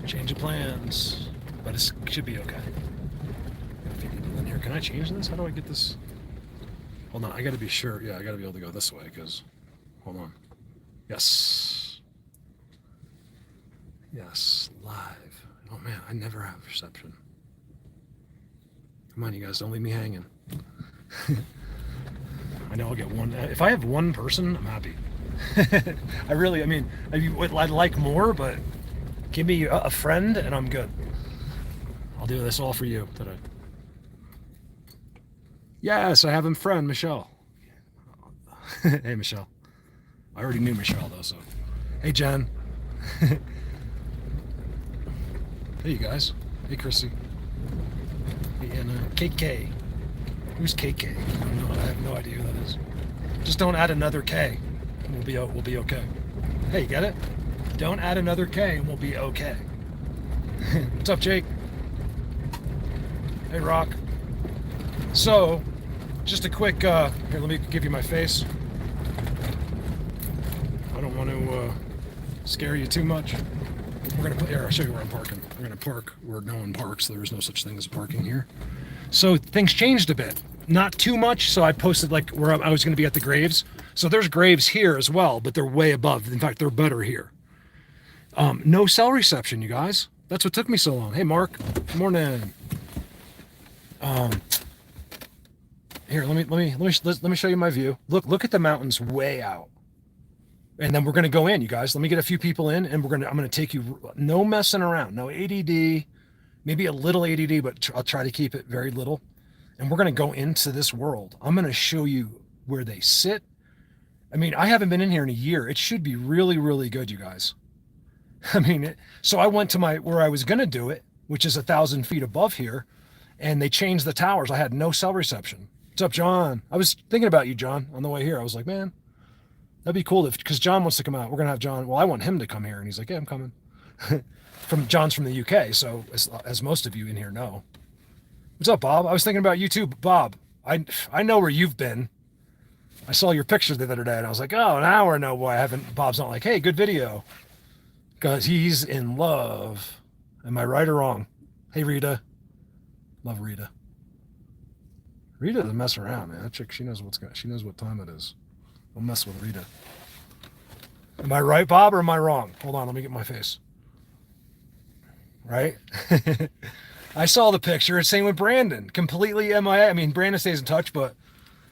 Change of plans. But it should be okay. Got a few people in here. Can I change this? How do I get this? Hold on, I gotta be sure. Yeah, I gotta be able to go this way, because... Hold on. Yes. Yes, live. Oh man, I never have reception. Come on, you guys, don't leave me hanging. I know I'll get one. If I have one person, I'm happy. I mean, I'd like more, but give me a friend and I'm good. I'll do this all for you today. Yes, I have a friend, Michelle. Hey, Michelle. I already knew Michelle, though, so. Hey, Jen. Hey, you guys. Hey, Chrissy. Hey, and KK. Who's KK? I don't know. I have no idea who that is. Just don't add another K, and we'll be okay. Hey, you get it? Don't add another K, and we'll be okay. What's up, Jake? Hey, Rock. So, just a quick. Here, let me give you my face. I don't want to scare you too much. We're gonna put here. I'll show you where I'm parking. We're gonna park where no one parks. There is no such thing as parking here. So things changed a bit. Not too much. So I posted like where I was going to be at the graves. So there's graves here as well, but they're way above. In fact, they're better here. No cell reception, you guys. That's what took me so long. Hey, Mark. Good morning. Here, let me show you my view. Look at the mountains way out. And then we're going to go in, you guys. Let me get a few people in, and I'm going to take you. No messing around. No ADD. Maybe a little ADD, but I'll try to keep it very little. And we're going to go into this world. I'm going to show you where they sit. I mean, I haven't been in here in a year. It should be really, really good, you guys. I mean, so I went to where I was going to do it, which is 1,000 feet above here, and they changed the towers. I had no cell reception. What's up, John? I was thinking about you, John, on the way here. I was like, man, that'd be cool because John wants to come out. We're going to have John. Well, I want him to come here. And he's like, yeah, I'm coming. John's from the UK. So as most of you in here know. What's up, Bob? I was thinking about you too, Bob. I know where you've been. I saw your pictures the other day and I was like, oh, now I know why I haven't. Bob's not like, hey, good video. Because he's in love. Am I right or wrong? Hey, Rita. Love Rita. Rita doesn't mess around, man. That chick, she knows she knows what time it is. Don't mess with Rita. Am I right, Bob, or am I wrong? Hold on, let me get my face. Right? I saw the picture. It's same with Brandon. Completely MIA. I mean, Brandon stays in touch, but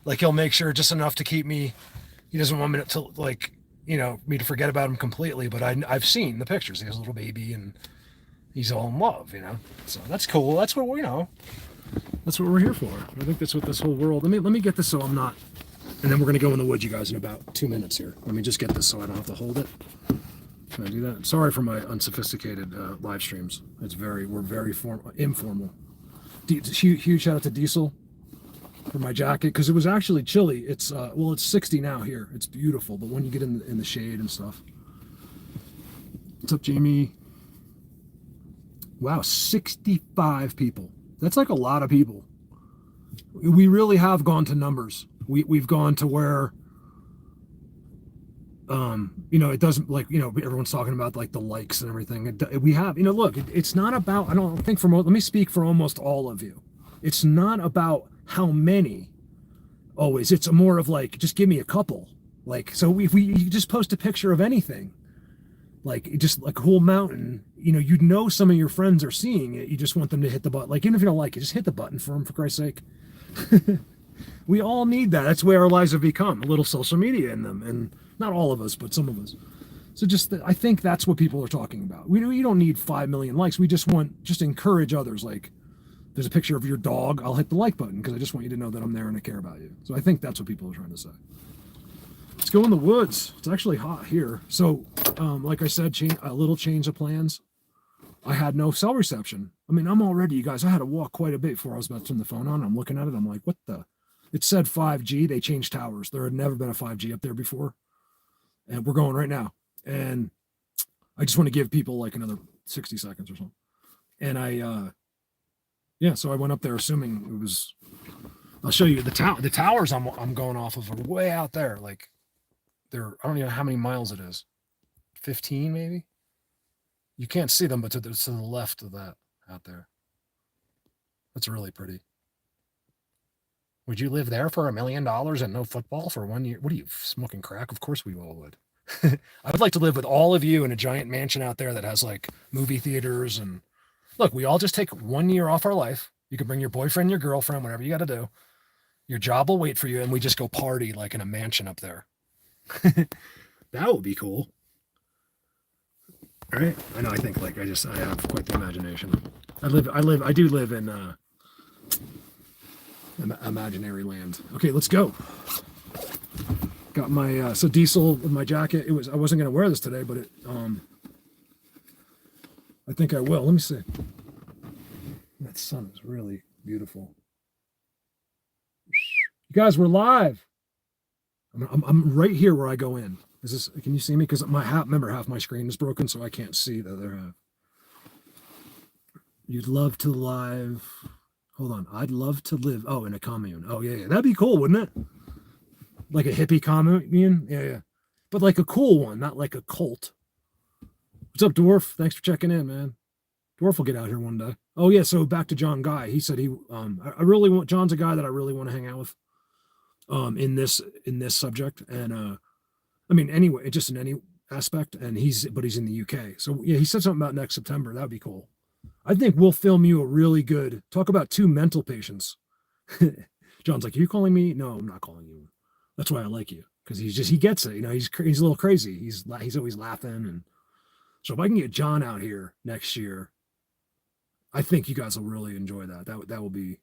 like he'll make sure just enough to keep me. He doesn't want me to like, me to forget about him completely. But I've seen the pictures. He has a little baby and he's all in love, So that's cool. That's what that's what we're here for. I think that's what this whole world. Let me get this so I'm not. And then we're gonna go in the woods, you guys, in about 2 minutes here. Let me just get this so I don't have to hold it. Can I do that? Sorry for my unsophisticated live streams. We're very informal. Huge shout out to Diesel for my jacket because it was actually chilly. It's 60 now here. It's beautiful, but when you get in the shade and stuff. What's up, Jamie? Wow, 65 people. That's like a lot of people. We really have gone to numbers. We've gone to where it doesn't everyone's talking about like the likes and everything. We have, look, it's not about, I don't think let me speak for almost all of you. It's not about how many always. It's more of like, just give me a couple. Like, so if you just post a picture of anything, like just like a whole mountain, some of your friends are seeing it. You just want them to hit the button. Like, even if you don't like it, just hit the button for them, for Christ's sake. We all need that. That's where our lives have become, a little social media in them. And not all of us, but some of us. So I think that's what people are talking about. We don't need 5 million likes. We just encourage others. Like, there's a picture of your dog. I'll hit the like button because I just want you to know that I'm there and I care about you. So I think that's what people are trying to say. Let's go in the woods. It's actually hot here. So, like I said, a little change of plans. I had no cell reception. I mean, you guys, I had to walk quite a bit before I was about to turn the phone on. I'm looking at it. I'm like, what the? It said 5G. They changed towers. There had never been a 5G up there before. And we're going right now. And I just want to give people like another 60 seconds or something. And so I went up there assuming it was, I'll show you the towers I'm going off of are way out there. Like I don't even know how many miles it is. 15 maybe? You can't see them, but to the left of that out there. That's really pretty. Would you live there for $1 million and no football for 1 year? What are you, smoking crack? Of course we all would. I would like to live with all of you in a giant mansion out there that has like movie theaters. And look, we all just take 1 year off our life. You can bring your boyfriend, your girlfriend, whatever you got to do. Your job will wait for you, and we just go party like in a mansion up there. That would be cool. All right. I know. I think like I have quite the imagination. I do live in imaginary land. Okay, let's go. Got my so diesel with my jacket. I wasn't gonna wear this today, but I think I will. Let me see. That sun is really beautiful. You guys, we're live. I'm right here where I go in. Is this? Can you see me? Because remember half my screen is broken, so I can't see the other half. You'd love to live. Hold on. I'd love to live. Oh, in a commune. Oh, yeah. That'd be cool, wouldn't it? Like a hippie commune? Yeah. But like a cool one, not like a cult. What's up, Dwarf? Thanks for checking in, man. Dwarf will get out here one day. Oh, yeah. So back to John Guy. He said John's a guy that I really want to hang out with in this subject. And I mean, anyway, just in any aspect. And he's in the UK. So yeah, he said something about next September. That'd be cool. I think we'll film you a really good talk about two mental patients. John's like, are you calling me? No, I'm not calling you. That's why I like you, because he gets it. You know, he's a little crazy. He's always laughing, and so if I can get John out here next year, I think you guys will really enjoy that. That will be.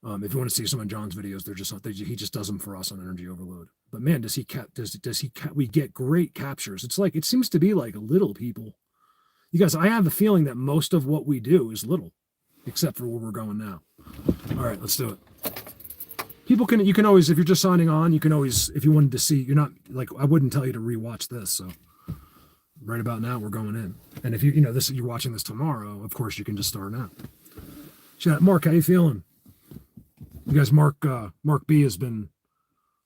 If you want to see some of John's videos, they're just he just does them for us on Energy Overload. But man, we get great captures. It seems to be like little people. You guys, I have a feeling that most of what we do is little, except for where we're going now. All right, let's do it. You can always, if you're just signing on, you can always, if you wanted to see, you're not like, I wouldn't tell you to rewatch this. So right about now, we're going in. And if you're watching this tomorrow, of course you can just start now. Chat, Mark, how you feeling? You guys, Mark B has been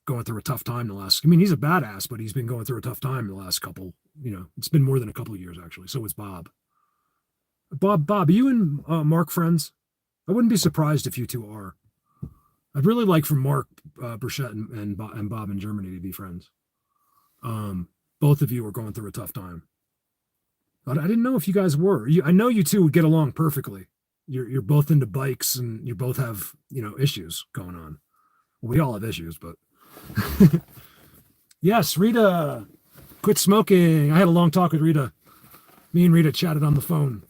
going through a tough time he's a badass, but he's been going through a tough time the last couple, it's been more than a couple of years actually. So is Bob. Bob, are you and Mark friends? I wouldn't be surprised if you two are. I'd really like for Mark Burchett and Bob in Germany to be friends. Both of you are going through a tough time. But I didn't know if you guys were. I know you two would get along perfectly. You're both into bikes, and you both have issues going on. Well, we all have issues, but yes, Rita, quit smoking. I had a long talk with Rita. Me and Rita chatted on the phone.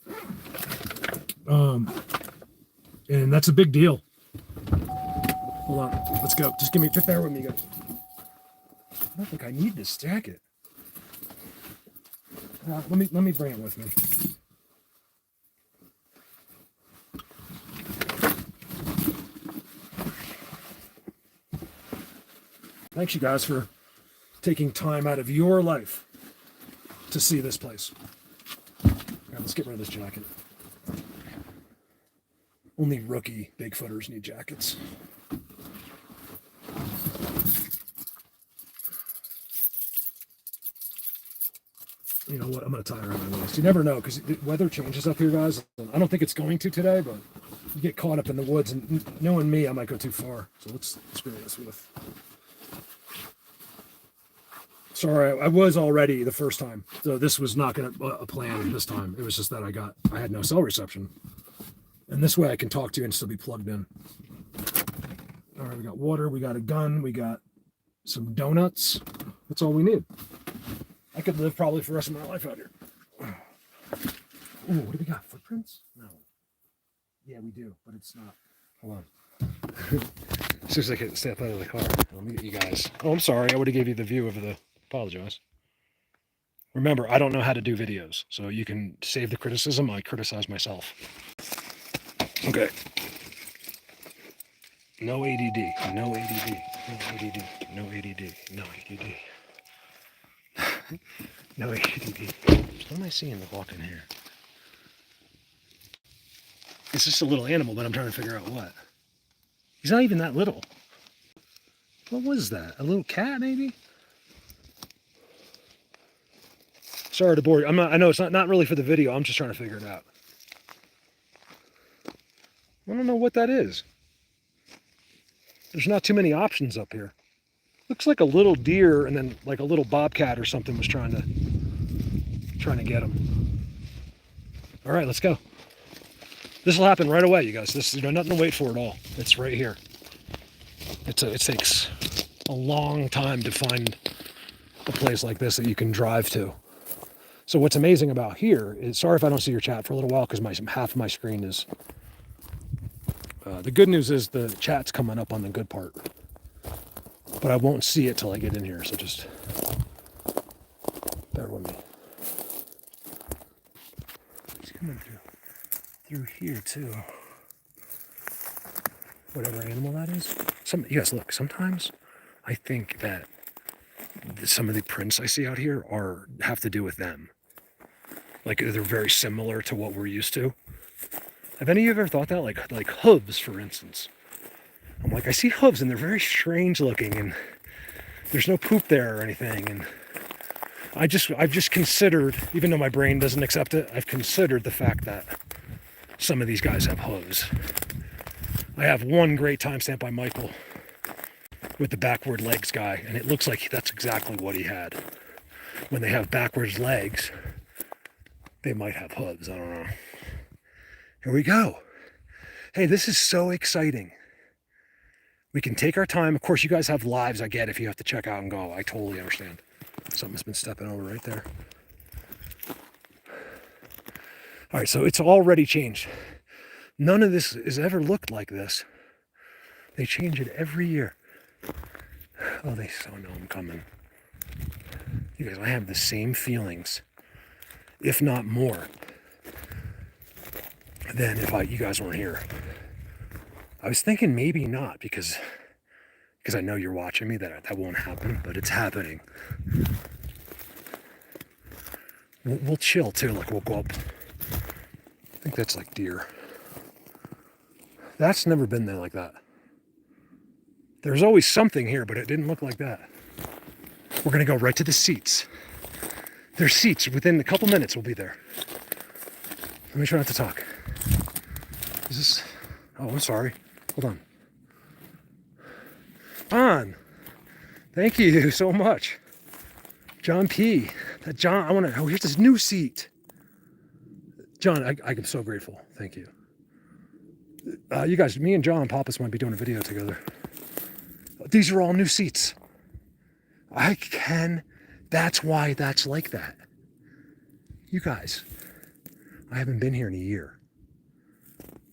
And that's a big deal. Hold on, let's go. Just bear with me, guys. I don't think I need this jacket. Let me bring it with me. Thanks, you guys, for taking time out of your life to see this place. All right, let's get rid of this jacket. Only rookie Bigfooters need jackets. You know what? I'm going to tie it around my waist. You never know, because the weather changes up here, guys. I don't think it's going to today, but you get caught up in the woods, and knowing me, I might go too far. So let's screw this with. Sorry, I was already the first time, so this was not going to a plan this time. It was just that I had no cell reception, and this way I can talk to you and still be plugged in. All right, we got water, we got a gun, we got some donuts. That's all we need. I could live probably for the rest of my life out here. Ooh, what do we got? Footprints? No. Yeah, we do, but it's not. Hold on. As soon as I can step out of the car, let me get you guys. Oh, I'm sorry. I would have gave you the view of the. Apologize. Remember, I don't know how to do videos, so you can save the criticism. I criticize myself. Okay. No ADD. No ADD. No ADD. No ADD. No ADD. No ADD. What am I seeing walking here? It's just a little animal, but I'm trying to figure out what. He's not even that little. What was that? A little cat, maybe? Sorry to bore you. I know it's not really for the video. I'm just trying to figure it out. I don't know what that is. There's not too many options up here. Looks like a little deer and then like a little bobcat or something was trying to get him. All right, let's go. This will happen right away, you guys. This, nothing to wait for at all. It's right here. It takes a long time to find a place like this that you can drive to. So what's amazing about here is, sorry if I don't see your chat for a little while because half of my screen is. The good news is the chat's coming up on the good part, but I won't see it till I get in here. So just bear with me. He's coming through here too. Whatever animal that is. You guys look. Sometimes I think that some of the prints I see out here have to do with them. Like they're very similar to what we're used to. Have any of you ever thought that? Like hooves, for instance. I'm like, I see hooves and they're very strange looking and there's no poop there or anything. And I've just considered, even though my brain doesn't accept it, I've considered the fact that some of these guys have hooves. I have one great timestamp by Michael with the backward legs guy, and it looks like that's exactly what he had. When they have backwards legs, they might have hooves. I don't know. Here we go. Hey, this is so exciting. We can take our time. Of course, you guys have lives. I get if you have to check out and go. I totally understand. Something's been stepping over right there. All right, so it's already changed. None of this has ever looked like this. They change it every year. Oh, they so know I'm coming. You guys, I have the same feelings, if not more, than if you guys weren't here. I was thinking maybe not because I know you're watching me, that won't happen, but it's happening. We'll chill too, like we'll go up. I think that's like deer. That's never been there like that. There's always something here, but it didn't look like that. We're gonna go right to the seats. There's seats. Within a couple minutes, we'll be there. Let me try not to talk. Is this? Oh, I'm sorry. Hold on. Thank you so much. John P. Oh, here's this new seat. John, I'm so grateful. Thank you. You guys, me and John Pappas might be doing a video together. These are all new seats. That's why that's like that. You guys, I haven't been here in a year.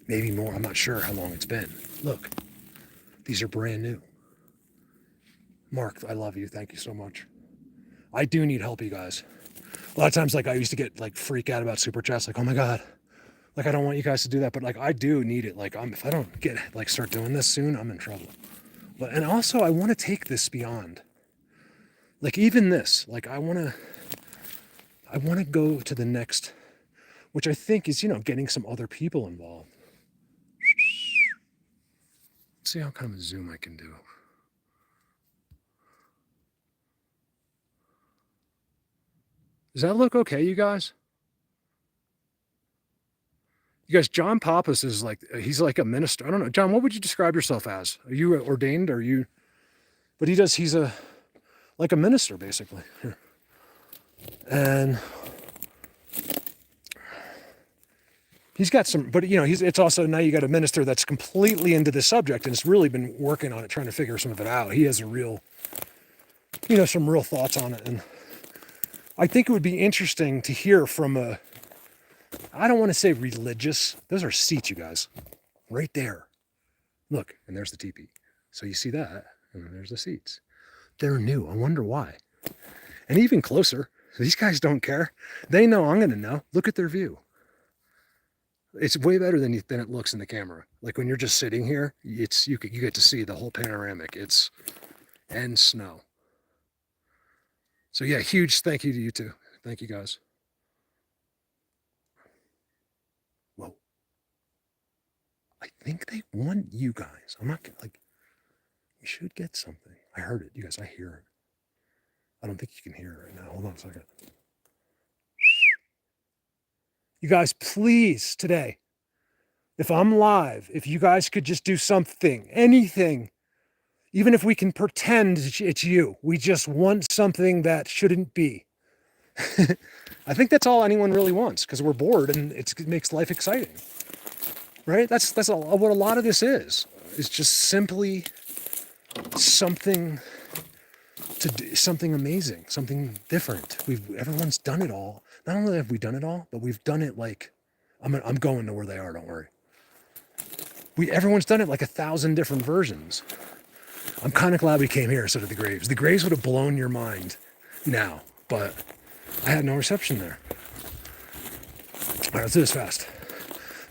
Maybe more, I'm not sure how long it's been. Look, these are brand new. Mark, I love you, thank you so much. I do need help, you guys. A lot of times, like I used to get like freak out about super chats, like, oh my God, like I don't want you guys to do that, but like I do need it. Like if I don't start doing this soon, I'm in trouble. And also I want to take this beyond. Like even this, like I want to go to the next, which I think is, getting some other people involved. Let's see how kind of a zoom I can do. Does that look okay, you guys? You guys, John Pappas is he's like a minister. I don't know. John, what would you describe yourself as? Are you ordained? But he's like a minister, basically. Here. And he's got some, but it's also, now you got a minister that's completely into this subject and has really been working on it, trying to figure some of it out. He has some real thoughts on it. And I think it would be interesting to hear from I don't want to say religious. Those are seats, you guys. Right there. Look, and there's the teepee. So you see that, and there's the seats. They're new. I wonder why. And even closer, these guys don't care. They know I'm going to know. Look at their view. It's way better than it looks in the camera. Like when you're just sitting here, you get to see the whole panoramic. And snow. So yeah, huge thank you to you two. Thank you guys. Whoa. I think they want you guys. I'm not you should get something. I heard it. You guys, I hear it. I don't think you can hear it right now. Hold on a second. You guys, please, today, if I'm live, if you guys could just do something, anything, even if we can pretend it's you, we just want something that shouldn't be. I think that's all anyone really wants, because we're bored and it makes life exciting, right? That's what a lot of this is just simply something to do, something amazing, something different. Everyone's done it all. Not only have we done it all, but we've done it like, I'm going to where they are, don't worry. Everyone's done it like 1,000 different versions. I'm kind of glad we came here instead of the graves. The graves would have blown your mind now, but I had no reception there. All right, let's do this fast.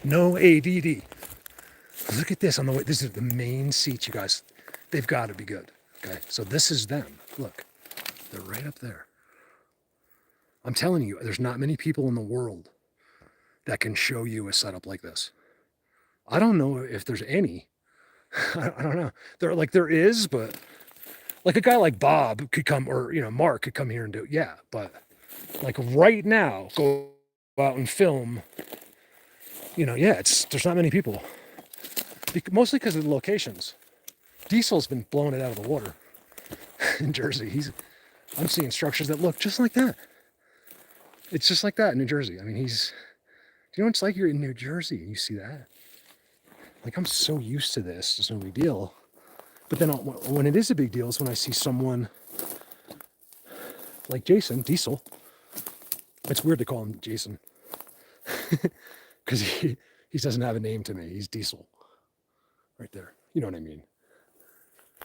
No ADD. Look at this on the way. This is the main seats, you guys. They've got to be good. Okay, so this is them. Look, they're right up there. I'm telling you, there's not many people in the world that can show you a setup like this. I don't know if there's any. I don't know. There is, but like a guy like Bob could come, or Mark could come here and do it. Yeah, but like right now, go out and film. There's not many people. Mostly because of the locations. Diesel's been blowing it out of the water in Jersey. I'm seeing structures that look just like that. It's just like that in New Jersey. I mean, do you know what it's like? You're in New Jersey and you see that. Like, I'm so used to this. It's no big deal. But then when it is a big deal is when I see someone like Jason, Diesel. It's weird to call him Jason. Because he doesn't have a name to me. He's Diesel. Right there. You know what I mean?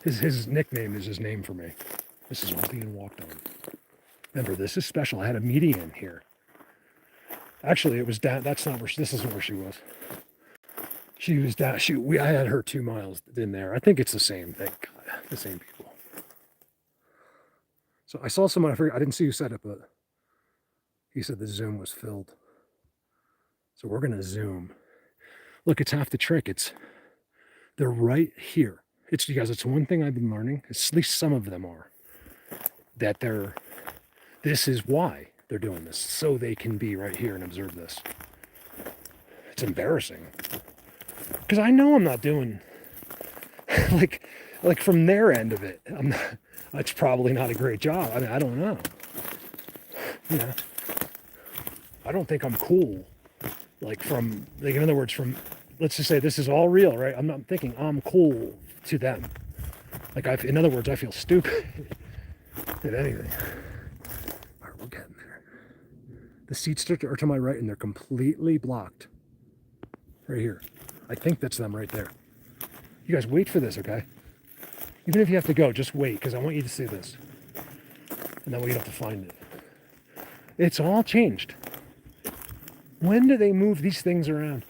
His nickname is his name for me. This is all being walked on. Remember, this is special. I had a median here. Actually, it was down. This isn't where she was. She was down. I had her 2 miles in there. I think it's the same thing. The same people. So I saw someone, I didn't see who said it, but he said the Zoom was filled. So we're going to Zoom. Look, it's half the trick. They're right here. It's one thing I've been learning. At least some of them are. That this is why they're doing this. So they can be right here and observe this. It's embarrassing. Because I know I'm not doing, like from their end of it, it's probably not a great job. I mean, I don't know. I don't think I'm cool. In other words, let's just say this is all real, right? I'm not thinking I'm cool to them. In other words, I feel stupid at anything. All right, we're getting there. The seats are to my right and they're completely blocked. Right here. I think that's them right there. You guys wait for this, okay? Even if you have to go, just wait, because I want you to see this. And then we have to find it. It's all changed. When do they move these things around?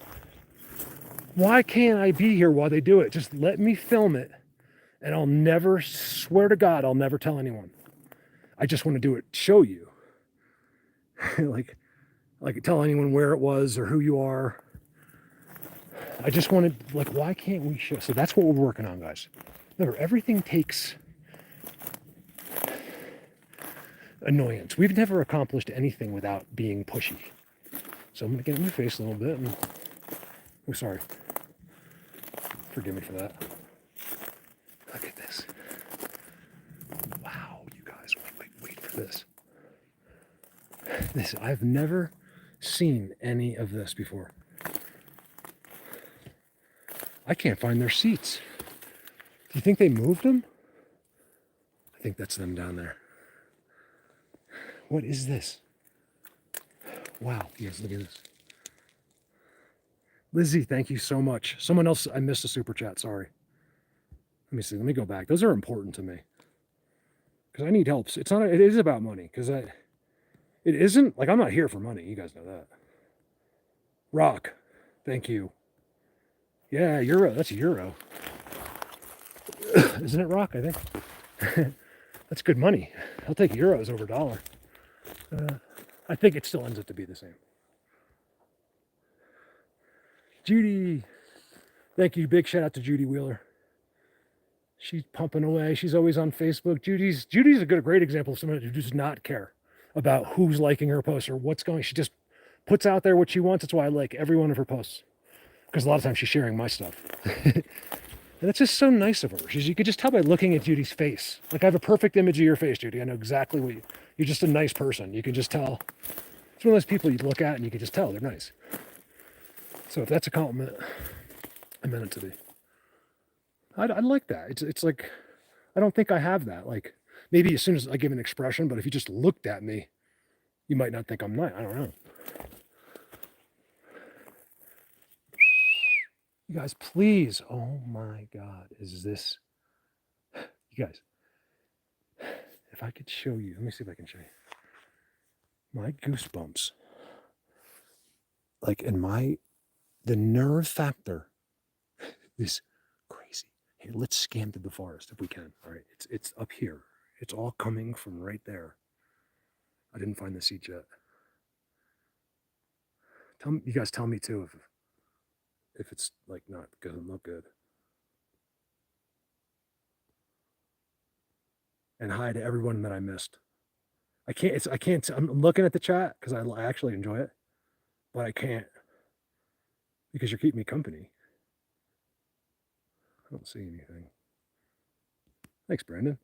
Why can't I be here while they do it? Just let me film it. And I'll never, swear to God, I'll never tell anyone. I just want to do it, show you. like tell anyone where it was or who you are. I just wanted, why can't we show? So that's what we're working on, guys. Remember, everything takes annoyance. We've never accomplished anything without being pushy. So I'm going to get in your face a little bit. Oh, sorry. Forgive me for that. Look at this. Wow, you guys, wait for this. I've never seen any of this before. I can't find their seats. Do you think they moved them? I think that's them down there. What is this? Wow, yes, look at this. Lizzie, thank you so much. Someone else, I missed a super chat, sorry. Let me see, let me go back. Those are important to me. Because I need help. It is about money. Because it isn't, I'm not here for money. You guys know that. Rock, thank you. Yeah, euro. That's euro. Isn't it rock, I think? That's good money. I'll take euros over dollar. I think it still ends up to be the same. Judy. Thank you. Big shout out to Judy Wheeler. She's pumping away. She's always on Facebook. Judy's a great example of someone who does not care about who's liking her post or what's going. She just puts out there what she wants. That's why I like every one of her posts, because a lot of times she's sharing my stuff. And it's just so nice of her. You could just tell by looking at Judy's face. Like, I have a perfect image of your face, Judy. I know exactly what you're just a nice person. You can just tell. It's one of those people you look at and you can just tell they're nice. So if that's a compliment, I meant it to be. I like that. It's like, I don't think I have that. Like, maybe as soon as I give an expression, but if you just looked at me, you might not think I'm nice. I don't know. You guys, please. Oh my God. Is this... You guys, if I could show you. Let me see if I can show you. My goosebumps. Like, the nerve factor is crazy. Here, let's scan through the forest if we can. All right, it's up here. It's all coming from right there. I didn't find the seat yet. You guys tell me too if it's like not doesn't look good. And hi to everyone that I missed. I can't. I'm looking at the chat because I actually enjoy it, but I can't because you're keeping me company. I don't see anything. Thanks, Brandon.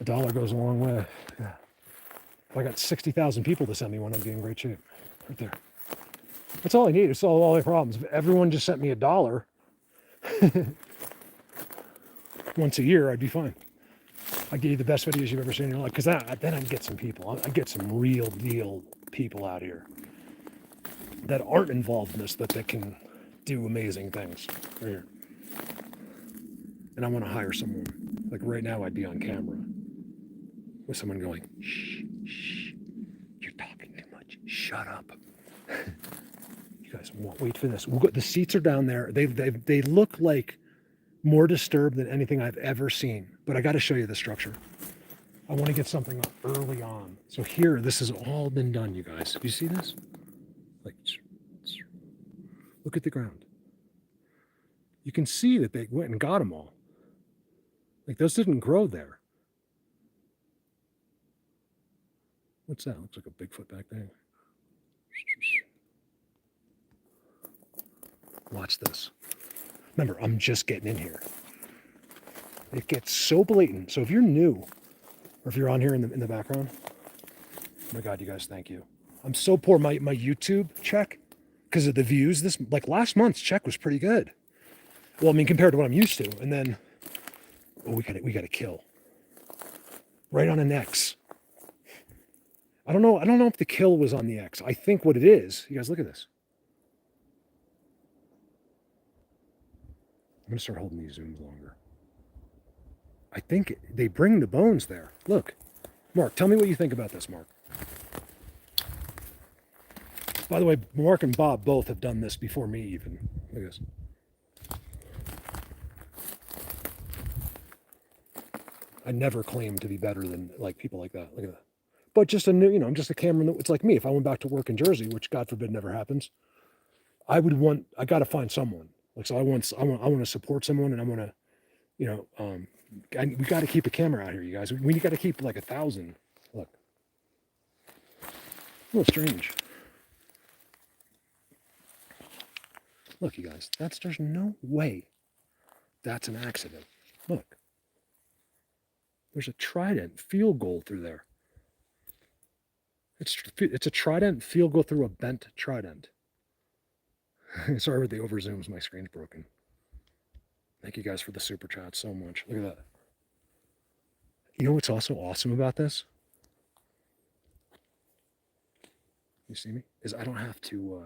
$1 goes a long way. Yeah. If I got 60,000 people to send me one, I'd be in great shape. Right there. That's all I need. It's all my problems. If everyone just sent me $1 once a year, I'd be fine. I'd give you the best videos you've ever seen in your life. Because then I'd get some people. I'd get some real deal people out here that aren't involved in this, that can do amazing things. Right here. And I want to hire someone. Like right now, I'd be on camera with someone going, shh, shh, you're talking too much. Shut up. You guys wait for this. The seats are down there. They look like more disturbed than anything I've ever seen. But I got to show you the structure. I want to get something up early on. So here, this has all been done, you guys. Do you see this? Like, look at the ground. You can see that they went and got them all. Like, those didn't grow there. What's that? Looks like a Bigfoot back there. Watch this. Remember, I'm just getting in here. It gets so blatant. So if you're new, or if you're on here in the background, oh my God, you guys, thank you. I'm so poor. My YouTube check, because of the views, like last month's check was pretty good. Well, I mean, compared to what I'm used to. And then, we got to kill. Right on an X. I don't know if the kill was on the X. I think what it is, you guys look at this. I'm going to start holding these zooms longer. I think they bring the bones there. Look. Mark, tell me what you think about this, Mark. By the way, Mark and Bob both have done this before me even. Look at this. I never claim to be better than like people like that. Look at that. But just I'm just a camera. It's like me. If I went back to work in Jersey, which God forbid never happens, I got to find someone. Like, so I want to support someone, and I want to, we got to keep a camera out here, you guys. We got to keep like 1,000. Look, a little strange. Look, you guys, there's no way that's an accident. Look, there's a trident field goal through there. It's a trident field goal through a bent trident. Sorry with the over zooms, my screen's broken. Thank you guys for the super chat so much. Look at that. You know what's also awesome about this? You see me? Is I don't have to,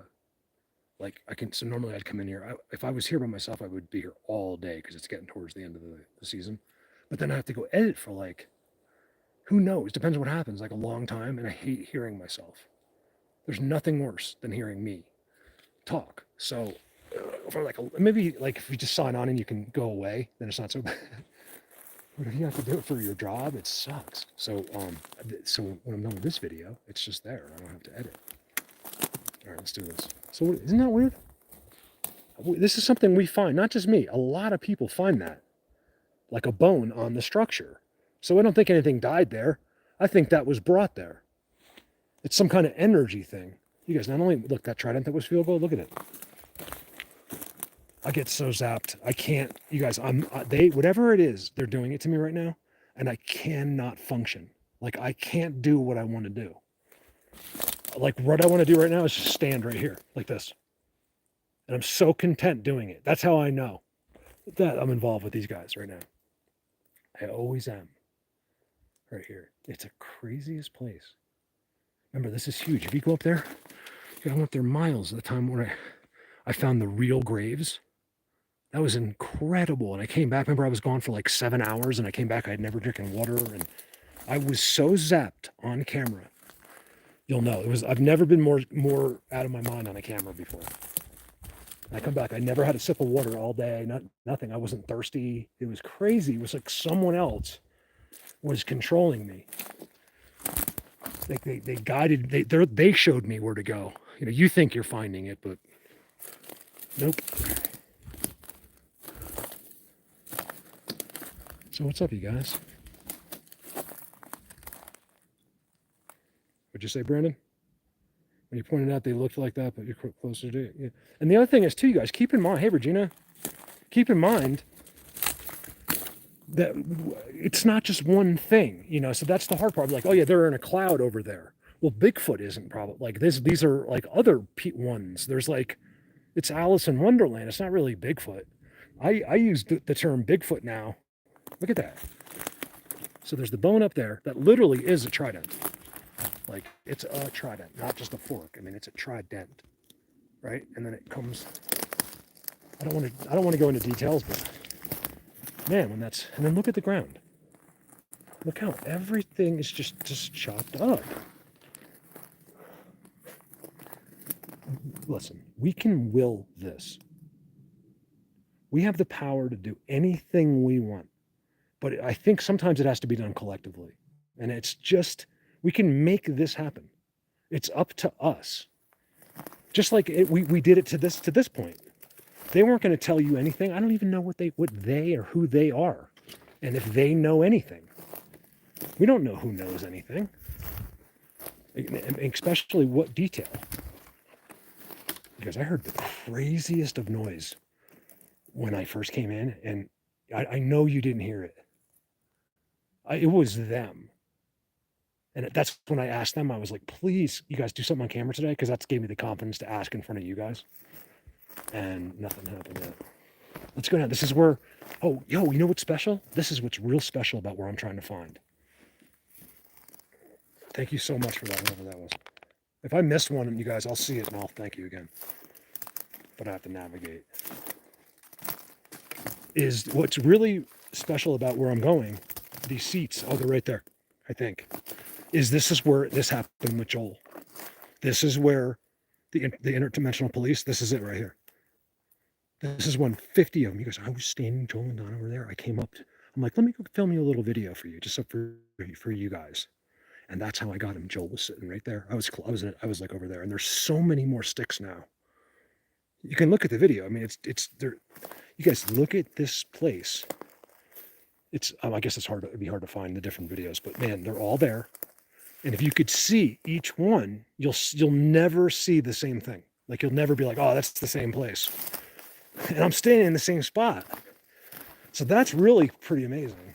so normally I'd come in here. If I was here by myself, I would be here all day because it's getting towards the end of the season. But then I have to go edit for who knows? Depends on what happens, like a long time. And I hate hearing myself. There's nothing worse than hearing me talk. So for maybe if you just sign on and you can go away, then it's not so bad. But if you have to do it for your job, it sucks. So when I'm done with this video, it's just there. I don't have to edit. All right, let's do this. So isn't that weird? This is something we find, not just me. A lot of people find that, like a bone on the structure. So I don't think anything died there. I think that was brought there. It's some kind of energy thing. You guys, not only look, that trident that was field goal, look at it. I get so zapped. I can't, you guys, whatever it is, they're doing it to me right now, and I cannot function. Like, I can't do what I want to do. Like, what I want to do right now is just stand right here, like this. And I'm so content doing it. That's how I know that I'm involved with these guys right now. I always am. Right here. It's the craziest place. Remember, this is huge. If you go up there, I went there miles at the time when I found the real graves. That was incredible. And I came back. Remember, I was gone for like 7 hours, and I came back. I had never drinking water, and I was so zapped on camera. You'll know. I've never been more out of my mind on a camera before. I come back. I never had a sip of water all day. Nothing. I wasn't thirsty. It was crazy. It was like someone else was controlling me. Like they guided. They showed me where to go. You know, you think you're finding it, but nope. So what's up, you guys? What'd you say, Brandon? When you pointed out they looked like that, but you're closer to it. Yeah. And the other thing is, too, you guys, keep in mind, hey, Regina, keep in mind that it's not just one thing, you know, so that's the hard part. Like, oh, yeah, they're in a cloud over there. Well, Bigfoot isn't probably like this. These are like other ones. There's like, it's Alice in Wonderland. It's not really Bigfoot. I use the term Bigfoot now. Look at that. So there's the bone up there that literally is a trident. Like, it's a trident, not just a fork. I mean, it's a trident, right? And then it comes. I don't want to go into details, but man, and then look at the ground. Look how everything is just chopped up. Listen, we can will this. We have the power to do anything we want, but I think sometimes it has to be done collectively, and it's just. We can make this happen. It's up to us. Just like we did it to this point. They weren't going to tell you anything. I don't even know what they or who they are, and if they know anything. We don't know who knows anything, especially what detail. Because I heard the craziest of noise when I first came in, and I know you didn't hear it. It was them. And that's when I asked them, I was like, please, you guys do something on camera today? Because that gave me the confidence to ask in front of you guys. And nothing happened yet. Let's go now. This is where, you know what's special? This is what's real special about where I'm trying to find. Thank you so much for that, whoever that was. If I missed one, you guys, I'll see it and I'll thank you again. But I have to navigate. Is what's really special about where I'm going, these seats, they're right there, I think. This is where this happened with Joel. This is where the interdimensional police, this is it right here. This is when 50 of them, you guys, I was standing, Joel and Don over there. I came up, I'm like, let me go film you a little video for you, just so for you guys. And that's how I got him. Joel was sitting right there. I was like over there, and there's so many more sticks now. You can look at the video. I mean, it's there. You guys look at this place. It's, I guess it'd be hard to find the different videos, but man, they're all there. And if you could see each one, you'll never see the same thing. Like, you'll never be like, oh, that's the same place. And I'm staying in the same spot. So that's really pretty amazing.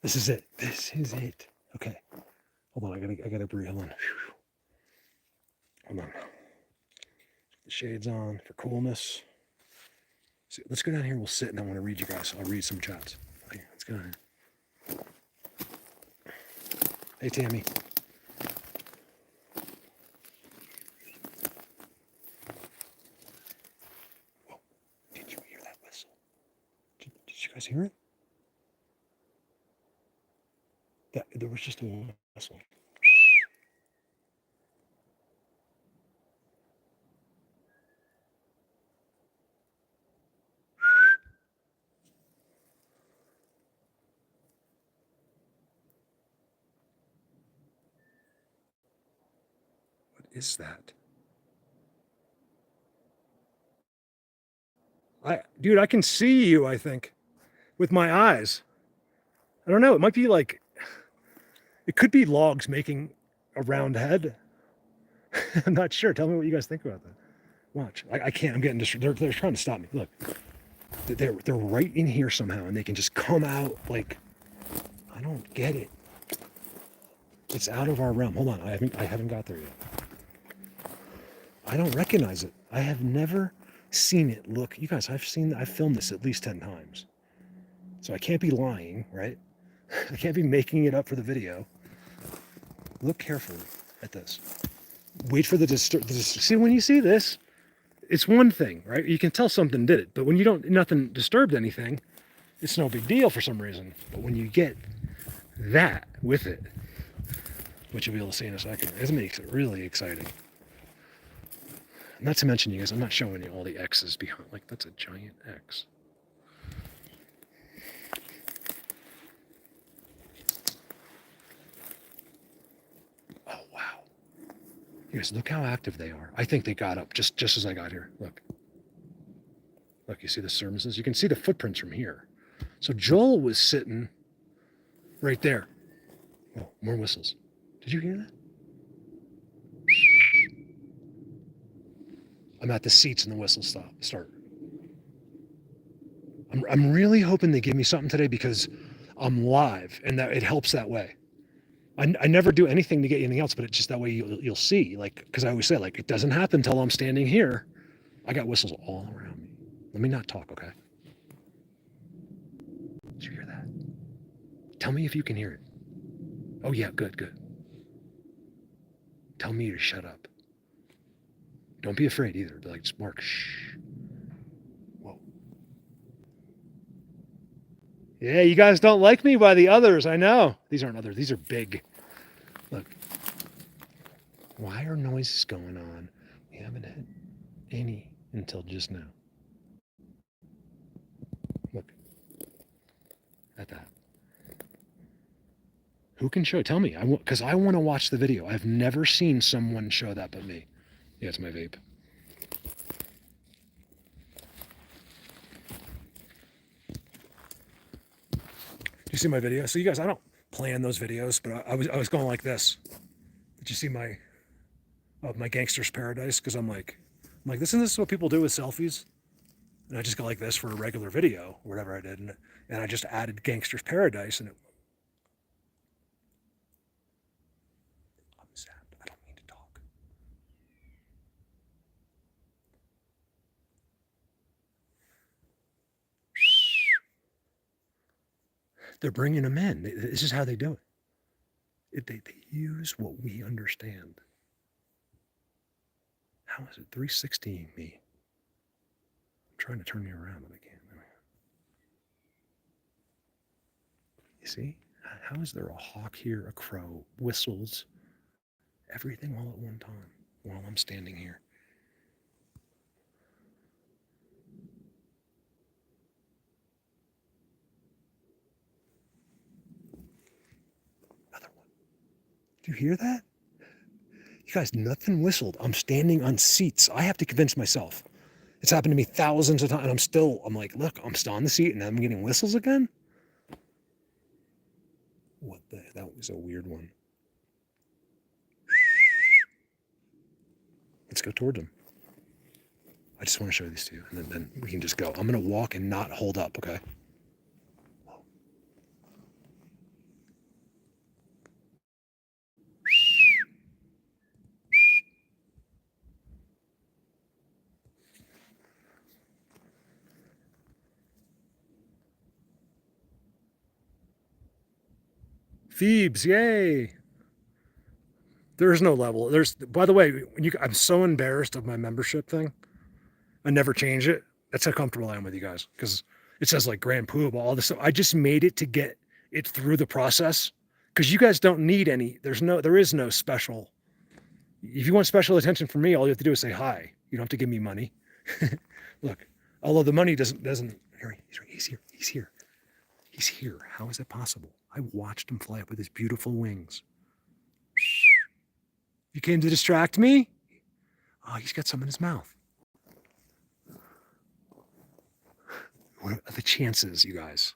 This is it. This is it. Okay. Hold on. I gotta breathe. Hold on. Hold on. The shades on for coolness. So let's go down here. We'll sit, and I want to read you guys. I'll read some chats. Okay, let's go down here. Hey, Tammy. Whoa. Did you hear that whistle? Did you guys hear it? There was just a whistle. Is that? Dude, I can see you, I think, with my eyes. I don't know. It might be like, It could be logs making a round head. I'm not sure. Tell me what you guys think about that. Watch. I can't. I'm getting distracted. They're trying to stop me. Look. They're right in here somehow, and they can just come out like, I don't get it. It's out of our realm. Hold on. I haven't got there yet. I don't recognize it. I have never seen it. Look, you guys, I've filmed this at least 10 times. So I can't be lying, right? I can't be making it up for the video. Look carefully at this. Wait for the see, when you see this, it's one thing, right? You can tell something did it, but when you nothing disturbed anything, it's no big deal for some reason. But when you get that with it, which you'll be able to see in a second, it makes it really exciting. Not to mention, you guys, I'm not showing you all the X's behind. Like, that's a giant X. Oh, wow. You guys, look how active they are. I think they got up just as I got here. Look. Look, you see the disturbances? You can see the footprints from here. So Joel was sitting right there. Oh, more whistles. Did you hear that? I'm at the seats and the whistles start. I'm really hoping they give me something today because I'm live and that it helps that way. I never do anything to get anything else, but it's just that way you'll see. Like, because I always say, like, it doesn't happen until I'm standing here. I got whistles all around me. Let me not talk, okay? Did you hear that? Tell me if you can hear it. Oh yeah, good. Tell me to shut up. Don't be afraid either. Be like, just Mark, shh. Whoa. Yeah, you guys don't like me by the others. I know. These aren't others. These are big. Look. Why are noises going on? We haven't had any until just now. Look. At that. Who can show? Tell me. Because I want to watch the video. I've never seen someone show that but me. Yeah, it's my vape. You see my video? So you guys, I don't plan those videos, but I was going like this. Did you see my gangster's paradise? Because I'm like, isn't this what people do with selfies? And I just go like this for a regular video, or whatever I did, and I just added gangster's paradise, and it. I'm sad. I don't mean to talk. They're bringing them in. This is how they do it. They use what we understand. How is it 360 me? I'm trying to turn you around, but I can't. You see? How is there a hawk here, a crow, whistles, everything all at one time while I'm standing here? Another one. Do you hear that? You guys, nothing whistled. I'm standing on seats. I have to convince myself. It's happened to me thousands of times, and I'm like, look, I'm still on the seat, and I'm getting whistles again? That was a weird one. Let's go toward them. I just want to show these to you, and then we can just go. I'm going to walk and not hold up, okay? Phoebes, yay! There's no level. By the way, I'm so embarrassed of my membership thing. I never change it. That's how comfortable I am with you guys, because it says like Grand Poobah, all this stuff. I just made it to get it through the process, because you guys don't need any. There is no special. If you want special attention from me, all you have to do is say hi. You don't have to give me money. Look, although the money doesn't. He's here. He's here. How is that possible? I watched him fly up with his beautiful wings. You came to distract me? Oh, he's got some in his mouth. What are the chances, you guys?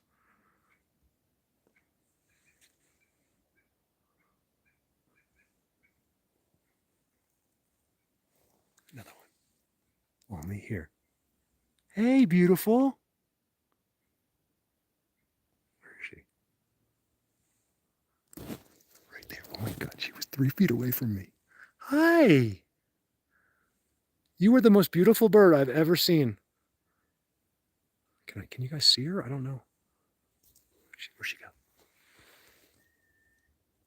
Only here. Hey, beautiful. Where is she? Right there. Oh my God, she was 3 feet away from me. Hi. You are the most beautiful bird I've ever seen. Can you guys see her? I don't know. Where'd she go?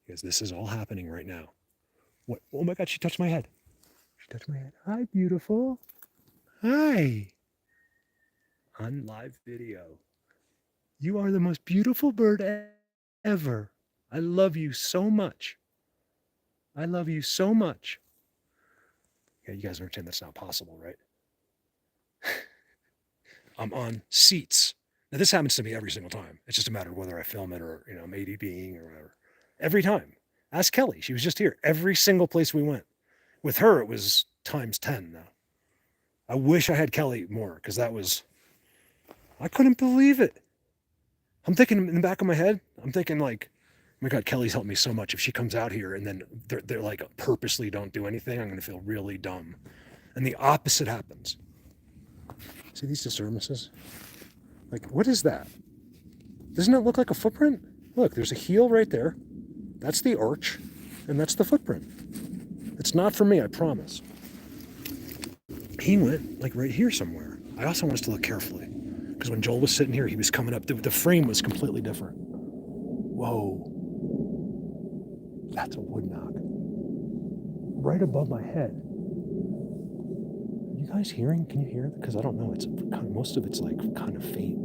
Because this is all happening right now. What? Oh my God, she touched my head. She touched my head. Hi, beautiful. Hi. On live video. You are the most beautiful bird ever. I love you so much. I love you so much. Yeah, you guys understand that's not possible, right? I'm on seats. Now, this happens to me every single time. It's just a matter of whether I film it or, I'm ADDing or whatever. Every time. Ask Kelly. She was just here. Every single place we went. With her, it was times 10 now. I wish I had Kelly more because I couldn't believe it. I'm thinking in the back of my head, I'm thinking like, oh my God, Kelly's helped me so much. If she comes out here and then they're like purposely don't do anything, I'm going to feel really dumb. And the opposite happens. See these disturbances? Like, what is that? Doesn't it look like a footprint? Look, there's a heel right there. That's the arch, and that's the footprint. It's not for me, I promise. He went like right here somewhere. I also want us to look carefully because when Joel was sitting here, he was coming up. The frame was completely different. Whoa. That's a wood knock. Right above my head. Are you guys hearing? Can you hear it? Because I don't know. It's most of it's like kind of faint.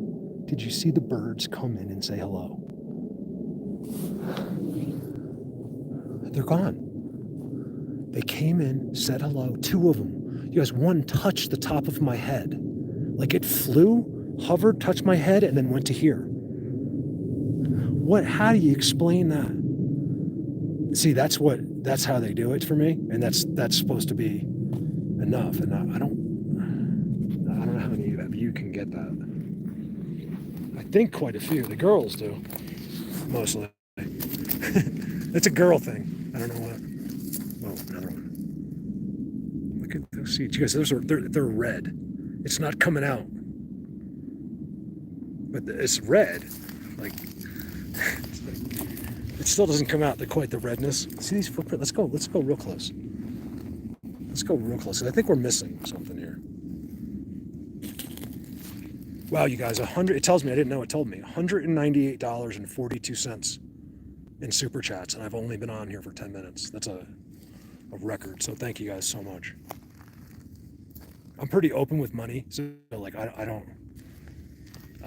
Did you see the birds come in and say hello? They're gone. They came in, said hello, 2 of them. You guys, one touched the top of my head. Like it flew, hovered, touched my head, and then went to here. How do you explain that? See, that's how they do it for me, and that's supposed to be enough. And I don't know how many of you can get that. I think quite a few. The girls do, mostly. It's a girl thing. I don't know what. Oh, another one. Look at those seats. You guys, they're red. It's not coming out. But it's red. Like, it still doesn't come out quite the redness. See these footprints? Let's go real close. Let's go real close. I think we're missing something here. Wow, you guys, it tells me, I didn't know it told me, $198.42 in super chats, and I've only been on here for 10 minutes. That's a record, so thank you guys so much. I'm pretty open with money, so like I'm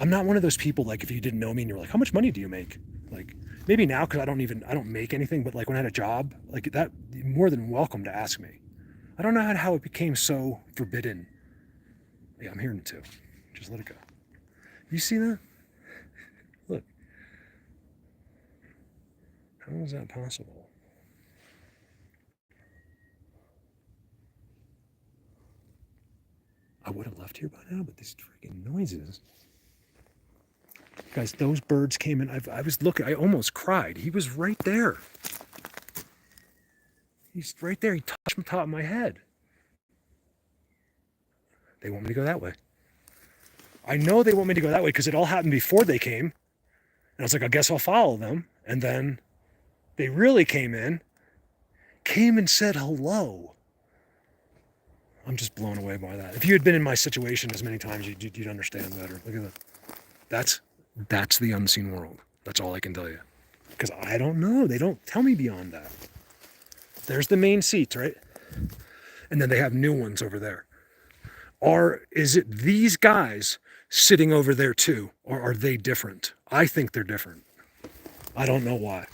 not one of those people, like if you didn't know me and you're like, how much money do you make? Like maybe now because I don't make anything, but like when I had a job, like that, you're more than welcome to ask me. I don't know how it became so forbidden. Yeah, I'm hearing it too. Just let it go. You see that? Look. How is that possible? I would have left here by now, but these freaking noises. Guys, those birds came in. I was looking. I almost cried. He was right there. He's right there. He touched the top of my head. They want me to go that way. I know they want me to go that way because it all happened before they came. And I was like, I guess I'll follow them. And then they really came and said hello. I'm just blown away by that. If you had been in my situation as many times, you'd understand better. Look at that. That's the unseen world. That's all I can tell you. Because I don't know. They don't tell me beyond that. There's the main seats, right? And then they have new ones over there. Is it these guys sitting over there too? Or are they different? I think they're different. I don't know why.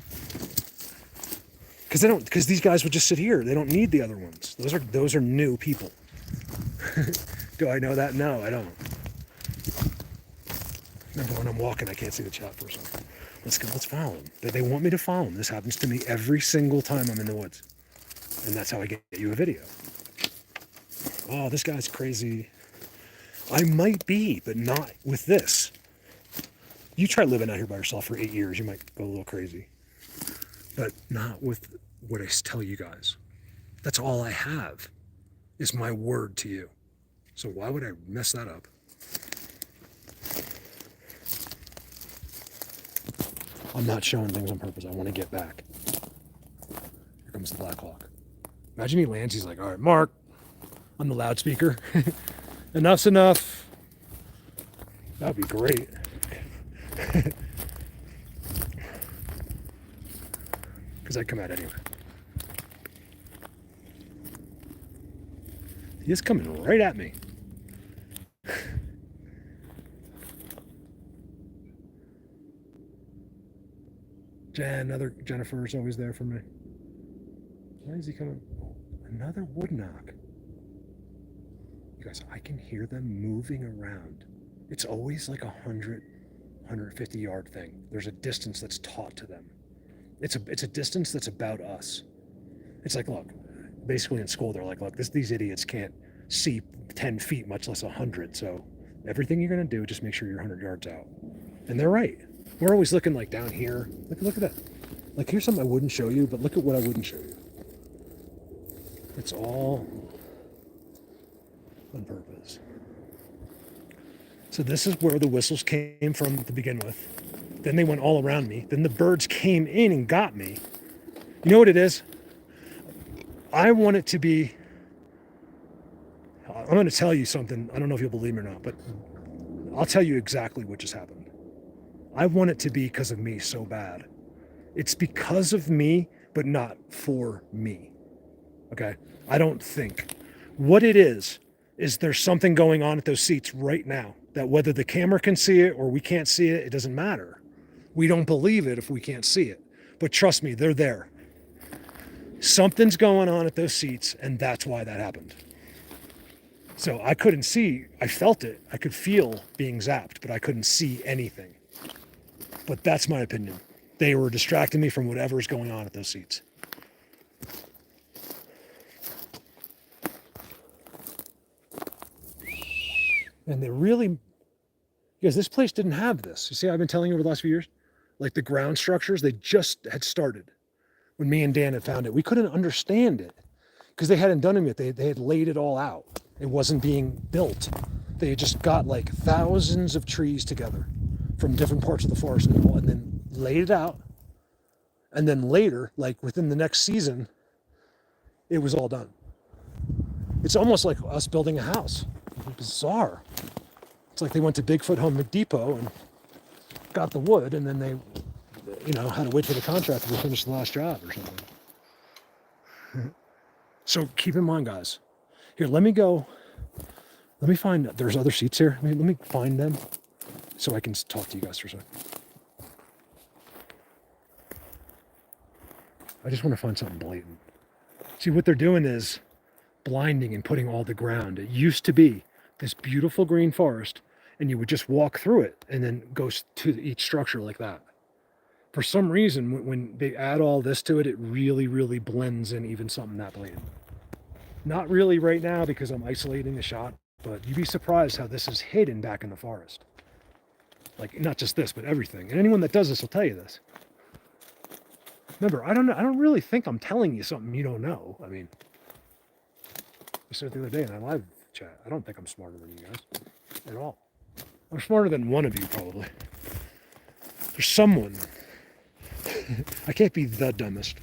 Because these guys would just sit here. They don't need the other ones. Those are new people. Do I know that? No, I don't. Remember when I'm walking, I can't see the chat for a second. Let's go, let's follow them. They want me to follow them. This happens to me every single time I'm in the woods. And that's how I get you a video. Oh, this guy's crazy. I might be, but not with this. You try living out here by yourself for 8 years, you might go a little crazy. But not with what I tell you guys. That's all I have is my word to you. So why would I mess that up? I'm not showing things on purpose. I want to get back. Here comes the Black Hawk. Imagine he lands. He's like, all right, Mark, on the loudspeaker. Enough's enough. That'd be great. Because I'd come out anyway. He is coming right at me. Another Jennifer's always there for me. Why is he coming? Another wood knock. You guys, I can hear them moving around. It's always like 100, 150 yard thing. There's a distance that's taught to them. It's a distance that's about us. It's like, look, basically in school, they're like, look, these idiots can't see 10 feet, much less 100. So everything you're going to do, just make sure you're 100 yards out. And they're right. We're always looking like down here. Look at that. Like here's something I wouldn't show you, but look at what I wouldn't show you. It's all on purpose. So this is where the whistles came from to begin with. Then they went all around me. Then the birds came in and got me. You know what it is? I want it to be, I'm going to tell you something. I don't know if you'll believe me or not, but I'll tell you exactly what just happened. I want it to be because of me so bad. It's because of me, but not for me. Okay? I don't think. What it is there's something going on at those seats right now that whether the camera can see it or we can't see it, it doesn't matter. We don't believe it if we can't see it. But trust me, they're there. Something's going on at those seats, and that's why that happened. So I couldn't see. I felt it. I could feel being zapped, but I couldn't see anything. But that's my opinion. They were distracting me from whatever's going on at those seats. And they really, because this place didn't have this. You see, I've been telling you over the last few years, like the ground structures, they just had started when me and Dan had found it. We couldn't understand it because they hadn't done it yet. They had laid it all out. It wasn't being built. They had just got like thousands of trees together from different parts of the forest and then laid it out. And then later, like within the next season, it was all done. It's almost like us building a house. It's bizarre. It's like they went to Bigfoot Home Depot and got the wood, and then they, had to wait for the contractor to finish the last job or something. So keep in mind, guys. Here, let me find, there's other seats here. Let me find them so I can talk to you guys for a second. I just want to find something blatant. See, what they're doing is blinding and putting all the ground. It used to be this beautiful green forest, and you would just walk through it and then go to each structure like that. For some reason, when they add all this to it, it really, really blends in even something that blatant. Not really right now because I'm isolating the shot, but you'd be surprised how this is hidden back in the forest. Like, not just this, but everything. And anyone that does this will tell you this. Remember, I don't really think I'm telling you something you don't know. I mean, I said it the other day in our live chat. I don't think I'm smarter than you guys at all. I'm smarter than one of you, probably. There's someone. I can't be the dumbest.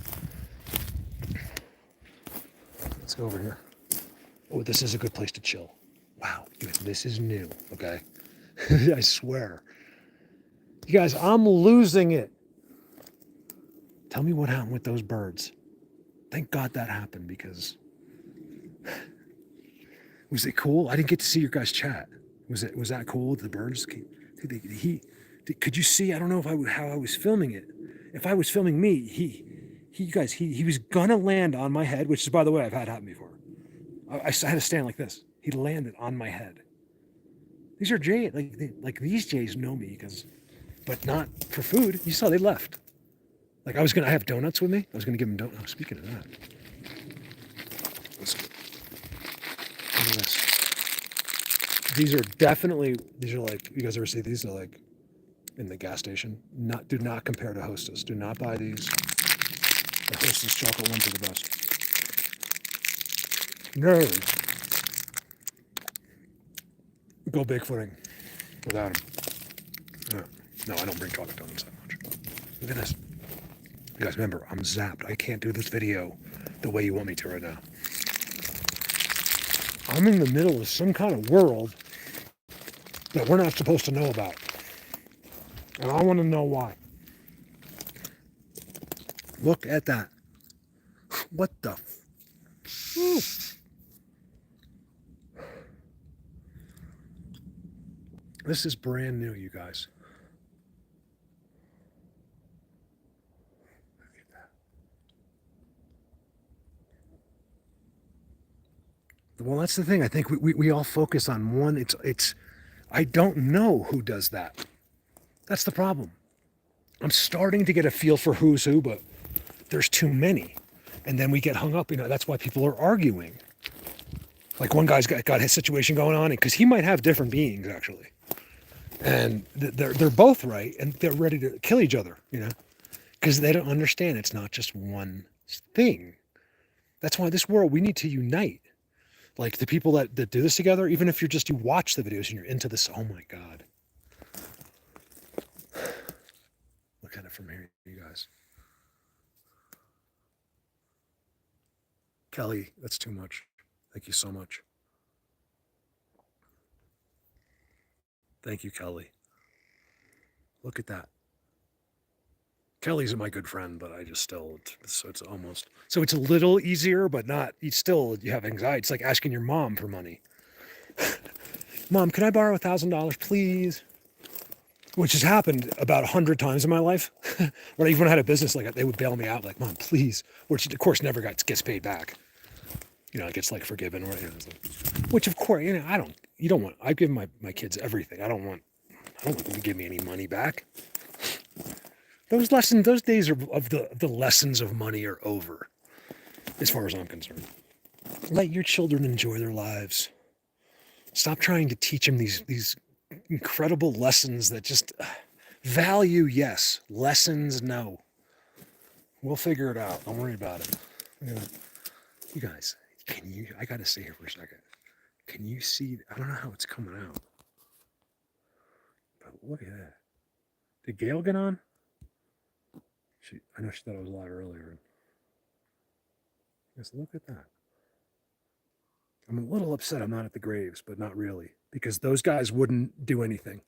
Let's go over here. Oh, this is a good place to chill. Wow, this is new, okay? I swear. You guys, I'm losing it. Tell me what happened with those birds. Thank God that happened because... Was it cool? I didn't get to see your guys' chat. Was that cool with the birds? Could you see? I don't know how I was filming it. If I was filming me, he was gonna land on my head, which is, by the way, I've had happen before. I had to stand like this. He landed on my head. These are jays. Like these jays know me but not for food. You saw they left. Like I have donuts with me. I was gonna give them donuts. Oh, speaking of that. Look at this. These are like, you guys ever see these? They're like in the gas station. Do not compare to Hostess. Do not buy these. The Hostess chocolate ones are the best. No. go Bigfooting without him. Yeah. No, I don't bring chocolate donuts that much. Look at this. You guys, remember, I'm zapped. I can't do this video the way you want me to right now. I'm in the middle of some kind of world that we're not supposed to know about. And I want to know why. Look at that. What the? Whew. This is brand new, you guys. Look at that. Well, that's the thing. I think we all focus on one. It's. I don't know who does that. That's the problem. I'm starting to get a feel for who's who, but there's too many. And then we get hung up. That's why people are arguing. Like one guy's got his situation going on, because he might have different beings, actually. And they're both right, and they're ready to kill each other, because they don't understand it's not just one thing. That's why this world, we need to unite. Like the people that do this together, even if you watch the videos and you're into this, oh my God. Look at it from here, you guys. Kelly, that's too much. Thank you so much. Thank you, Kelly. Look at that. Kelly's my good friend, but I just still, so it's a little easier, but not, you have anxiety. It's like asking your mom for money. Mom, can I borrow $1,000, please? Which has happened about 100 times in my life. When I had a business like that, they would bail me out, like, Mom, please. Which of course never gets paid back. It gets like forgiven, or which of course, I give my kids everything. I don't want them to give me any money back. Those days of the lessons of money are over, as far as I'm concerned. Let your children enjoy their lives. Stop trying to teach them these incredible lessons that just value, yes. Lessons, no. We'll figure it out. Don't worry about it. You guys, I got to stay here for a second. Can you see? I don't know how it's coming out. But look at that. Did Gail get on? I know she thought I was live earlier. Just look at that. I'm a little upset I'm not at the graves, but not really, because those guys wouldn't do anything.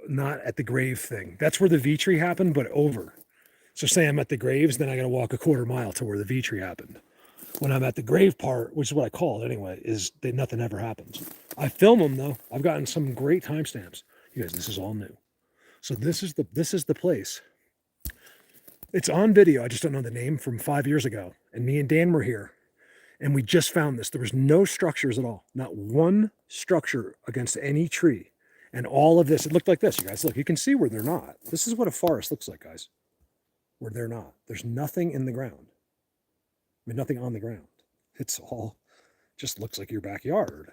Not at the grave thing. That's where the V tree happened, but over. So say I'm at the graves, then I got to walk a quarter mile to where the V tree happened. When I'm at the grave part, which is what I call it anyway, is that nothing ever happens. I film them though. I've gotten some great timestamps. You guys, this is all new. So this is the place. It's on video. I just don't know the name, from 5 years ago. And me and Dan were here, and we just found this. There was no structures at all. Not one structure against any tree. And all of this, it looked like this, you guys. Look, you can see where they're not. This is what a forest looks like, guys. Where they're not. There's nothing in the ground. I mean, nothing on the ground. It's all just looks like your backyard.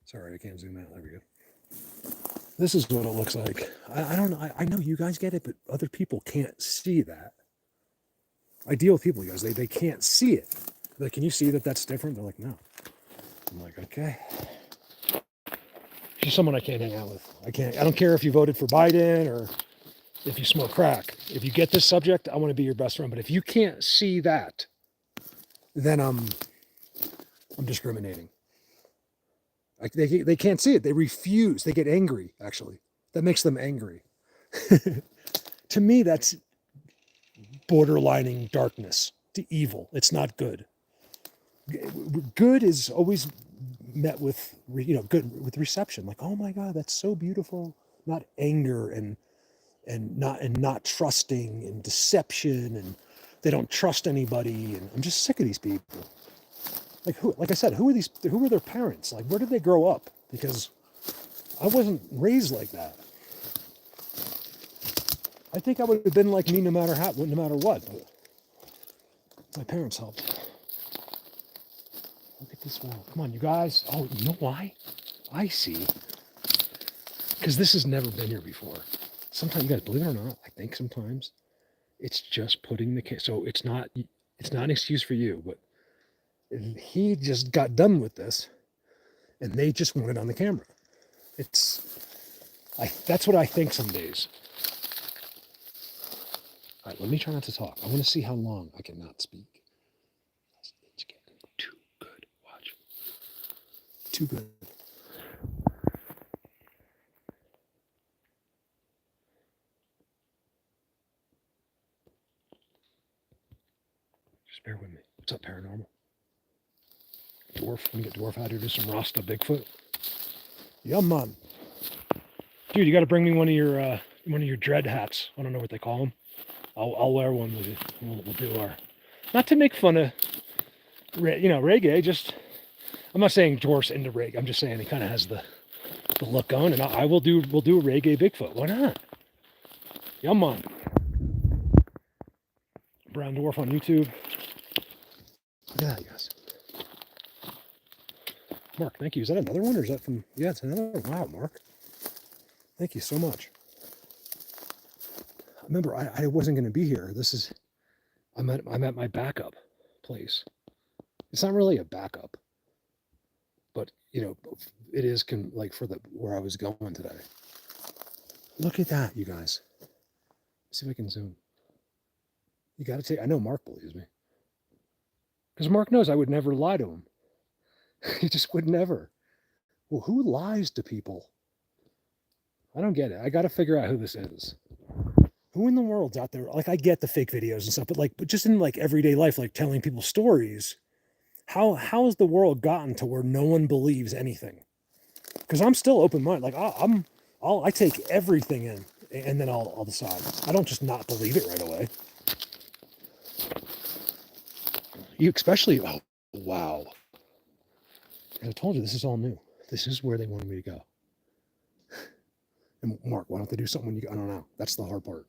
Sorry, I can't zoom out. There we go. This is what it looks like. I don't know. I know you guys get it, but other people can't see that. I deal with people, you guys. They can't see it. Like, can you see that that's different? They're like, no. I'm like, okay. She's someone I can't hang out with. I don't care if you voted for Biden or if you smoke crack. If you get this subject, I want to be your best friend. But if you can't see that, then I'm discriminating. Like they can't see it. They refuse. They get angry, actually. That makes them angry. To me, that's borderlining darkness to evil. It's not good. Good is always met with, good with reception. Like, oh my God, that's so beautiful. Not anger and not trusting and deception, and they don't trust anybody. And I'm just sick of these people. Like I said, who are their parents? Like, where did they grow up? Because I wasn't raised like that. I think I would have been like me no matter what. But my parents helped. Look at this wall. Come on, you guys. Oh, you know why? I see. Because this has never been here before. Sometimes, you guys, believe it or not, I think sometimes it's just putting so it's not an excuse for you, but he just got done with this, and they just want it on the camera. That's what I think some days. All right, let me try not to talk. I want to see how long I can not speak. It's getting too good. Watch. Too good. Just bear with me. What's up, paranormal? Dwarf. Let me get Dwarf out here, do some Rasta Bigfoot. Yeah, man. Dude, you got to bring me one of your dread hats. I don't know what they call them. I'll wear one with you. We'll do our, not to make fun of, reggae. Just, I'm not saying Dwarf's into reggae. I'm just saying he kind of has the look going, and we'll do a reggae Bigfoot. Why not? Yeah, man. Brown Dwarf on YouTube. Look at that, guys. Mark, thank you. Is that another one, or is that from? Yeah, it's another one. Wow, Mark. Thank you so much. Remember, I wasn't going to be here. I'm at my backup place. It's not really a backup, but it is like for where I was going today. Look at that, you guys. Let's see if I can zoom. You got to take. I know Mark believes me, because Mark knows I would never lie to him. He just would never. Well, who lies to people? I don't get it. I got to figure out who this is. Who in the world's out there? Like, I get the fake videos and stuff, but just in like everyday life, like telling people stories, how has the world gotten to where no one believes anything? Because I'm still open-minded. Like I take everything in, and then I'll decide. I don't just not believe it right away. You especially, oh wow! I told you this is all new. This is where they wanted me to go. And Mark, why don't they do something when you go? I don't know. That's the hard part.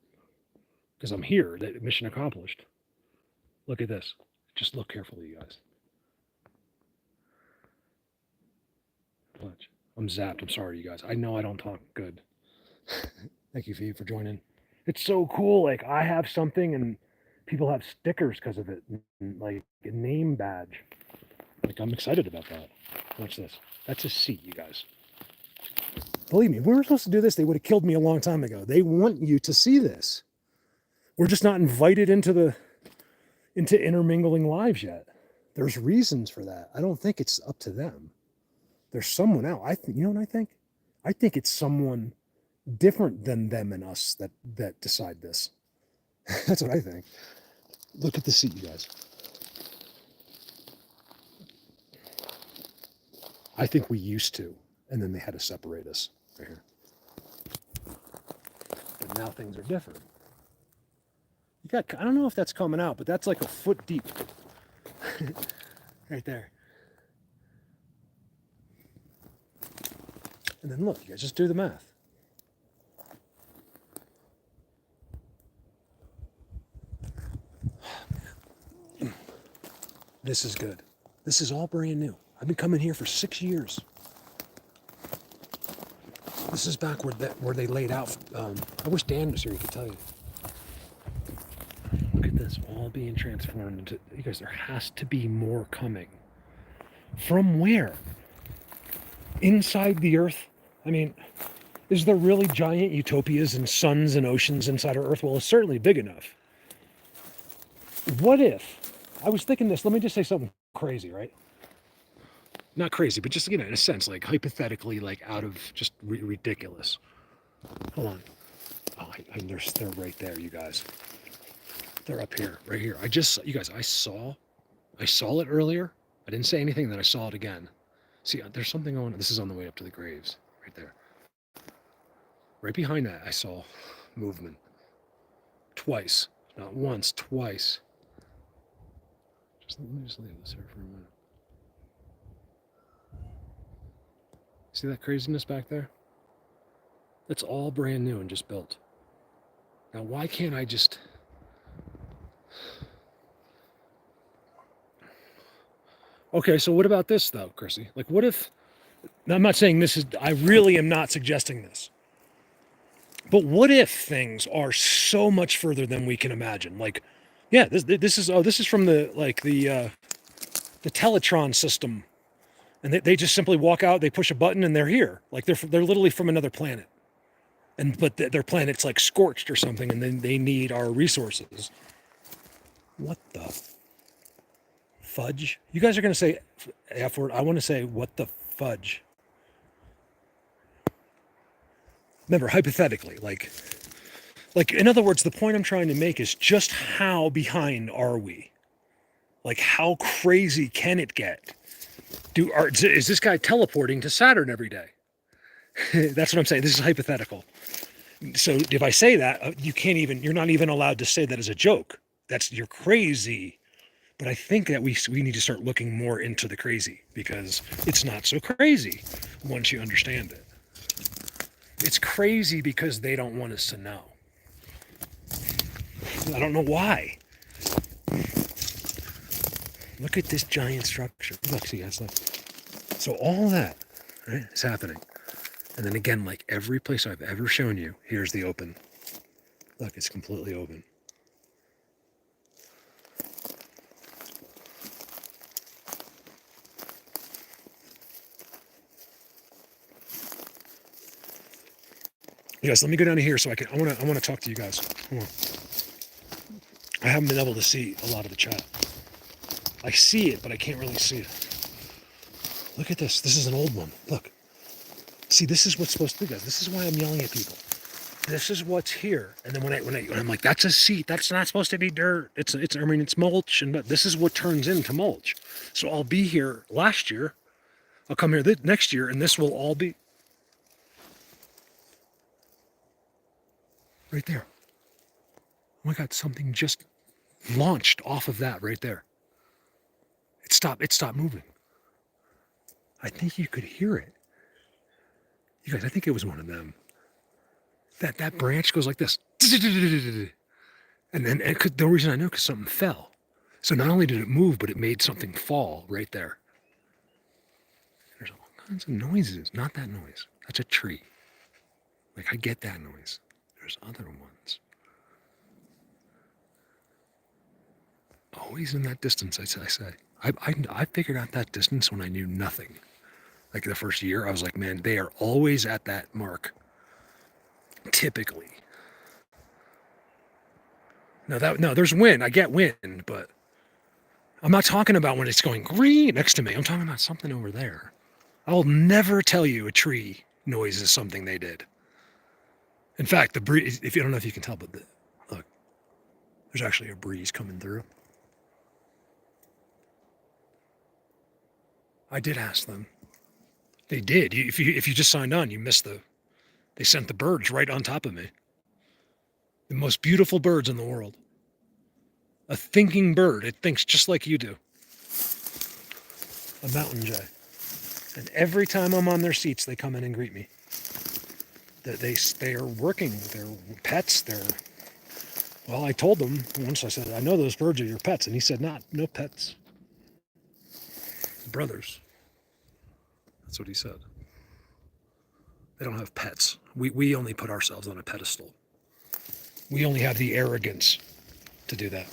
Because I'm here, that mission accomplished. Look at this. Just look carefully, you guys. Watch. I'm zapped. I'm sorry, you guys. I know I don't talk good. Thank you, Fee, for joining. It's so cool. Like, I have something, and people have stickers because of it. Like, a name badge. Like, I'm excited about that. Watch this. That's a seat, you guys. Believe me, if we were supposed to do this, they would have killed me a long time ago. They want you to see this. We're just not invited into intermingling lives yet. There's reasons for that. I don't think it's up to them. There's someone out. You know what I think? I think it's someone different than them and us that decide this. That's what I think. Look at the seat, you guys. I think we used to, and then they had to separate us right here. But now things are different. I don't know if that's coming out, but that's like a foot deep. Right there. And then look, you guys just do the math. This is good. This is all brand new. I've been coming here for 6 years. This is back where they laid out. I wish Dan was here, he could tell you. Look at this, all being transformed into, you guys, there has to be more coming. From where? Inside the earth? I mean, is there really giant utopias and suns and oceans inside our earth? Well, it's certainly big enough. What if, I was thinking this, let me just say something crazy, right? Not crazy, but just, in a sense, like hypothetically, like out of just ridiculous. Hold on. Oh, they're right there, you guys. They're up here, right here. You guys, I saw it earlier. I didn't say anything, then I saw it again. See, there's something going on. This is on the way up to the graves, right there. Right behind that, I saw movement. Twice. Not once, twice. Let me just leave this here for a minute. See that craziness back there? That's all brand new and just built. Now, why can't I just... Okay, so what about this, though, Chrissy? Like, what if... Now, I'm not saying this is... I really am not suggesting this. But what if things are so much further than we can imagine? Like, yeah, this is from the Teletron system And they just simply walk out, they push a button, and they're here. Like they're literally from another planet. But their planet's like scorched or something, and then they need our resources. What the fudge? You guys are going to say F word. I want to say, what the fudge? Remember, hypothetically, like, in other words, the point I'm trying to make is just how behind are we? Like, how crazy can it get? Is this guy teleporting to Saturn every day? That's what I'm saying. This is hypothetical. So if I say that, you're not even allowed to say that as a joke. You're crazy. But I think that we need to start looking more into the crazy, because it's not so crazy once you understand it. It's crazy because they don't want us to know. I don't know why. Look at this giant structure. Look, see, guys, look. So all that, right, is happening. And then again, like every place I've ever shown you, here's the open. Look, it's completely open. You guys, let me go down to here so I want to talk to you guys. Hold on. I haven't been able to see a lot of the chat. I see it, but I can't really see it. Look at this. This is an old one. Look. See, this is what's supposed to be, guys. This is why I'm yelling at people. This is what's here. And then when I'm like, that's a seat. That's not supposed to be dirt. It's mulch. But this is what turns into mulch. So I'll be here last year. I'll come here next year, and this will all be right there. Oh my God, something just launched off of that right there. It stopped moving. I think you could hear it. You guys, I think it was one of them. That branch goes like this. And then the reason I know, because something fell. So not only did it move, but it made something fall right there. There's all kinds of noises. Not that noise. That's a tree. Like, I get that noise. There's other ones. Always in that distance, I say. I figured out that distance when I knew nothing. Like the first year, I was like, man, they are always at that mark. Typically. No, there's wind. I get wind, but I'm not talking about when it's going green next to me. I'm talking about something over there. I'll never tell you a tree noise is something they did. In fact, the breeze, if you don't know if you can tell, but look, there's actually a breeze coming through. I did ask them. They did. If you just signed on, you missed they sent the birds right on top of me. The most beautiful birds in the world. A thinking bird. It thinks just like you do. A mountain jay. And every time I'm on their seats, they come in and greet me. They are working. They're pets. Well, I told them once, I said, I know those birds are your pets. And he said, no pets. Brothers. That's what he said. They don't have pets. We only put ourselves on a pedestal. We only have the arrogance to do that.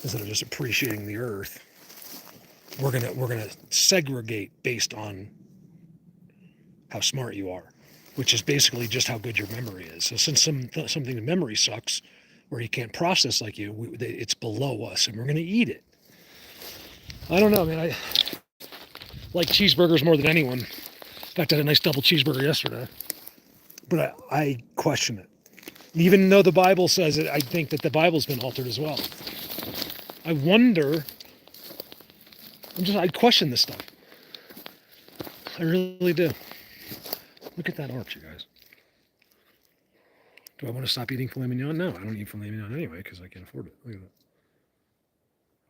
Instead of just appreciating the earth, we're gonna segregate based on how smart you are, which is basically just how good your memory is. So since something memory sucks, or you can't process like you, it's below us, and we're gonna eat it. I don't know, man. I like cheeseburgers more than anyone. In fact, I had a nice double cheeseburger yesterday. But I question it. Even though the Bible says it, I think that the Bible's been altered as well. I wonder, I question this stuff. I really do. Look at that arch, you guys. Do I want to stop eating filet mignon? No, I don't eat filet mignon anyway because I can't afford it. Look at that.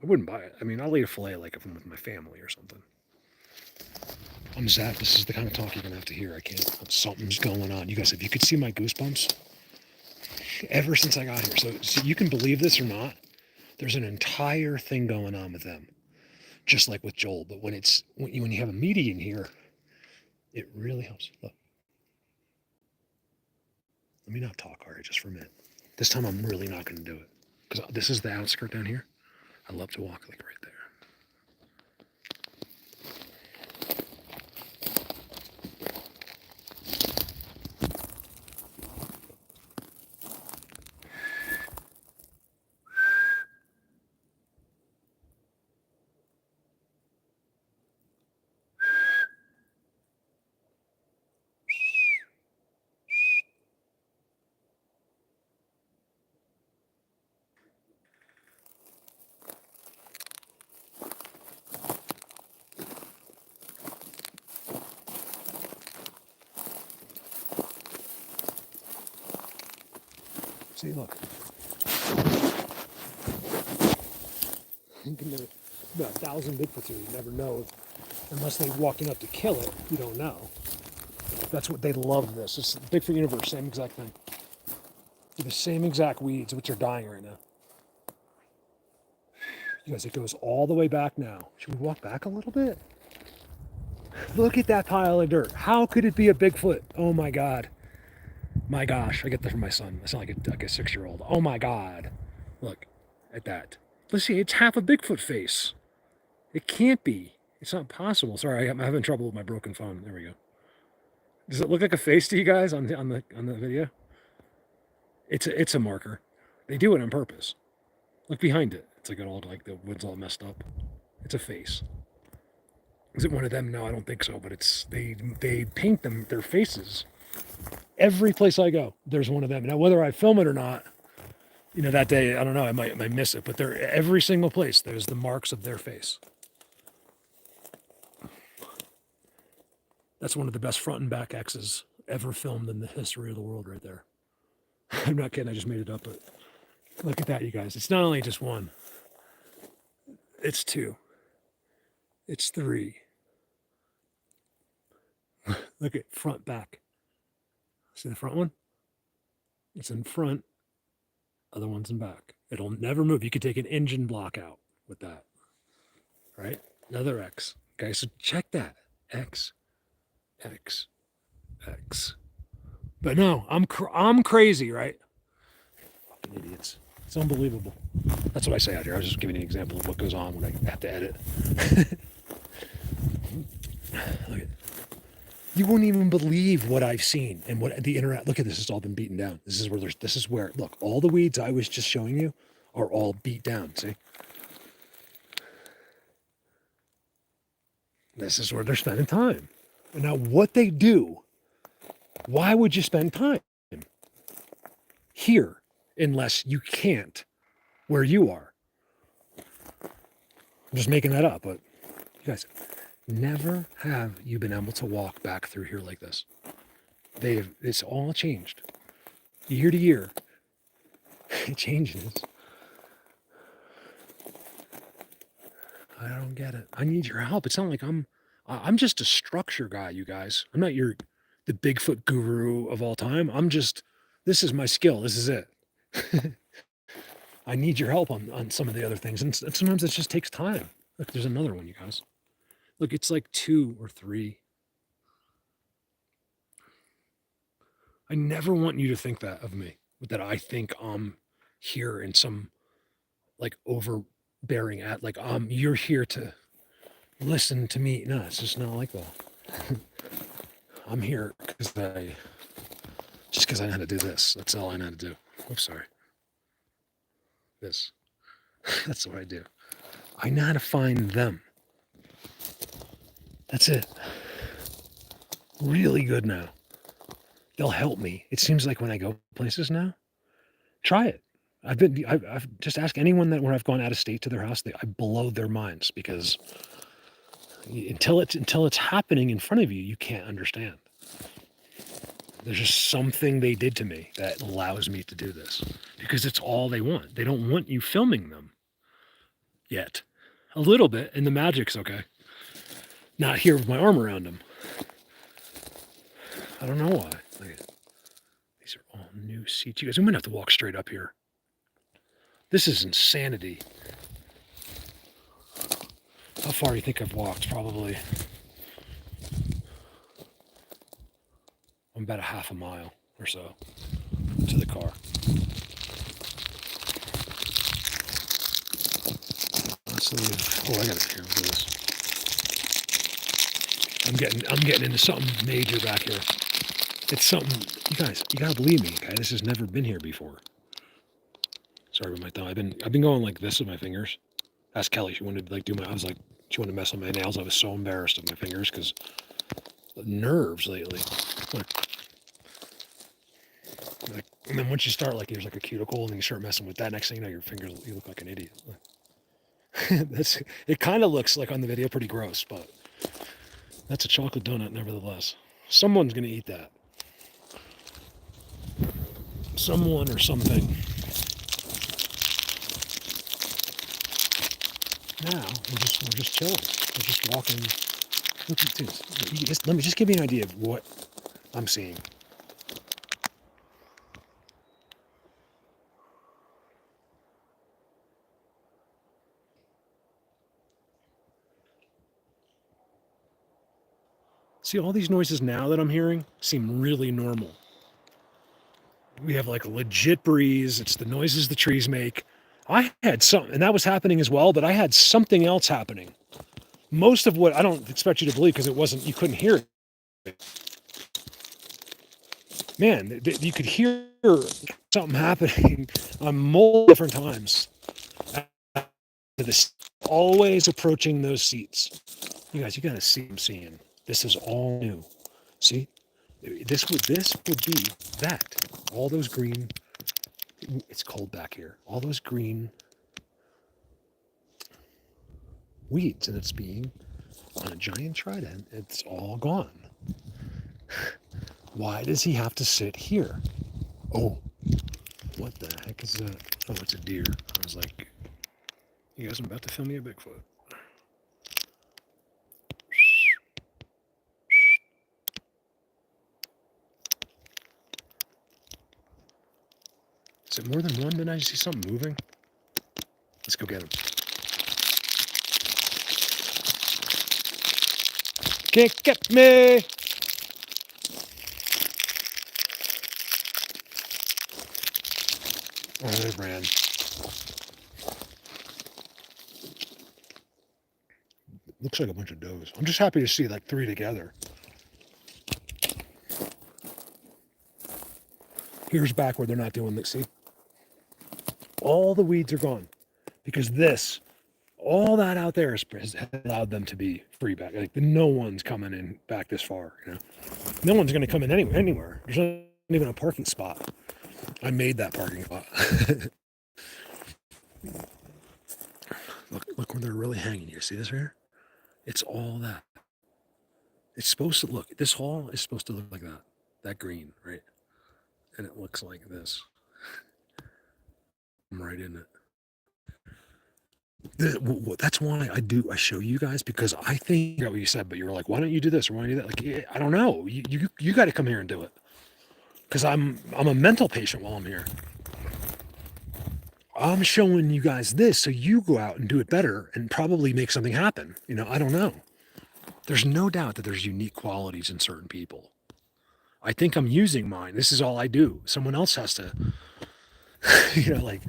I wouldn't buy it. I mean, I'll eat a filet like if I'm with my family or something. I'm zapped. This is the kind of talk you're going to have to hear. I can't. Something's going on. You guys, if you could see my goosebumps, ever since I got here. So you can believe this or not, there's an entire thing going on with them. Just like with Joel. But when you have a median here, it really helps. Look. Let me not talk, Ari, just for a minute. This time I'm really not going to do it. Because this is the outskirt down here. I love to walk like right there. See, look. About 1,000 Bigfoots here. You never know. Unless they're walking up to kill it, you don't know. That's what they love this. It's the Bigfoot universe, same exact thing. They're the same exact weeds, which are dying right now. You guys, it goes all the way back now. Should we walk back a little bit? Look at that pile of dirt. How could it be a Bigfoot? Oh my God. My gosh, I get that from my son. I sound like a 6-year-old. Oh my God. Look at that. Let's see, it's half a Bigfoot face. It can't be. It's not possible. Sorry, I'm having trouble with my broken phone. There we go. Does it look like a face to you guys on the video? It's a marker. They do it on purpose. Look behind it. It's like the wood's all messed up. It's a face. Is it one of them? No, I don't think so. But they paint their faces. Every place I go, there's one of them. Now, whether I film it or not, that day, I don't know. I might miss it. But every single place, there's the marks of their face. That's one of the best front and back X's ever filmed in the history of the world right there. I'm not kidding. I just made it up. But look at that, you guys. It's not only just one. It's 2. It's 3. Look at front, back. See the front one? It's in front. Other one's in back. It'll never move. You could take an engine block out with that. Right? Another X. Okay, so check that. X. X. X. But no, I'm crazy, right? Fucking idiots. It's unbelievable. That's what I say out here. I was just giving you an example of what goes on when I have to edit. Look at, you won't even believe what I've seen and what the internet. Look at this. It's all been beaten down. This is where look, all the weeds I was just showing you are all beat down. See? This is where they're spending time. And now what they do, why would you spend time here unless you can't where you are? I'm just making that up, but you guys, never have you been able to walk back through here like this. It's all changed. Year to year, it changes. I don't get it. I need your help. It's not like I'm just a structure guy, you guys. I'm not the Bigfoot guru of all time. This is my skill. This is it. I need your help on some of the other things. And sometimes it just takes time. Look, there's another one, you guys. Look, it's like 2 or 3. I never want you to think that of me, that I think I'm here in some like overbearing you're here to listen to me. No, it's just not like that. I'm here because I know how to do this. That's all I know how to do. Oops, sorry. This. That's what I do. I know how to find them. That's it. Really good now. They'll help me. It seems like when I go places now, try it. I've just asked anyone that when I've gone out of state to their house, I blow their minds because until it's happening in front of you, you can't understand. There's just something they did to me that allows me to do this because it's all they want. They don't want you filming them yet. A little bit, and the magic's okay. Not here with my arm around them. I don't know why. These are all new seats. You guys, I'm gonna have to walk straight up here. This is insanity. How far do you think I've walked? Probably I'm about a half a mile or so to the car. Let's leave. Oh, I gotta do this. I'm getting into something major back here. It's something, you guys, you gotta believe me, okay? This has never been here before. Sorry about my thumb. I've been going like this with my fingers. Ask Kelly. She wanted to she wanted to mess with my nails. I was so embarrassed of my fingers because the nerves lately. And then once you start, there's like a cuticle, and then you start messing with that. Next thing you know, your fingers, you look like an idiot. It kind of looks like on the video pretty gross, but that's a chocolate donut nevertheless. Someone's gonna eat that. someone or something. Now we're just chilling. We're just walking. Look at this. Let me just give you an idea of what I'm seeing. See, all these noises now that I'm hearing seem really normal. We have like a legit breeze. It's the noises the trees make. I had some, and that was happening as well, but I had something else happening. Most of what I don't expect you to believe because it wasn't, you couldn't hear it. Man, you could hear something happening on multiple different times. This always approaching those seats. You guys, you gotta see what I'm seeing. This is all new. See, this would be that. All those green. It's cold back here. All those green weeds, and it's being on a giant trident. It's all gone. Why does he have to sit here? Oh, what the heck is that? Oh, it's a deer. I was like, you guys are about to film me a Bigfoot. Is it more than one? Did I see something moving? Let's go get him. Can't get me! Oh, they ran. Looks like a bunch of does. I'm just happy to see like 3 together. Here's back where they're not doing this. See? All the weeds are gone because all that out there has allowed them to be free back. Like no one's coming in back this far. You know, no one's going to come in anywhere. There's not even a parking spot. I made that parking spot. Look where they're really hanging. You see this right here? It's all that. It's supposed to look. This hall is supposed to look like that. That green, right? And it looks like this. I'm right in it. That's why I show you guys, because I think what you said, but you were like, why don't you do this or why don't you do that? Like, I don't know. You got to come here and do it, because I'm a mental patient while I'm here. I'm showing you guys this so you go out and do it better and probably make something happen. You know, I don't know. There's no doubt that there's unique qualities in certain people. I think I'm using mine. This is all I do. Someone else has to, like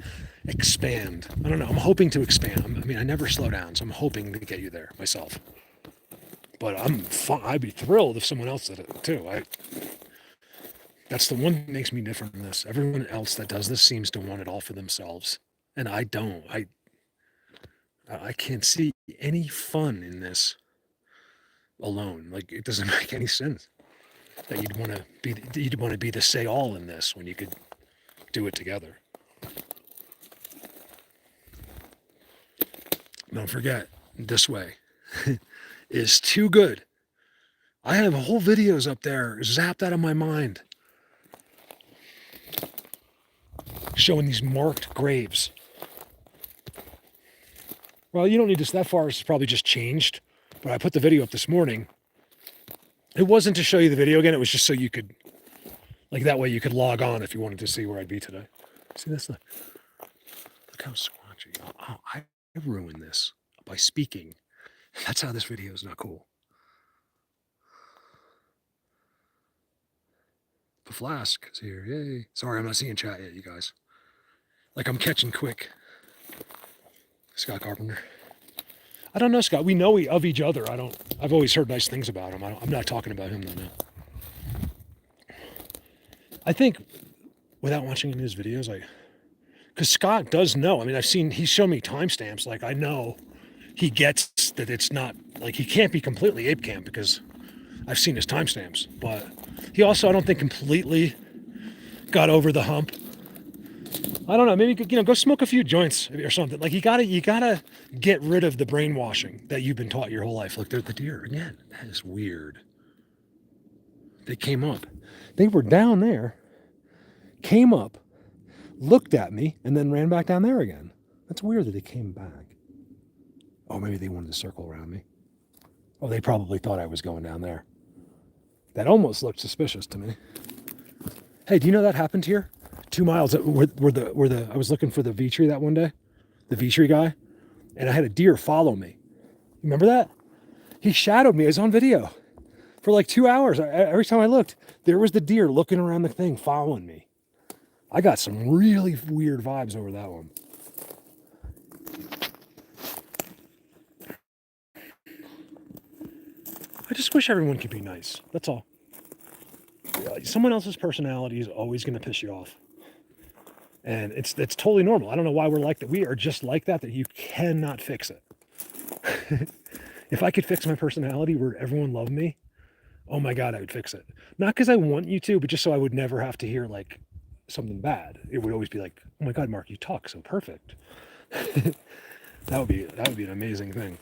expand. I don't know. I'm hoping to expand. I mean, I never slow down, so I'm hoping to get you there myself. But I'd be thrilled if someone else did it too. That's the one thing that makes me different from this. Everyone else that does this seems to want it all for themselves. And I don't. I can't see any fun in this alone. Like, it doesn't make any sense that you'd want to be the say all in this when you could do it together. Don't forget, this way is too good. I have whole videos up there zapped out of my mind showing these marked graves. Well, you don't need this that far. It's probably just changed. But I put the video up this morning. It wasn't to show you the video again. It was just so you could, like, that way you could log on if you wanted to see where I'd be today. See this? Look how squatchy. I ruined this by speaking. That's how this video is not cool. The flask is here. Yay. Sorry, I'm not seeing chat yet, you guys. Like, I'm catching quick. Scott Carpenter. I don't know, Scott. We know of each other. I've always heard nice things about him. I'm not talking about him though now. I think without watching any of his videos, because Scott does know. I mean, he's shown me timestamps. Like, I know he gets that it's not, like, he can't be completely ape camp because I've seen his timestamps. But he also, I don't think, completely got over the hump. I don't know. Maybe, go smoke a few joints or something. Like, you gotta get rid of the brainwashing that you've been taught your whole life. Look, there's the deer again. That is weird. They came up. They were down there. came up, looked at me, and then ran back down there again. That's weird that they came back. Oh, maybe they wanted to circle around me. Oh, they probably thought I was going down there. That almost looked suspicious to me. Hey, do you know that happened here? 2 miles where I was looking for the V tree that one day, the V tree guy, and I had a deer follow me. Remember that? He shadowed me. It was on video for like 2 hours. Every time I looked, there was the deer looking around the thing, following me. I got some really weird vibes over that one. I just wish everyone could be nice. That's all. Someone else's personality is always going to piss you off. And it's totally normal. I don't know why we're like that. We are just like that you cannot fix it. If I could fix my personality where everyone loved me, oh my God, I would fix it. Not because I want you to, but just so I would never have to hear like something bad. It would always be like, oh my God, Mark, you talk so perfect. That would be an amazing thing.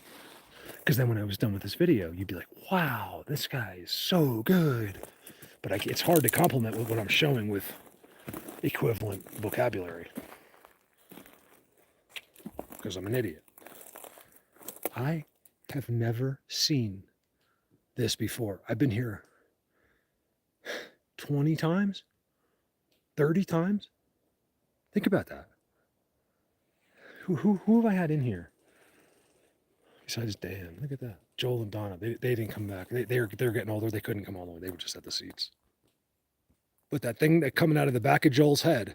Because then when I was done with this video, you'd be like, wow, this guy is so good. But it's hard to compliment what I'm showing with equivalent vocabulary. Because I'm an idiot. I have never seen this before. I've been here 20 times, 30 times. Think about that. Who have I had in here? Besides Dan, look at that. Joel and Donna, they didn't come back. They're getting older. They couldn't come all the way. They were just at the seats. But that thing that coming out of the back of Joel's head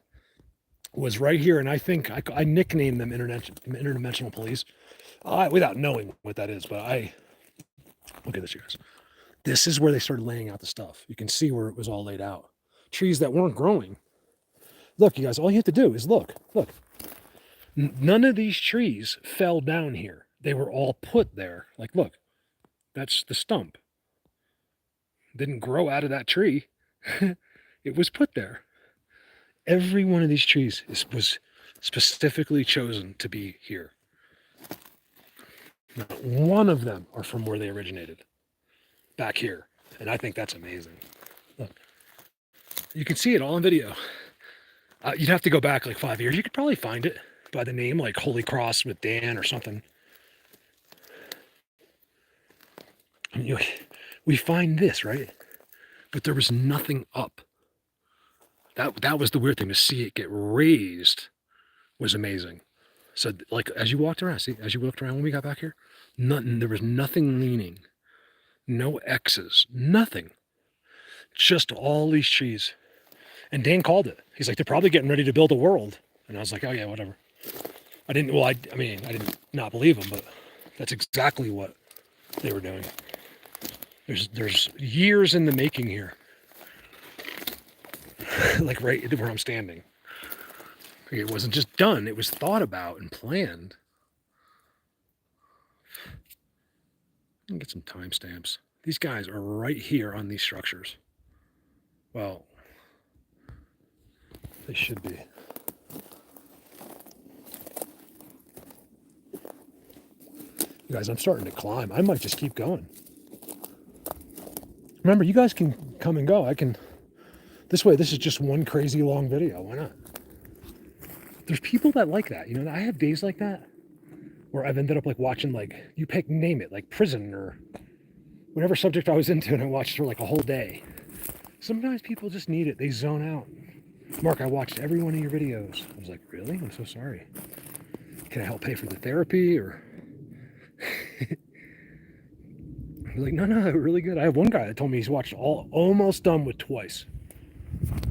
was right here, and I think I nicknamed them Interdimensional Police without knowing what that is. But look at this, you guys. This is where they started laying out the stuff. You can see where it was all laid out. Trees that weren't growing. Look, you guys, all you have to do is look. None of these trees fell down here. They were all put there. Like, look, that's the stump. Didn't grow out of that tree. It was put there. Every one of these trees was specifically chosen to be here. Not one of them are from where they originated, back here. And I think that's amazing. Look, you can see it all on video. You'd have to go back like 5 years. You could probably find it by the name, like Holy Cross with Dan or something. We find this, right? But there was nothing up. That was the weird thing. To see it get raised was amazing. So, like, as you walked around when we got back here, there was nothing leaning, no X's, nothing. Just all these trees. And Dan called it. He's like, they're probably getting ready to build a world. And I was like, oh yeah, whatever. I didn't not believe him, but that's exactly what they were doing. There's years in the making here. Like right where I'm standing. It wasn't just done, it was thought about and planned. Let me get some timestamps. These guys are right here on these structures. Well, they should be. You guys, I'm starting to climb. I might just keep going. Remember, you guys can come and go. This is just one crazy long video. Why not? There's people that like that. I have days like that where I've ended up like watching, like, name it, like prison or whatever subject I was into, and I watched for like a whole day. Sometimes people just need it. They zone out. Mark, I watched every one of your videos. I was like, really? I'm so sorry. Can I help pay for the therapy? Or you're like, no, really good. I have one guy that told me he's watched almost done with twice.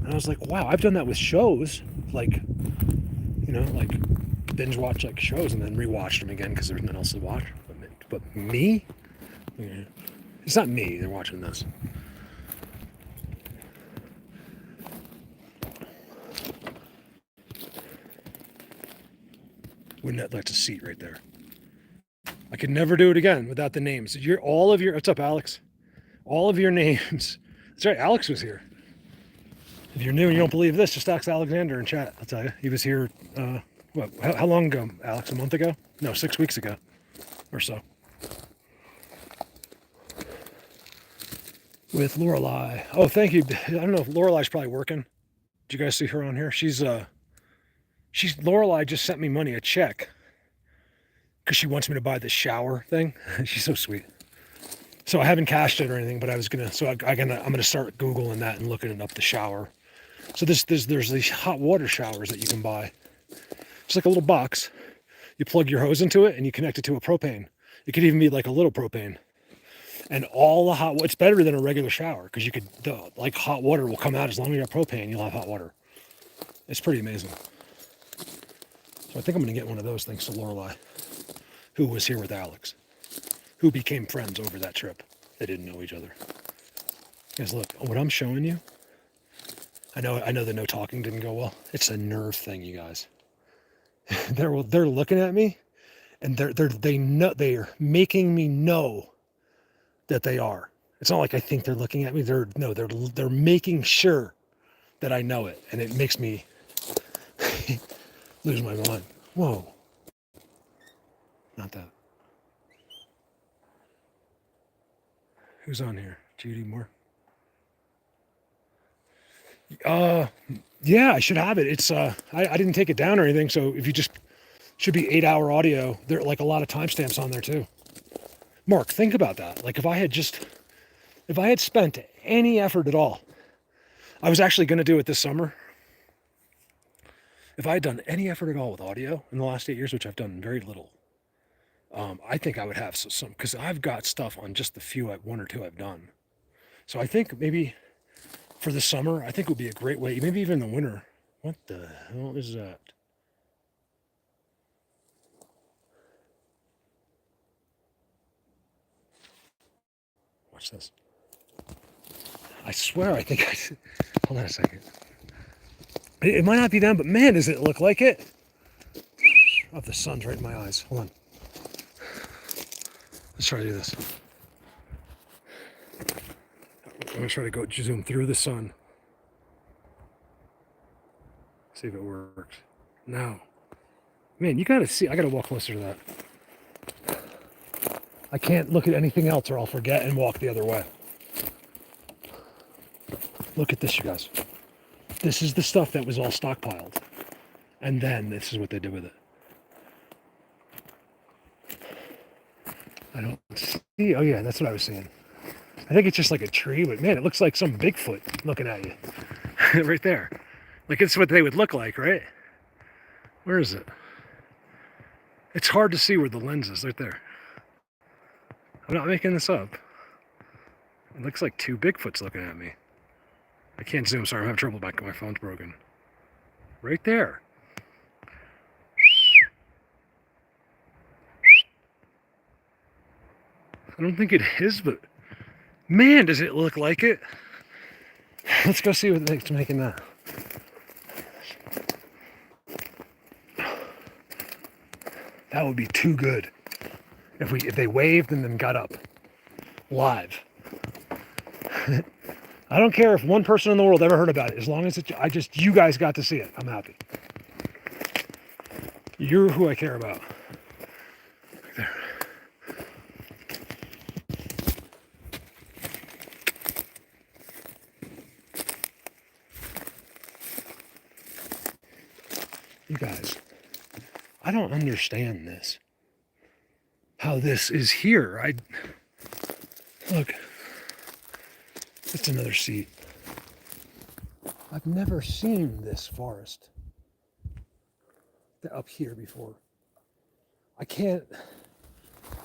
And I was like, wow, I've done that with shows. Like, like binge watch like shows and then rewatched them again because there's nothing else to watch. But me? Yeah. It's not me. They're watching this. That's a seat right there. I could never do it again without the names. What's up, Alex? All of your names. That's right, Alex was here. If you're new and you don't believe this, just ask Alexander in chat. I'll tell you. He was here, how long ago, Alex? A month ago? No, 6 weeks ago or so. With Lorelei. Oh, thank you. I don't know if Lorelai's probably working. Did you guys see her on here? She's Lorelei just sent me money, a check, because she wants me to buy this shower thing. She's so sweet. So I haven't cashed it or anything, but I was gonna. So I'm gonna start Googling that and looking up the shower. So there's these hot water showers that you can buy. It's like a little box. You plug your hose into it and you connect it to a propane. It could even be like a little propane. And all the hot, it's better than a regular shower because you could, like hot water will come out as long as you have propane, you'll have hot water. It's pretty amazing. So I think I'm going to get one of those thanks to Lorelei, who was here with Alex, who became friends over that trip. They didn't know each other. Guys, look, what I'm showing you, I know the no talking didn't go well. It's a nerve thing, you guys. They're looking at me, and they're making me know that they are. It's not like I think they're looking at me. They're making sure that I know it, and it makes me lose my mind. Whoa, not that. Who's on here? Judy Moore. Yeah, I should have it. It's I didn't take it down or anything, so if you just should be 8-hour audio. There are like a lot of timestamps on there too. Mark, think about that. Like if I had spent any effort at all, I was actually going to do it this summer. If I had done any effort at all with audio in the last 8 years, which I've done very little, I think I would have some, because I've got stuff on just the few, one or two I've done. So I think maybe for the summer, I think it would be a great way, maybe even in the winter. What the hell is that? Watch this. I swear, I think hold on a second. It might not be them, but man, does it look like it? Oh, the sun's right in my eyes. Hold on. Let's try to do this. I'm gonna try to go zoom through the sun. See if it works. No. Man, you gotta see, I gotta walk closer to that. I can't look at anything else or I'll forget and walk the other way. Look at this, you guys. This is the stuff that was all stockpiled. And then this is what they did with it. I don't see, oh yeah, that's what I was seeing. I think it's just like a tree, but man, it looks like some Bigfoot looking at you. Right there. Like it's what they would look like, right? Where is it? It's hard to see where the lens is, right there. I'm not making this up. It looks like two Bigfoots looking at me. I can't zoom, sorry, I'm having trouble back. My phone's broken. Right there. I don't think it is, but man, does it look like it. Let's go see what it's making that. That would be too good. If they waved and then got up live. I don't care if one person in the world ever heard about it. As long as you guys got to see it, I'm happy. You're who I care about. Right there. You guys, I don't understand this. How this is here. Look. It's another seat. I've never seen this forest up here before. I can't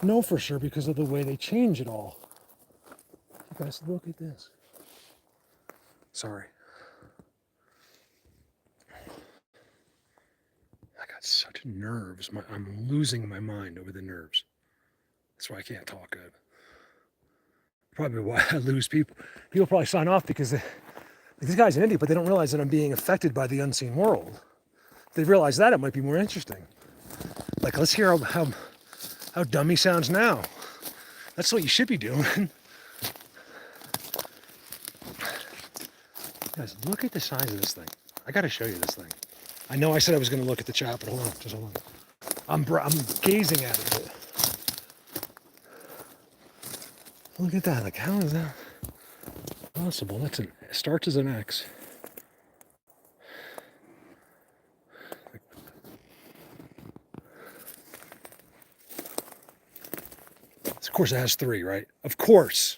know for sure because of the way they change it all. You guys, look at this. Sorry. I got such nerves. I'm losing my mind over the nerves. That's why I can't talk good. Probably why I lose people. People probably sign off because these guys in India, but they don't realize that I'm being affected by the unseen world. If they realize that, it might be more interesting. Like, let's hear how dumb he sounds now. That's what you should be doing. Guys, look at the size of this thing. I got to show you this thing. I know I said I was going to look at the chat, but hold on, just hold on. I'm gazing at it. But look at that. Like, how is that possible? It starts as an X. Of course it has 3, right? Of course.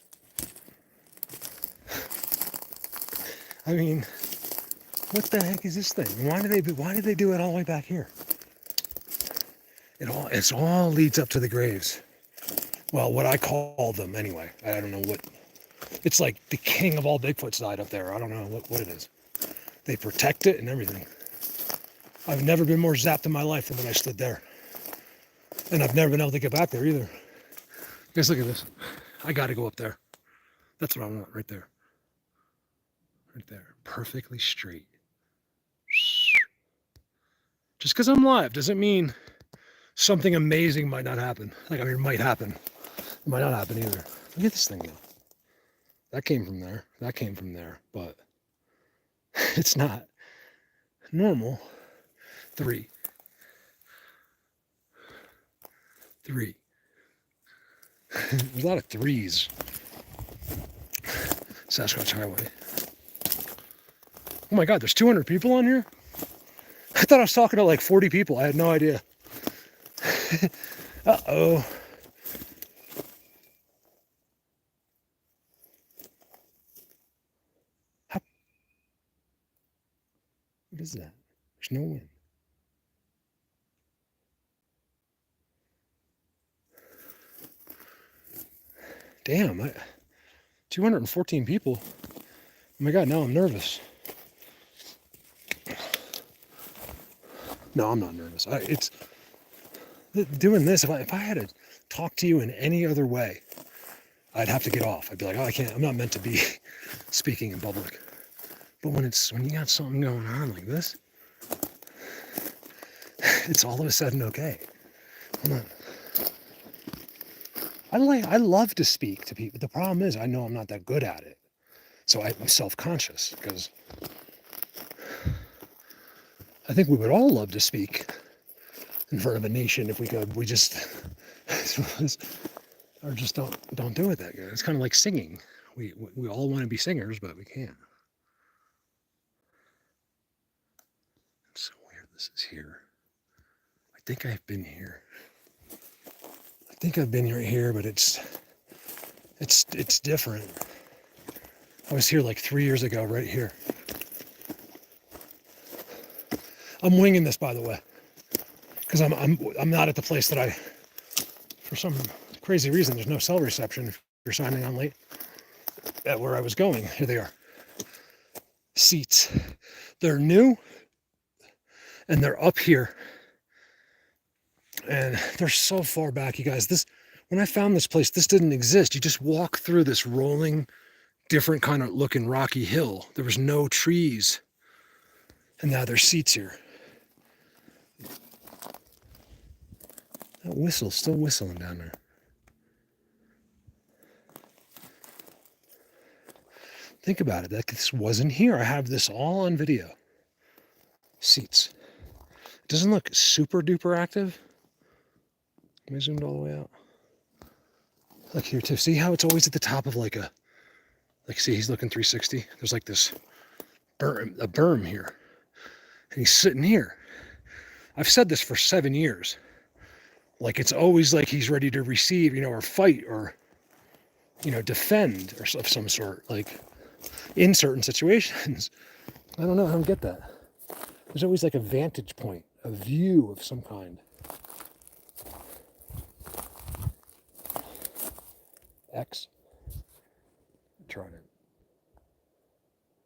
I mean, what the heck is this thing? Why did they do it all the way back here? It all leads up to the graves. Well, what I call them anyway. I don't know what. It's like the king of all Bigfoots died up there. I don't know what it is. They protect it and everything. I've never been more zapped in my life than when I stood there. And I've never been able to get back there either. Guys, look at this. I got to go up there. That's what I want right there. Right there. Perfectly straight. Just because I'm live doesn't mean something amazing might not happen. Like, I mean, it might happen. It might not happen either. Look at this thing now. That came from there. That came from there. But it's not normal. 3. There's a lot of 3s. Sasquatch Highway. Oh my God, there's 200 people on here? I thought I was talking to like 40 people. I had no idea. Uh-oh. What is that? There's no wind. Damn, 214 people. Oh my God, now I'm nervous. No, I'm not nervous. It's doing this. If I had to talk to you in any other way, I'd have to get off. I'd be like, oh, I can't. I'm not meant to be speaking in public. But when you got something going on like this, it's all of a sudden okay. I love to speak to people. The problem is I know I'm not that good at it. So I'm self-conscious because I think we would all love to speak in front of a nation if we could. We just or just don't do it that good. It's kind of like singing. We all want to be singers, but we can't. It's so weird this is here. I think I've been here. I think I've been right here, but it's different. I was here like 3 years ago, right here. I'm winging this, by the way, because I'm not at the place that for some crazy reason, there's no cell reception if you're signing on late. At where I was going, here they are. Seats. They're new, and they're up here, and they're so far back, you guys. When I found this place, this didn't exist. You just walk through this rolling, different kind of looking rocky hill. There was no trees, and now there's seats here. That whistle's still whistling down there. Think about it, this wasn't here. I have this all on video. Seats. It doesn't look super duper active. Let me zoom all the way out. Look here too. See how it's always at the top of see, he's looking 360. There's like this berm here. And he's sitting here. I've said this for 7 years. Like, it's always like he's ready to receive, or fight or, defend or of some sort, like in certain situations. I don't know. I don't get that. There's always like a vantage point, a view of some kind. X. Tried it.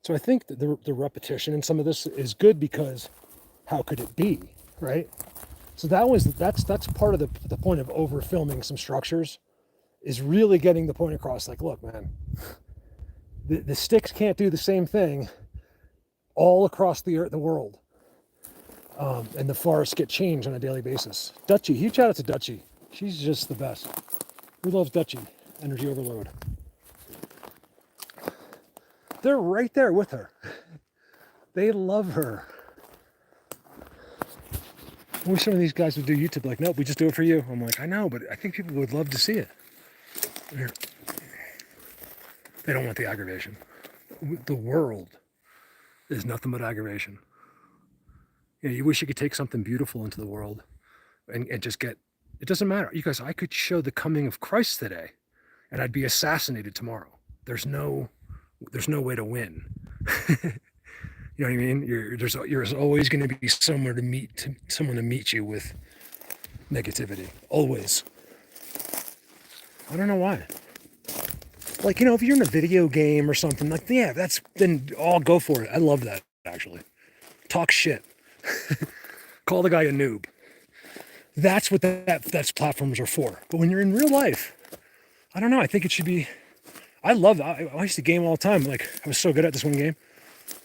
So I think that the repetition in some of this is good because how could it be, right? So that's part of the point of over filming some structures, is really getting the point across. Like, look, man, the sticks can't do the same thing all across the world, and the forests get changed on a daily basis. Dutchie, huge shout out to Dutchie. She's just the best. Who loves Dutchie? Energy overload. They're right there with her. They love her. I wish some of these guys would do YouTube like, nope, we just do it for you. I'm like, I know, but I think people would love to see it. They don't want the aggravation. The world is nothing but aggravation. You wish you could take something beautiful into the world and just get It doesn't matter. You guys, I could show the coming of Christ today and I'd be assassinated tomorrow. There's no way to win. You know what I mean? There's always going to be someone to meet you with negativity. Always. I don't know why. Like, you know, if you're in a video game or something, like, yeah, then I'll go for it. I love that, actually. Talk shit. Call the guy a noob. That's what that's platforms are for. But when you're in real life, I don't know. I think it should be. I love that. I used to game all the time. Like, I was so good at this one game.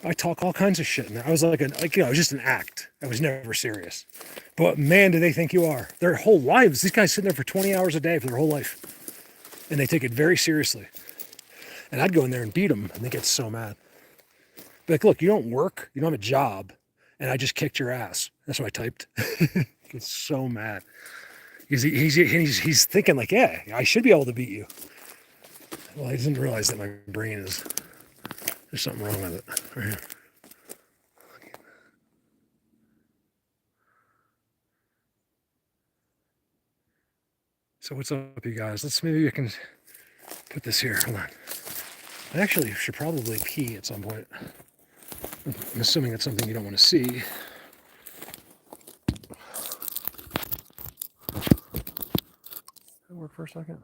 I talk all kinds of shit in there. I was it was just an act. I was never serious. But man, do they think you are? Their whole lives. These guys sitting there for 20 hours a day for their whole life, and they take it very seriously. And I'd go in there and beat them, and they get so mad. But like, look, you don't work, you don't have a job, and I just kicked your ass. That's what I typed. He gets so mad. Because he's thinking like, yeah, I should be able to beat you. Well, I didn't realize that my brain is, there's something wrong with it. Right here. So what's up, you guys? Maybe I can put this here. Hold on. I actually should probably pee at some point. I'm assuming that's something you don't want to see. That work for a second?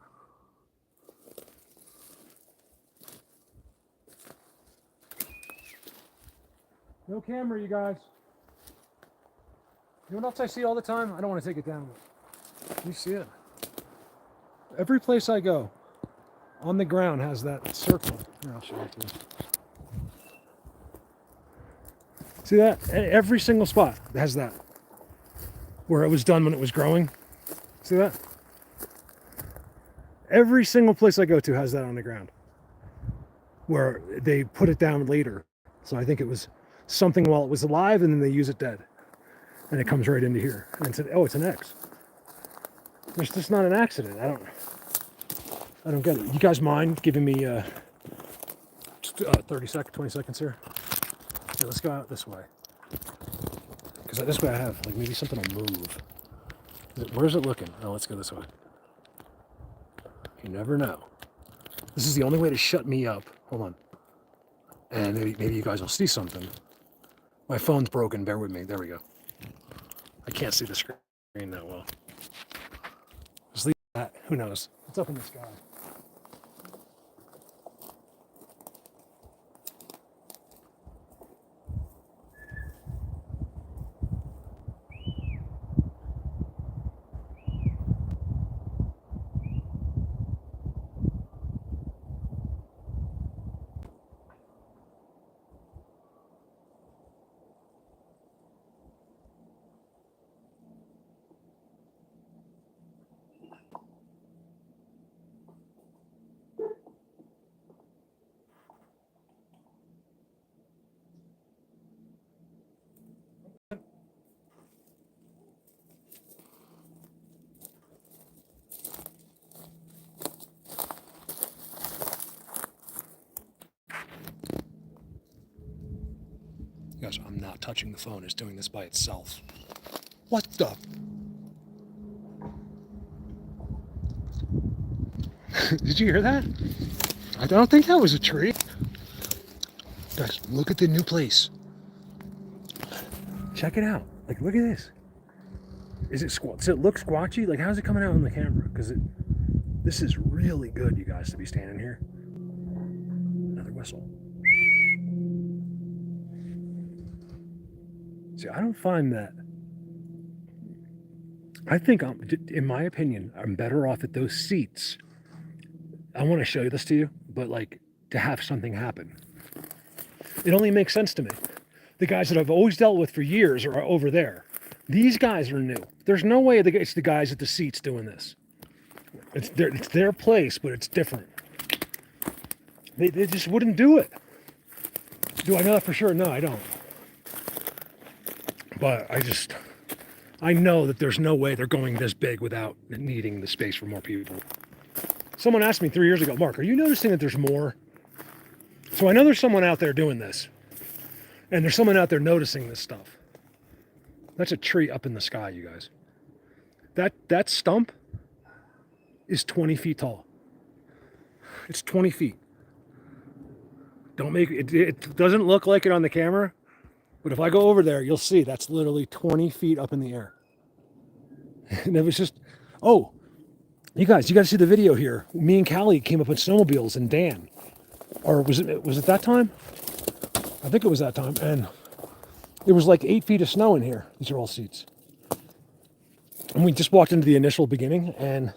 No camera, you guys. You know what else I see all the time? I don't want to take it down. Can you see it? Every place I go, on the ground has that circle. Here, I'll show it to you. See that? Every single spot has that. Where it was done when it was growing. See that? Every single place I go to has that on the ground. Where they put it down later. So I think it was something while it was alive and then they use it dead. And it comes right into here. And it's an X. It's just not an accident. I don't get it. You guys mind giving me 20 seconds here? Okay, let's go out this way. Because this way I have, like, maybe something will move. Where's it looking? Oh, let's go this way. You never know. This is the only way to shut me up. Hold on. And maybe you guys will see something. My phone's broken. Bear with me. There we go. I can't see the screen that well. Just leave that. Who knows? What's up in the sky? Guys, I'm not touching the phone. It's doing this by itself. What the? Did you hear that? I don't think that was a tree. Guys, look at the new place. Check it out. Like, look at this. Does it look squatchy? Like, how's it coming out on the camera? Because this is really good, you guys, to be standing here. Another whistle. See, I don't find that. I think, in my opinion, I'm better off at those seats. I want to show this to you, but like to have something happen. It only makes sense to me. The guys that I've always dealt with for years are over there. These guys are new. There's no way it's the guys at the seats doing this. It's their place, but it's different. They just wouldn't do it. Do I know that for sure? No, I don't. But I know that there's no way they're going this big without needing the space for more people. Someone asked me 3 years ago, Mark, are you noticing that there's more? So I know there's someone out there doing this. And there's someone out there noticing this stuff. That's a tree up in the sky, you guys. That stump is 20 feet tall. It's 20 feet. Don't make it, it doesn't look like it on the camera, but if I go over there, you'll see that's literally 20 feet up in the air. And it was just, oh, you guys got to see the video here. Me and Callie came up in snowmobiles, and Dan, or was it that time? I think it was that time. And there was like 8 feet of snow in here. These are all seats. And we just walked into the initial beginning, and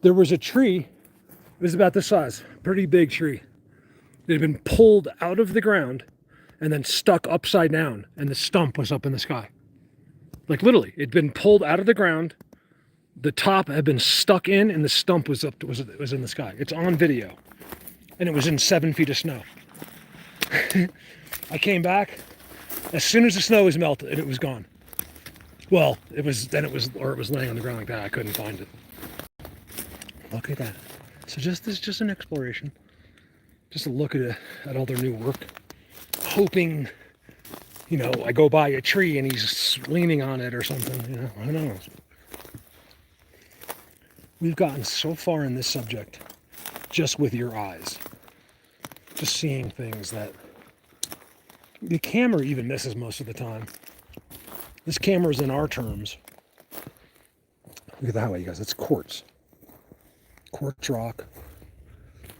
there was a tree. It was about this size, pretty big tree. It had been pulled out of the ground and then stuck upside down, and the stump was up in the sky. Like literally, it'd been pulled out of the ground, the top had been stuck in, and the stump was up, was in the sky. It's on video, and it was in 7 feet of snow. I came back as soon as the snow was melted, it was gone. Well, it was laying on the ground like that. I couldn't find it. Look at that. So this is just an exploration. Just a look at all their new work. Hoping, you know, I go by a tree and he's leaning on it or something, you know, who knows. We've gotten so far in this subject just with your eyes. Just seeing things that the camera even misses most of the time. This camera's in our terms. Look at that way, you guys. It's quartz. Quartz rock.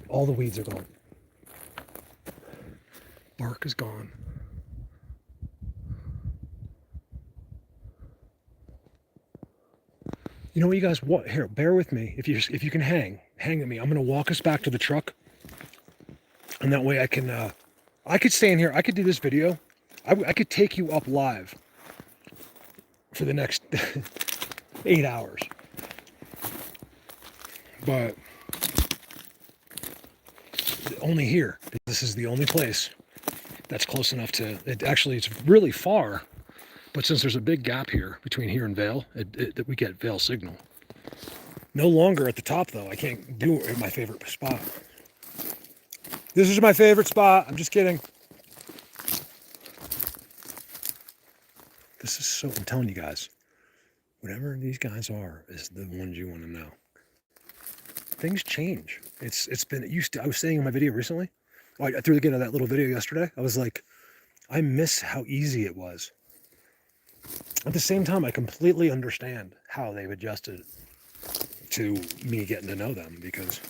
All the weeds are gone. Bark is gone. You know what, you guys? What? Here, bear with me. If you can hang at me. I'm gonna walk us back to the truck, and that way I can. I could stay in here. I could do this video. I could take you up live for the next 8 hours. But only here. This is the only place that's close enough to it. Actually, it's really far, but since there's a big gap here between here and Vale, we get Vale signal. No longer at the top though. I can't do it at my favorite spot. This is my favorite spot. I'm just kidding. This is so, I'm telling you guys, whatever these guys are is the ones you want to know. Things change. It's been used to. I was saying in my video recently, I threw again that little video yesterday. I was like, I miss how easy it was. At the same time, I completely understand how they've adjusted to me getting to know them, because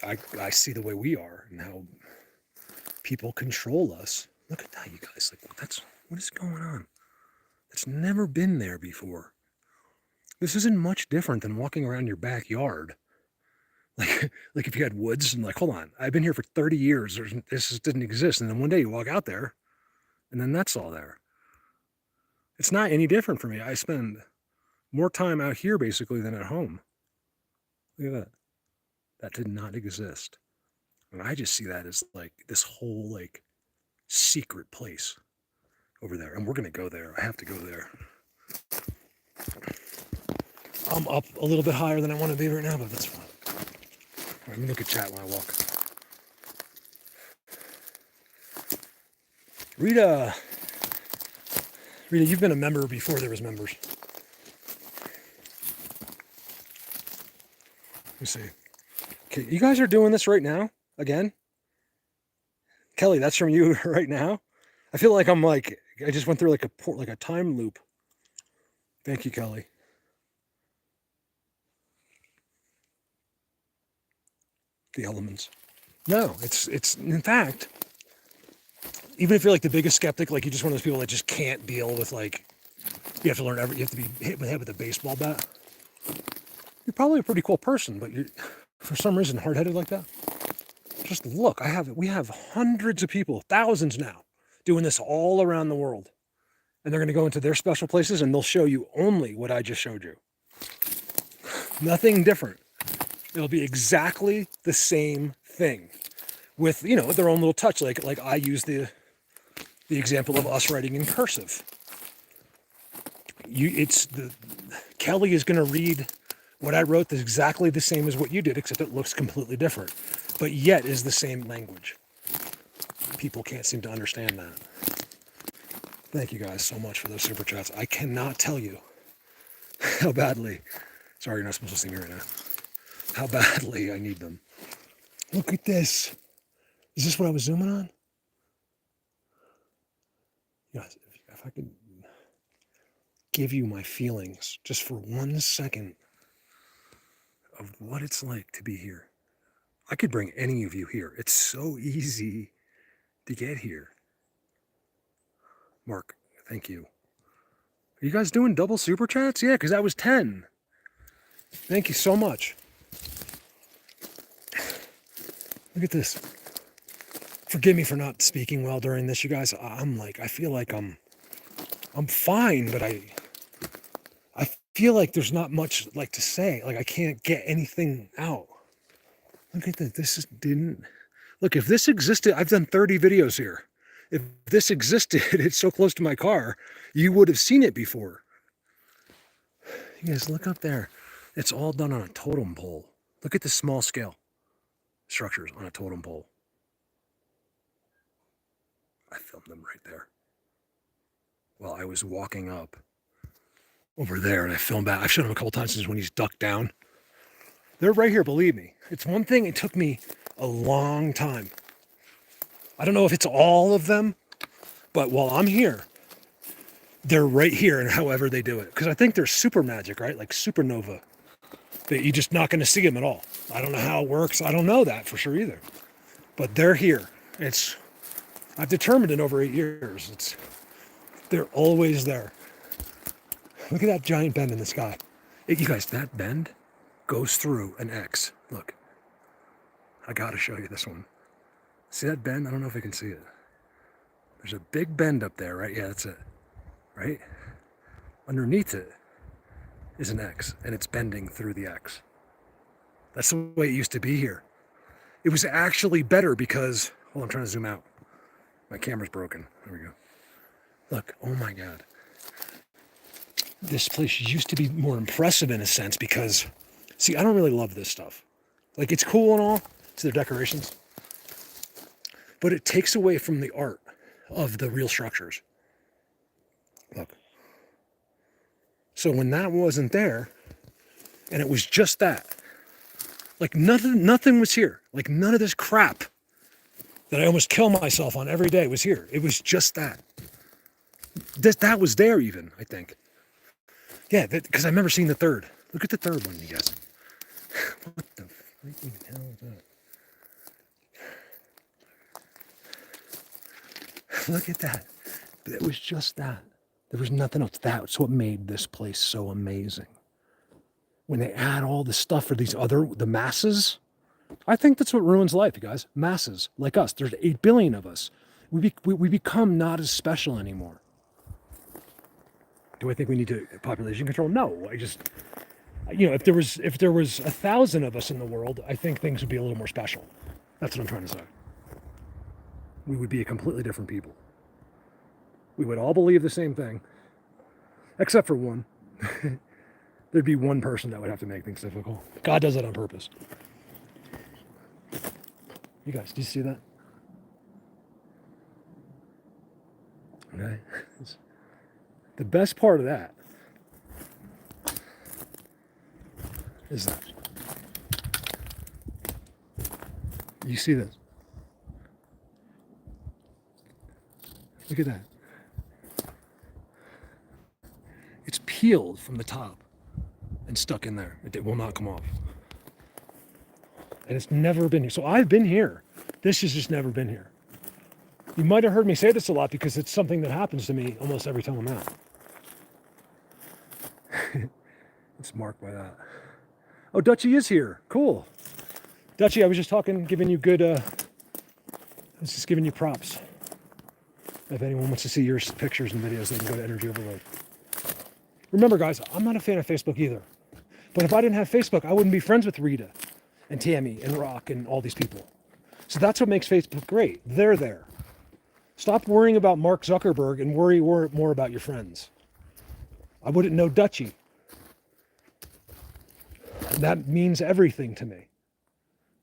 I see the way we are and how people control us. Look at that, you guys. Like, what is going on? It's never been there before. This isn't much different than walking around your backyard. Like if you had woods and like, hold on, I've been here for 30 years. This just didn't exist. And then one day you walk out there and then that's all there. It's not any different for me. I spend more time out here basically than at home. Look at that. That did not exist. And I just see that as like this whole like secret place over there. And we're going to go there. I have to go there. I'm up a little bit higher than I want to be right now, but that's fine. All right, let me look at chat when I walk. Rita, you've been a member before there was members. Let me see. Okay, you guys are doing this right now again. Kelly, that's from you right now. I feel like I'm like I just went through like a time loop. Thank you, Kelly. The elements. No, it's in fact, even if you're like the biggest skeptic, like you're just one of those people that just can't deal with like, you have to learn you have to be hit with the head with a baseball bat. You're probably a pretty cool person, but you're for some reason hard-headed like that. Just look, we have hundreds of people, thousands now, doing this all around the world. And they're going to go into their special places and they'll show you only what I just showed you. Nothing different. It'll be exactly the same thing with, you know, their own little touch. Like I use the example of us writing in cursive. Kelly is going to read what I wrote exactly the same as what you did, except it looks completely different, but yet is the same language. People can't seem to understand that. Thank you guys so much for those super chats. I cannot tell you how badly, sorry you're not supposed to see me right now, how badly I need them. Look at this. Is this what I was zooming on? Guys, if I could give you my feelings just for 1 second of what it's like to be here. I could bring any of you here. It's so easy to get here. Mark, thank you. Are you guys doing double super chats? Yeah, because that was 10. Thank you so much. Look at this. Forgive me for not speaking well during this, you guys. I feel like I'm fine, but I feel like there's not much like to say. Like I can't get anything out. Look at that. Look, if this existed, I've done 30 videos here. If this existed, it's so close to my car, you would have seen it before. You guys, look up there. It's all done on a totem pole. Look at the small scale structures on a totem pole. I filmed them right there. While I was walking up over there, and I filmed back. I've shown him a couple times since when he's ducked down. They're right here, believe me. It's one thing, it took me a long time. I don't know if it's all of them, but while I'm here, they're right here, and however they do it. Because I think they're super magic, right? Like supernova. That you're just not going to see them at all. I don't know how it works. I don't know that for sure either. But they're here. I've determined it over 8 years. They're always there. Look at that giant bend in the sky. You guys, that bend goes through an X. Look. I gotta show you this one. See that bend? I don't know if I can see it. There's a big bend up there, right? Yeah, that's it. Right? Underneath it is an X, and it's bending through the X. That's the way it used to be here. It was actually better because, I'm trying to zoom out. My camera's broken. There we go. Look, oh my God. This place used to be more impressive in a sense because, see, I don't really love this stuff. Like, it's cool and all, it's their decorations, but it takes away from the art of the real structures. Look. So when that wasn't there, and it was just that, like nothing was here. Like none of this crap that I almost kill myself on every day was here. It was just that. That was there even, I think. Yeah, because I remember seeing the third. Look at the third one, you guys. What the freaking hell is that? Look at that. It was just that. There was nothing else. That's what made this place so amazing. When they add all the stuff for the masses, I think that's what ruins life, you guys. Masses, like us. There's 8 billion of us. We become not as special anymore. Do I think we need to population control? No. I just, if there was 1,000 of us in the world, I think things would be a little more special. That's what I'm trying to say. We would be a completely different people. We would all believe the same thing, except for one. There'd be one person that would have to make things difficult. God does it on purpose. You guys, do you see that? Okay. The best part of that is that. You see this? Look at that. It's peeled from the top and stuck in there. It will not come off. And it's never been here. So I've been here. This has just never been here. You might have heard me say this a lot because it's something that happens to me almost every time I'm out. It's marked by that. Oh, Dutchie is here. Cool. Dutchie, I was just giving you props. If anyone wants to see your pictures and videos, they can go to Energy Overload. Remember, guys, I'm not a fan of Facebook either. But if I didn't have Facebook, I wouldn't be friends with Rita and Tammy and Rock and all these people. So that's what makes Facebook great. They're there. Stop worrying about Mark Zuckerberg and worry more about your friends. I wouldn't know Dutchie. And that means everything to me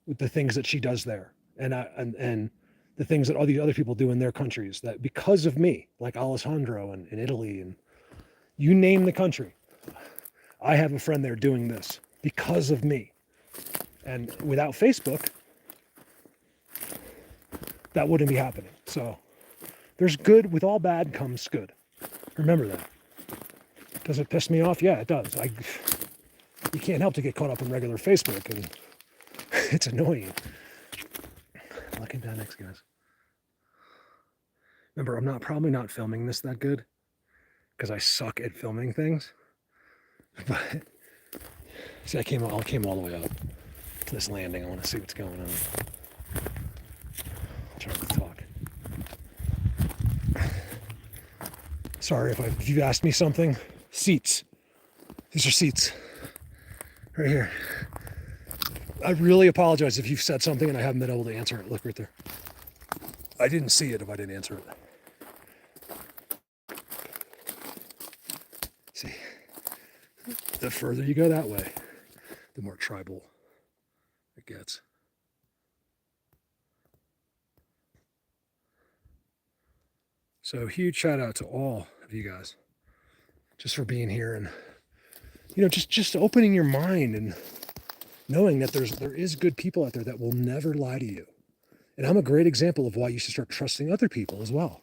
with the things that she does there. And the things that all these other people do in their countries, that because of me, like Alessandro in Italy, and you name the country, I have a friend there doing this because of me. And without Facebook, that wouldn't be happening. So there's good, with all bad comes good. Remember that. Does it piss me off? Yeah, it does. You can't help to get caught up in regular Facebook, and it's annoying. Looking down next, guys. Remember, I'm probably not filming this that good because I suck at filming things. But see, I came all the way up to this landing. I want to see what's going on. I'll try to talk. Sorry if you've asked me something. Seats. These are seats. Right here. I really apologize if you've said something and I haven't been able to answer it. Look right there. I didn't see it if I didn't answer it. See, the further you go that way, the more tribal it gets. So huge shout out to all of you guys just for being here, and just opening your mind and knowing that there is good people out there that will never lie to you. And I'm a great example of why you should start trusting other people as well.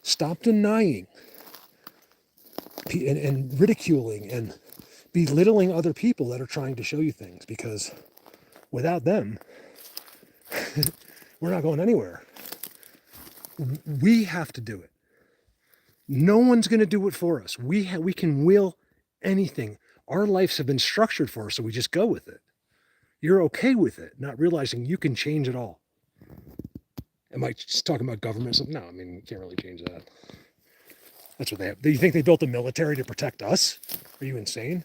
Stop denying and ridiculing and belittling other people that are trying to show you things, because without them, we're not going anywhere. We have to do it. No one's going to do it for us. We can will anything. Our lives have been structured for us, so we just go with it. You're okay with it, not realizing you can change it all. Am I just talking about government? No, I mean, you can't really change that. That's what they have. Do you think they built the military to protect us? Are you insane?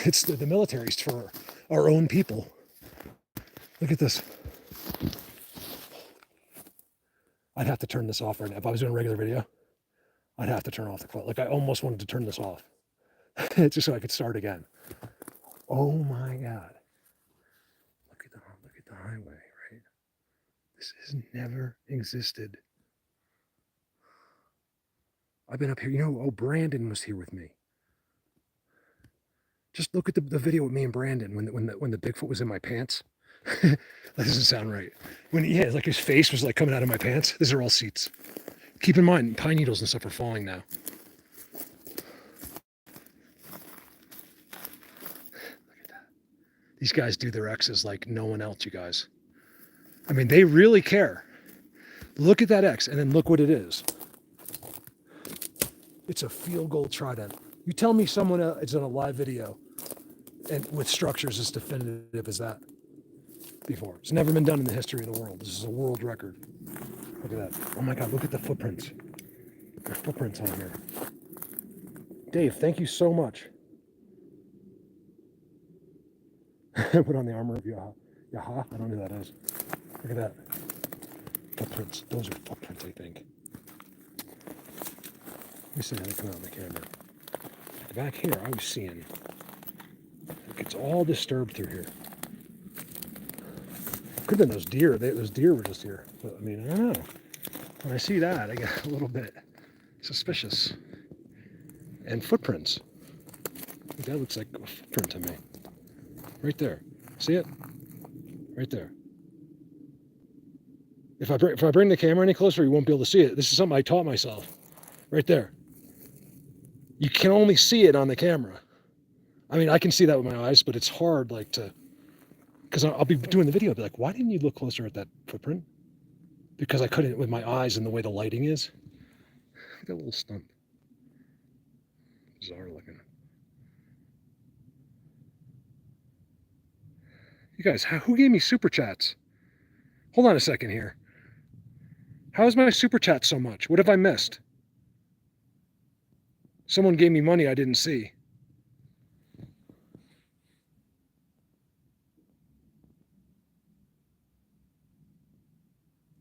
It's the military's for our own people. Look at this. I'd have to turn this off right now. If I was doing a regular video, I'd have to turn off the clock. Like, I almost wanted to turn this off just so I could start again. Oh my God. Look at the highway, right? This has never existed. I've been up here. Brandon was here with me. Just look at the video with me and Brandon when the Bigfoot was in my pants. That doesn't sound right. Like his face was like coming out of my pants. These are all seats. Keep in mind, pine needles and stuff are falling now. Look at that. These guys do their X's like no one else, you guys. I mean, they really care. Look at that X, and then look what it is. It's a field goal trident. You tell me someone is on a live video and with structures as definitive as that before. It's never been done in the history of the world. This is a world record. Look at that. Oh my God, look at the footprints. There are footprints on here. Dave, thank you so much. Put on the armor of Yaha. Yaha? I don't know who that is. Look at that. Footprints. Those are footprints, I think. Let me see how they come out on the camera. Back here, I was seeing. It's all disturbed through here. Could have been those deer. Those deer were just here. But, I mean, I don't know. When I see that, I get a little bit suspicious. And footprints. That looks like a footprint to me. Right there. See it? Right there. If I bring the camera any closer, you won't be able to see it. This is something I taught myself. Right there. You can only see it on the camera. I mean, I can see that with my eyes, but it's hard, because I'll be doing the video, I'll be like, why didn't you look closer at that footprint? Because I couldn't with my eyes and the way the lighting is. I got a little stump. Bizarre looking. You guys, who gave me super chats? Hold on a second here. How is my super chat so much? What have I missed? Someone gave me money I didn't see.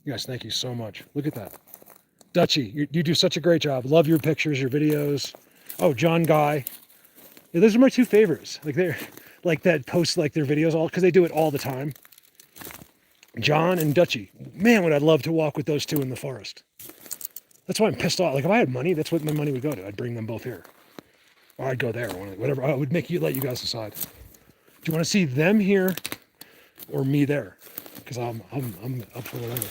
You guys, thank you so much. Look at that. Dutchie, you do such a great job. Love your pictures, your videos. Oh, John Guy. Yeah, those are my two favorites. That post their videos all, because they do it all the time. John and Dutchie, Man, would I love to walk with those two in the forest. That's why I'm pissed off. Like if I had money, that's what my money would go to. I'd bring them both here. Or I'd go there, whatever. I would let you guys decide. Do you want to see them here or me there? Because I'm up for whatever.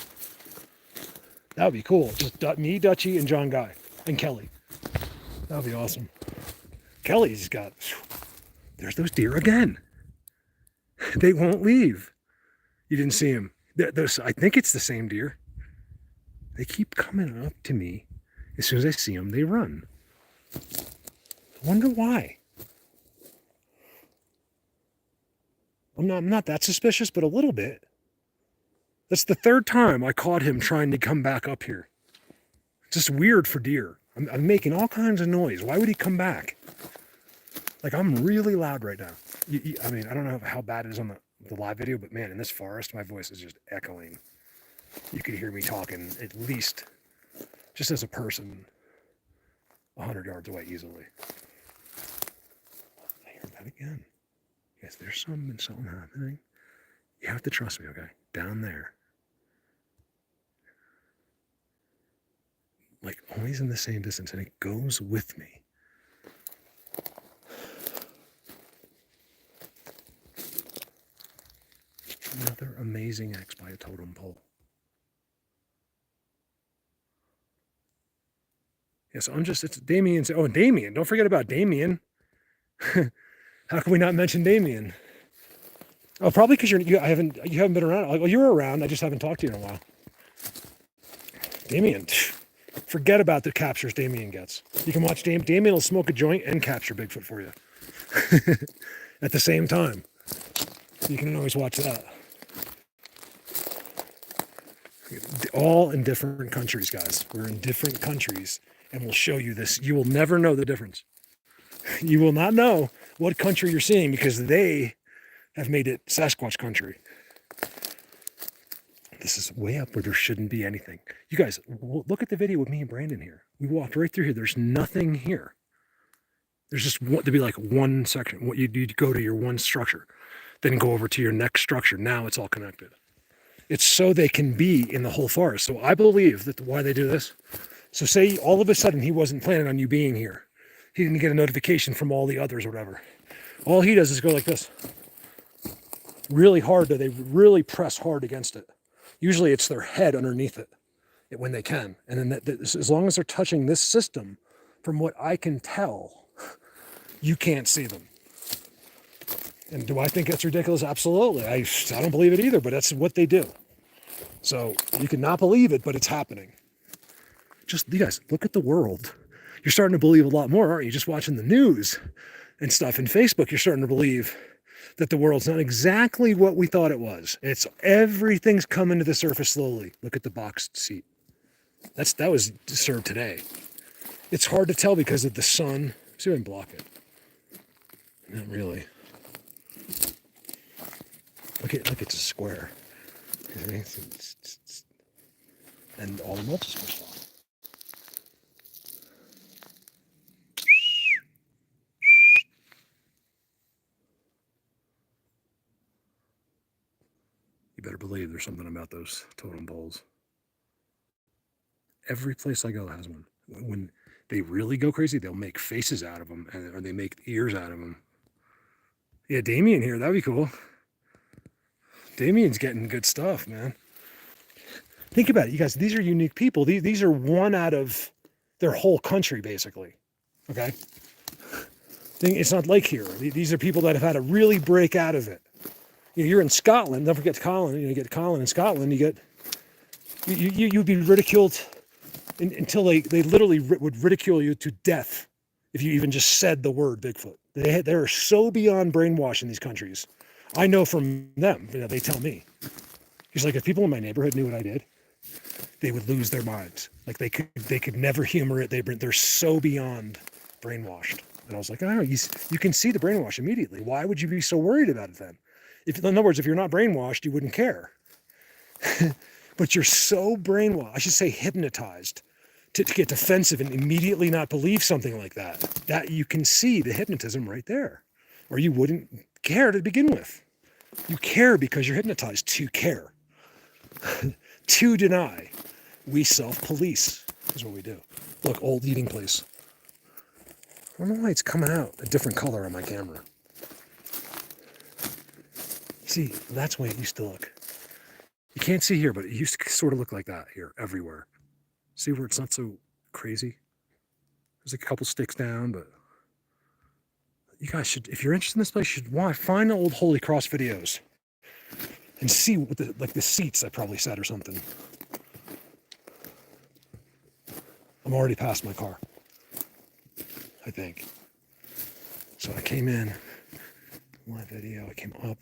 That would be cool. Just me, Dutchie, and John Guy, and Kelly. That would be awesome. Kelly's got, there's those deer again. They won't leave. You didn't see them. I think it's the same deer. They keep coming up to me. As soon as I see them, they run. I wonder why. I'm not that suspicious, but a little bit. That's the third time I caught him trying to come back up here. It's just weird for deer. I'm making all kinds of noise. Why would he come back? Like, I'm really loud right now. I mean, I don't know how bad it is on the live video, but man, in this forest, my voice is just echoing. You could hear me talking at least, just as a person, 100 yards away easily. I hear that again. Yes, there's something happening. You have to trust me, okay? Down there. Like, always in the same distance, and it goes with me. Another amazing X by a totem pole. Yes, it's Damien. Oh, Damien. Don't forget about Damien. How can we not mention Damien? Oh, probably because you haven't been around. Well, you were around. I just haven't talked to you in a while. Damien. Forget about the captures Damien gets. You can watch Damien will smoke a joint and capture Bigfoot for you. At the same time. You can always watch that. All in different countries, guys. We're in different countries, and we'll show you this. You will never know the difference. You will not know what country you're seeing because they have made it Sasquatch country. This is way up where there shouldn't be anything. You guys, look at the video with me and Brandon here. We walked right through here. There's nothing here. There's just to be like one section. What you go to your one structure, then go over to your next structure. Now it's all connected. It's so they can be in the whole forest. So I believe that why they do this. So say all of a sudden he wasn't planning on you being here. He didn't get a notification from all the others or whatever. All he does is go like this. Really hard. They really press hard against it. Usually it's their head underneath it when they can. And then as long as they're touching this system, from what I can tell, you can't see them. And do I think that's ridiculous? Absolutely. I don't believe it either, but that's what they do. So you cannot believe it, but it's happening. Just, you guys, look at the world. You're starting to believe a lot more, aren't you? Just watching the news and stuff. In Facebook, you're starting to believe that the world's not exactly what we thought it was. Everything's coming to the surface slowly. Look at the boxed seat. That was disturbed today. It's hard to tell because of the sun. See if I can block it. Not really. Look, it's a square. And all the mulch is pushed off. You better believe there's something about those totem poles. Every place I go has one. When they really go crazy, they'll make faces out of them, or they make ears out of them. Yeah, Damien here, that'd be cool. Damien's getting good stuff, man. Think about it, you guys. These are unique people. These are one out of their whole country, basically. Okay? It's not like here. These are people that have had to really break out of it. You're in Scotland. Don't forget Colin. You get Colin in Scotland. You'd be ridiculed until they literally would ridicule you to death if you even just said the word Bigfoot. They're so beyond brainwash in these countries. I know from them. They tell me. He's like, if people in my neighborhood knew what I did, they would lose their minds. Like they could never humor it. They're so beyond brainwashed. And I was like, oh, you can see the brainwash immediately. Why would you be so worried about it then? In other words, if you're not brainwashed, you wouldn't care. But you're so brainwashed, I should say hypnotized, to get defensive and immediately not believe something like that. That you can see the hypnotism right there. Or you wouldn't care to begin with. You care because you're hypnotized to care. to deny. We self-police is what we do. Look, old eating place. I don't know why it's coming out a different color on my camera. See, that's the way it used to look. You can't see here, but it used to sort of look like that here, everywhere. See where it's not so crazy? There's like a couple sticks down, but you guys should, if you're interested in this place, you should find the old Holy Cross videos and see what the seats I probably said or something. I'm already past my car, I think. So I came in, live video, I came up.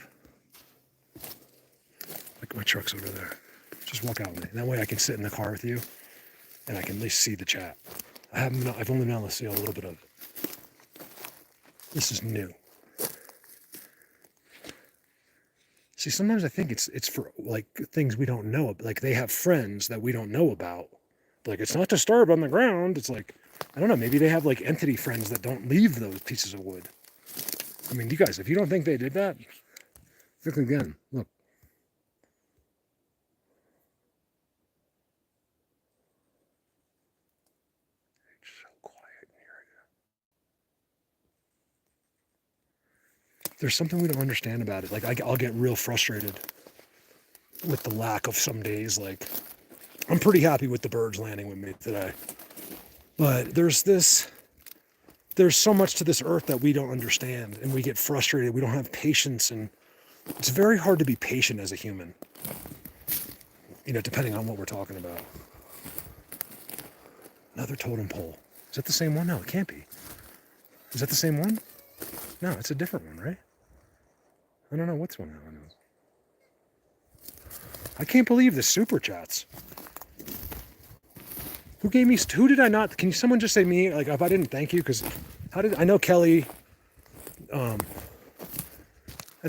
Like my truck's over there. Just walk out with me. That way I can sit in the car with you and I can at least see the chat. I've only been able to see a little bit of it. This is new. See, sometimes I think it's for like things we don't know. Like they have friends that we don't know about. Like it's not disturbed on the ground. It's like, I don't know, maybe they have like entity friends that don't leave those pieces of wood. I mean, you guys, if you don't think they did that, look again. Look. It's so quiet in here. There's something we don't understand about it. Like I'll get real frustrated with the lack of some days. Like I'm pretty happy with the birds landing with me today. But there's so much to this earth that we don't understand and we get frustrated. We don't have patience, and it's very hard to be patient as a human, you know, depending on what we're talking about. Another totem pole. Is that the same one? No, it can't be. Is that the same one? No, it's a different one, right? I don't know what's one that one is. I can't believe the super chats. Who gave me, who did I not, can someone just say me, like if I didn't thank you, because I know Kelly, and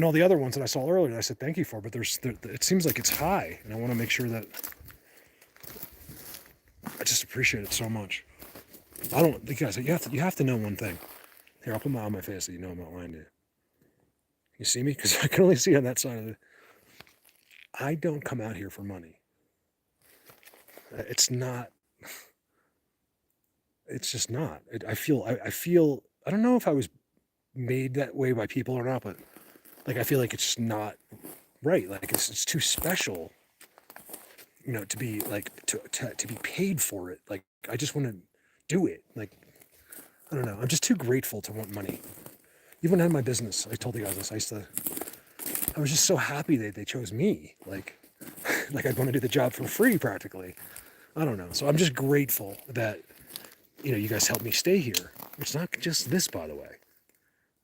all the other ones that I saw earlier that I said thank you for, but it seems like it's high, and I want to make sure that, I just appreciate it so much. I don't, guys, you have to know one thing. Here, I'll put my eye on my face so you know I'm not lying to you. You see me? Because I can only see on that side of it. I don't come out here for money. It's not, it's just not. I feel, I don't know if I was made that way by people or not, but like, I feel like it's just not right. Like it's too special, you know, to be like, to be paid for it. Like, I just want to do it. Like, I don't know. I'm just too grateful to want money. Even when I had my business, I told you guys this, I was just so happy that they chose me. Like I'd want to do the job for free practically. I don't know. So I'm just grateful that, you know, you guys helped me stay here. It's not just this, by the way.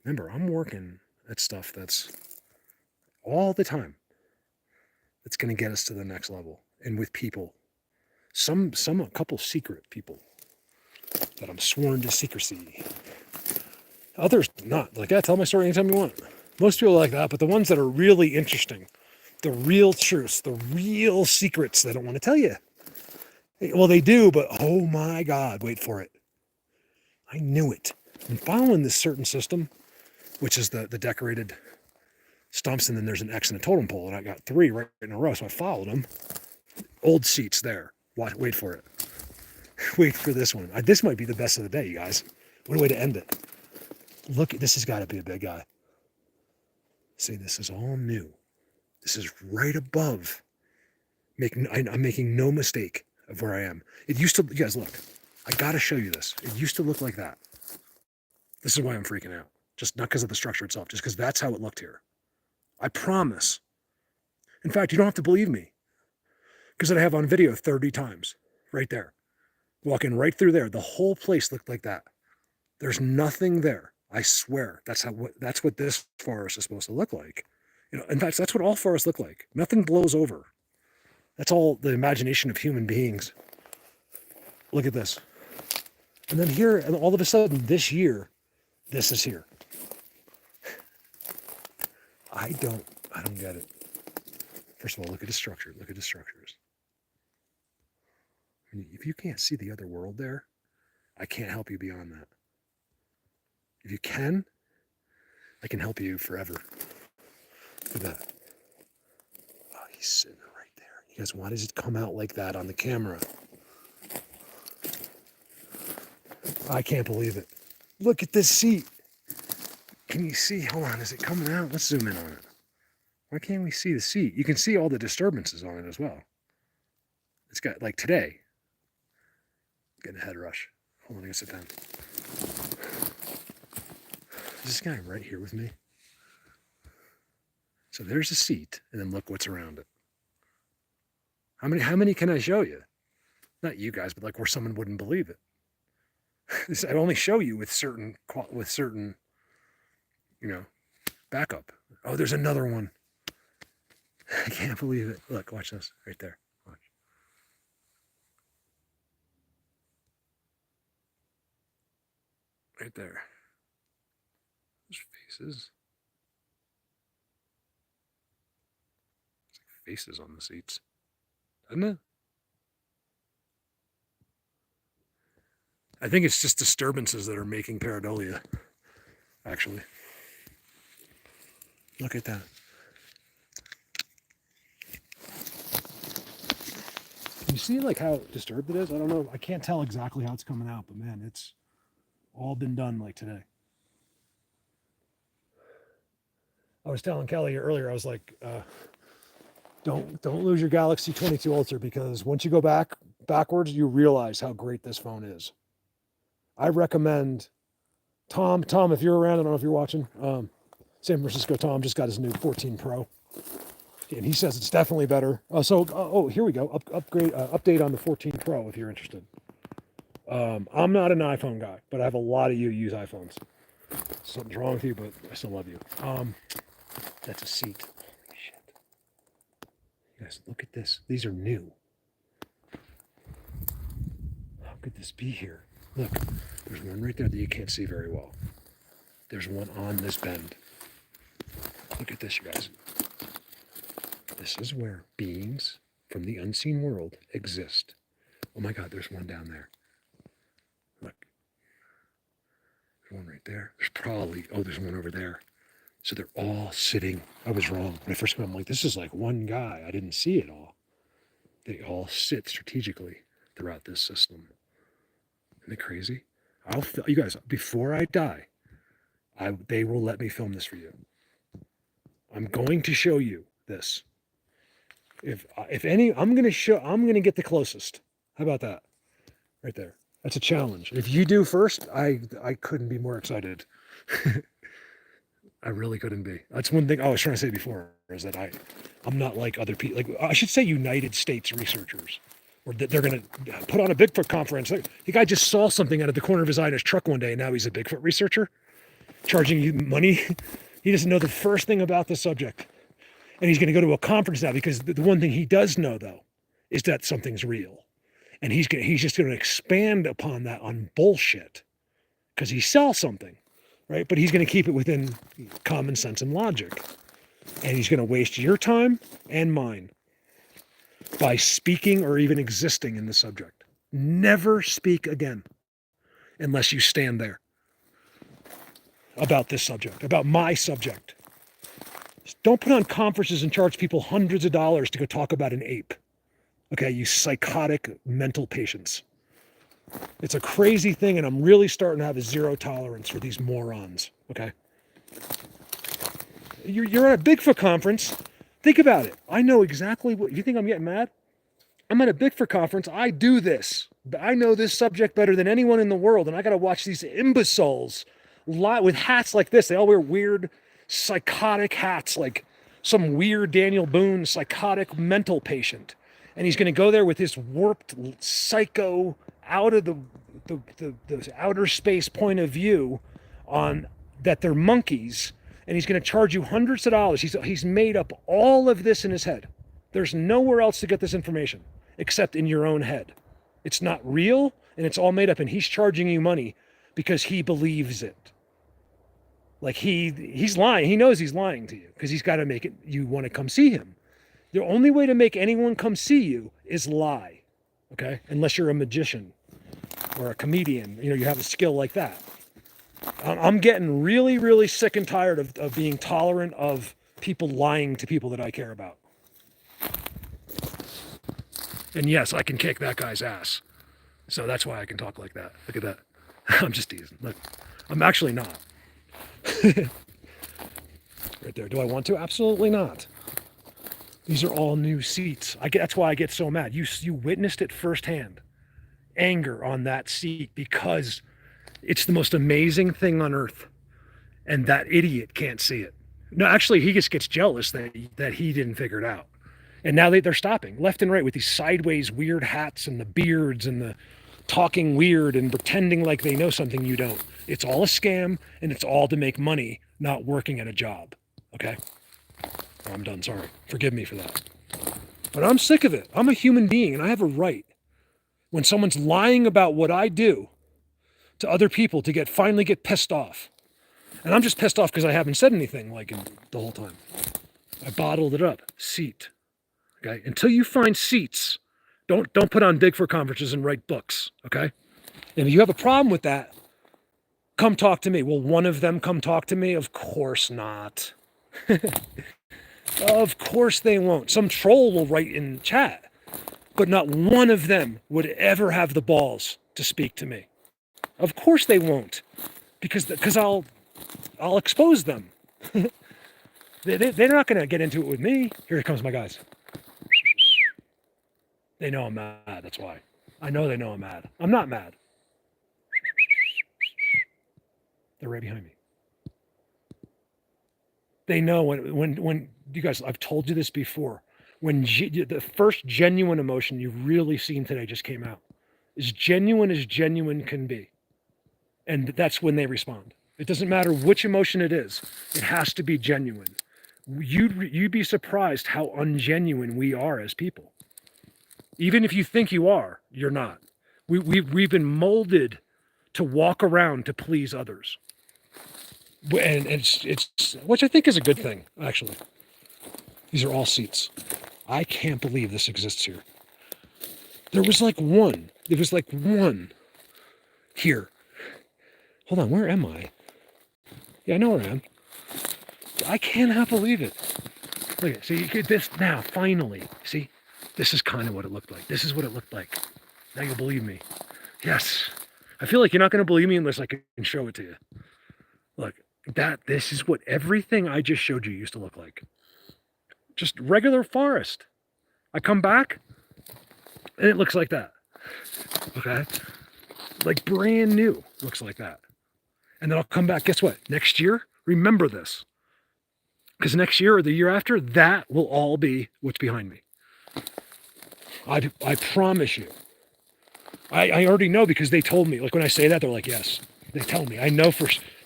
Remember, I'm working at stuff that's all the time. It's going to get us to the next level. And with people, a couple secret people that I'm sworn to secrecy. Others not. Like, yeah, tell my story anytime you want. Most people are like that, but the ones that are really interesting, the real truths, the real secrets, they don't want to tell you. Well, they do, but oh my God, wait for it. I knew it. I'm following this certain system, which is the decorated stumps, and then there's an X and a totem pole, and I got 3 right in a row, so I followed them. Old seats there. Wait for it. Wait for this one. This might be the best of the day, you guys. What a way to end it. Look, this has got to be a big guy. See, this is all new. This is right above. I'm making no mistake of where I am. It used to, you guys, look. I got to show you this. It used to look like that. This is why I'm freaking out. Just not because of the structure itself, just because that's how it looked here. I promise. In fact, you don't have to believe me, because I have on video 30 times right there. Walking right through there. The whole place looked like that. There's nothing there. I swear. That's what this forest is supposed to look like. You know, in fact, that's what all forests look like. Nothing blows over. That's all the imagination of human beings. Look at this. And then here, and all of a sudden, this year, this is here. I don't get it. First of all, look at the structure. Look at the structures. If you can't see the other world there, I can't help you beyond that. If you can, I can help you forever. Look at that. Oh, he's sitting right there. You guys, why does it come out like that on the camera? I can't believe it. Look at this seat. Can you see? Hold on, is it coming out? Let's zoom in on it. Why can't we see the seat? You can see all the disturbances on it as well. It's got, like today, getting a head rush. Hold on, I gotta sit down. Is this guy right here with me? So there's a seat, and then look what's around it. How many can I show you? Not you guys, but like where someone wouldn't believe it. I only show you with certain, backup. Oh, there's another one. I can't believe it. Look, watch this right there. Watch. Right there. There's faces. It's like faces on the seats. Doesn't it? I think it's just disturbances that are making pareidolia, actually. Look at that. Can you see like how disturbed it is? I don't know. I can't tell exactly how it's coming out, but man, it's all been done like today. I was telling Kelly earlier, I was like, don't lose your Galaxy 22 Ultra, because once you go backwards, you realize how great this phone is. I recommend Tom, if you're around, I don't know if you're watching, San Francisco Tom just got his new 14 Pro, and he says it's definitely better. Here we go. Update on the 14 Pro if you're interested. I'm not an iPhone guy, but I have a lot of you use iPhones. Something's wrong with you, but I still love you. That's a seat. Holy shit. You guys, look at this. These are new. How could this be here? Look, there's one right there that you can't see very well. There's one on this bend. Look at this, you guys. This is where beings from the unseen world exist. Oh my God, there's one down there. Look. There's one right there. There's one over there. So they're all sitting. I was wrong. When I first came, I'm like, this is like one guy. I didn't see it all. They all sit strategically throughout this system. Isn't it crazy? You guys, before I die, they will let me film this for you. I'm going to show you this. If any, I'm going to get the closest. How about that? Right there. That's a challenge. If you do first, I couldn't be more excited. I really couldn't be. That's one thing I was trying to say before, is that I'm not like other people. Like, I should say United States researchers, or that they're going to put on a Bigfoot conference. The guy just saw something out of the corner of his eye in his truck one day, and now he's a Bigfoot researcher, charging you money. He doesn't know the first thing about the subject. And he's going to go to a conference now, because the one thing he does know, though, is that something's real. And he's just going to expand upon that on bullshit, because he sells something, right? But he's going to keep it within common sense and logic. And he's going to waste your time and mine by speaking or even existing in the subject. Never speak again unless you stand there about this subject, about my subject. Don't put on conferences and charge people hundreds of dollars to go talk about an ape. Okay, you psychotic mental patients. It's a crazy thing, and I'm really starting to have a zero tolerance for these morons, okay? You're at a Bigfoot conference. Think about it. I know exactly what... You think I'm getting mad? I'm at a Bigfoot conference. I do this. I know this subject better than anyone in the world, and I got to watch these imbeciles with hats like this. They all wear weird, psychotic hats, like some weird Daniel Boone psychotic mental patient. And he's going to go there with this warped psycho out of the outer space point of view on that they're monkeys, and he's going to charge you hundreds of dollars. He's made up all of this in his head. There's nowhere else to get this information except in your own head. It's not real, and it's all made up, and he's charging you money because he believes it. Like he's lying. He knows he's lying to you because he's got to make it you want to come see him. The only way to make anyone come see you is lie, okay? Unless you're a magician or a comedian, you have a skill like that. I'm getting really, really sick and tired of being tolerant of people lying to people that I care about. And yes, I can kick that guy's ass. So that's why I can talk like that. Look at that. I'm just teasing. Look, I'm actually not. Right there. Do I want to? Absolutely not. These are all new seats. That's why I get so mad. You witnessed it firsthand. Anger on that seat because it's the most amazing thing on earth. And that idiot can't see it. No, actually, he just gets jealous that he didn't figure it out. And now they're stopping left and right with these sideways weird hats and the beards and the talking weird and pretending like they know something you don't. It's all a scam and it's all to make money, not working at a job. Okay? I'm done. Sorry. Forgive me for that. But I'm sick of it. I'm a human being and I have a right when someone's lying about what I do to other people to finally get pissed off. And I'm just pissed off because I haven't said anything the whole time. I bottled it up. Seat. Okay? Until you find seats, don't put on Bigfoot conferences and write books. Okay? And if you have a problem with that, come talk to me. Will one of them come talk to me? Of course not. Of course they won't. Some troll will write in chat, but not one of them would ever have the balls to speak to me. Of course they won't, because I'll expose them. They're not going to get into it with me. Here comes my guys. They know I'm mad. That's why. I know they know I'm mad. I'm not mad. They're right behind me. They know when you guys, I've told you this before, when the first genuine emotion you've really seen today just came out, as genuine can be. And that's when they respond. It doesn't matter which emotion it is. It has to be genuine. You'd be surprised how ungenuine we are as people. Even if you think you are, you're not. We've been molded to walk around to please others. And it's which I think is a good thing, actually. These are all seats. I can't believe this exists here. There was like one here. Hold on, where am I? Yeah, I know where I am. I cannot believe it. Look at, see, you get this now, finally. See, this is kind of what it looked like. This is what it looked like. Now you'll believe me. Yes. I feel like you're not going to believe me unless I can show it to you. Look, this is what everything I just showed you used to look like. Just regular forest. I come back, and it looks like that. Okay? Like brand new looks like that. And then I'll come back, guess what? Next year, remember this. Because next year or the year after, that will all be what's behind me. I promise you. I already know because they told me. Like when I say that, they're like, yes. They tell me. I know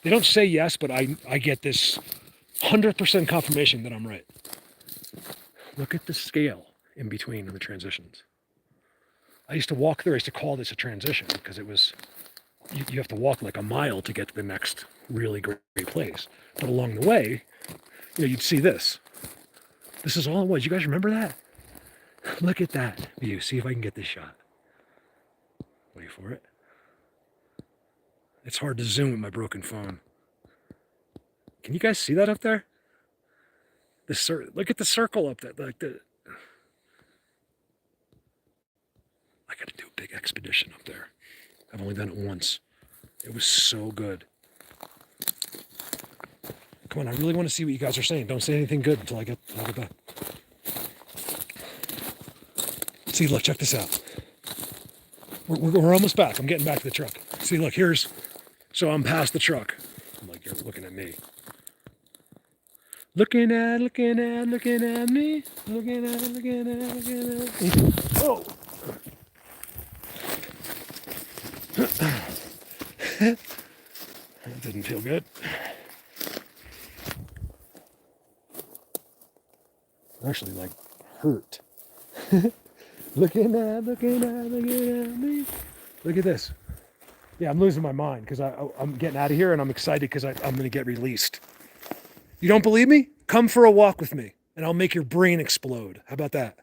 they don't say yes, but I get this 100% confirmation that I'm right. Look at the scale in between the transitions. I used to walk there. I used to call this a transition because it was, you have to walk like a mile to get to the next really great place. But along the way, you'd see this. This is all it was. You guys remember that? Look at that view. See if I can get this shot. Wait for it. It's hard to zoom with my broken phone. Can you guys see that up there? Look at the circle up there. I got to do a big expedition up there. I've only done it once. It was so good. Come on, I really want to see what you guys are saying. Don't say anything good until I get back. See, look, check this out. We're almost back. I'm getting back to the truck. See, look, so I'm past the truck. I'm like, you're looking at me. Looking at me. Looking at me. Oh! That didn't feel good. Actually, like, hurt. Looking at me. Look at this. Yeah, I'm losing my mind because I'm getting out of here and I'm excited because I'm going to get released. You don't believe me? Come for a walk with me and I'll make your brain explode. How about that?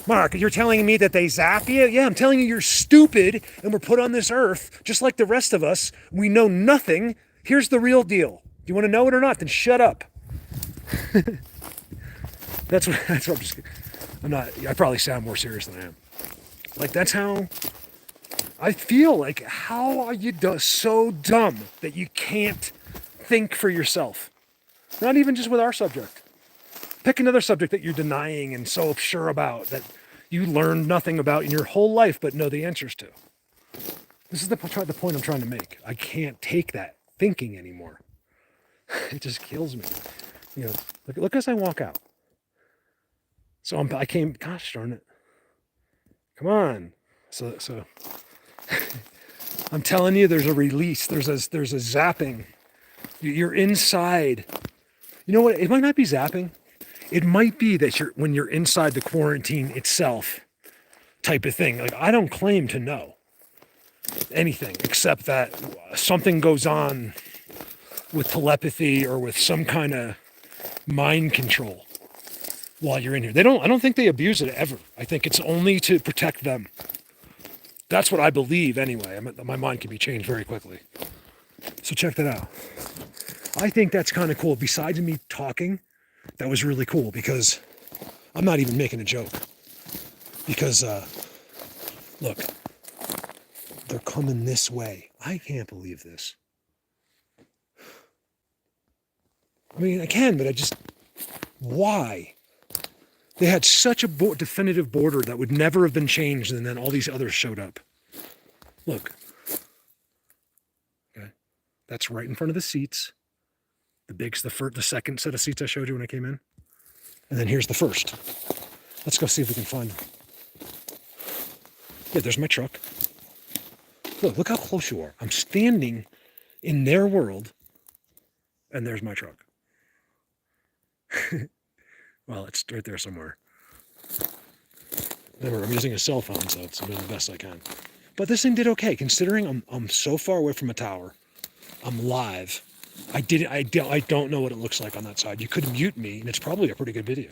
Mark, you're telling me that they zap you? Yeah, I'm telling you you're stupid and we're put on this earth just like the rest of us. We know nothing. Here's the real deal. Do you want to know it or not? Then shut up. That's what I'm just kidding. I probably sound more serious than I am. Like, that's how I feel. Like, how are you so dumb that you can't think for yourself? Not even just with our subject. Pick another subject that you're denying and so sure about that you learned nothing about in your whole life but know the answers to. This is the point I'm trying to make. I can't take that thinking anymore. It just kills me. You know, look as I walk out. So I came, gosh darn it. Come on. So I'm telling you, there's a release. There's a zapping. You're inside. You know what? It might not be zapping. It might be that when you're inside the quarantine itself type of thing. Like, I don't claim to know anything except that something goes on with telepathy or with some kind of mind control while you're in here. I don't think they abuse it ever. I think it's only to protect them. That's what I believe anyway. My mind can be changed very quickly. So check that out. I think that's kind of cool. Besides me talking, that was really cool because I'm not even making a joke. Because, look, they're coming this way. I can't believe this. I mean, I can, but why? They had such a definitive border that would never have been changed, and then all these others showed up. Look. Okay. That's right in front of the seats. The second set of seats I showed you when I came in. And then here's the first. Let's go see if we can find them. Yeah, there's my truck. Look how close you are. I'm standing in their world, and there's my truck. Well, it's right there somewhere. Remember, I'm using a cell phone, so it's doing the best I can. But this thing did okay, considering I'm so far away from a tower. I'm live. I don't know what it looks like on that side. You could mute me, and it's probably a pretty good video.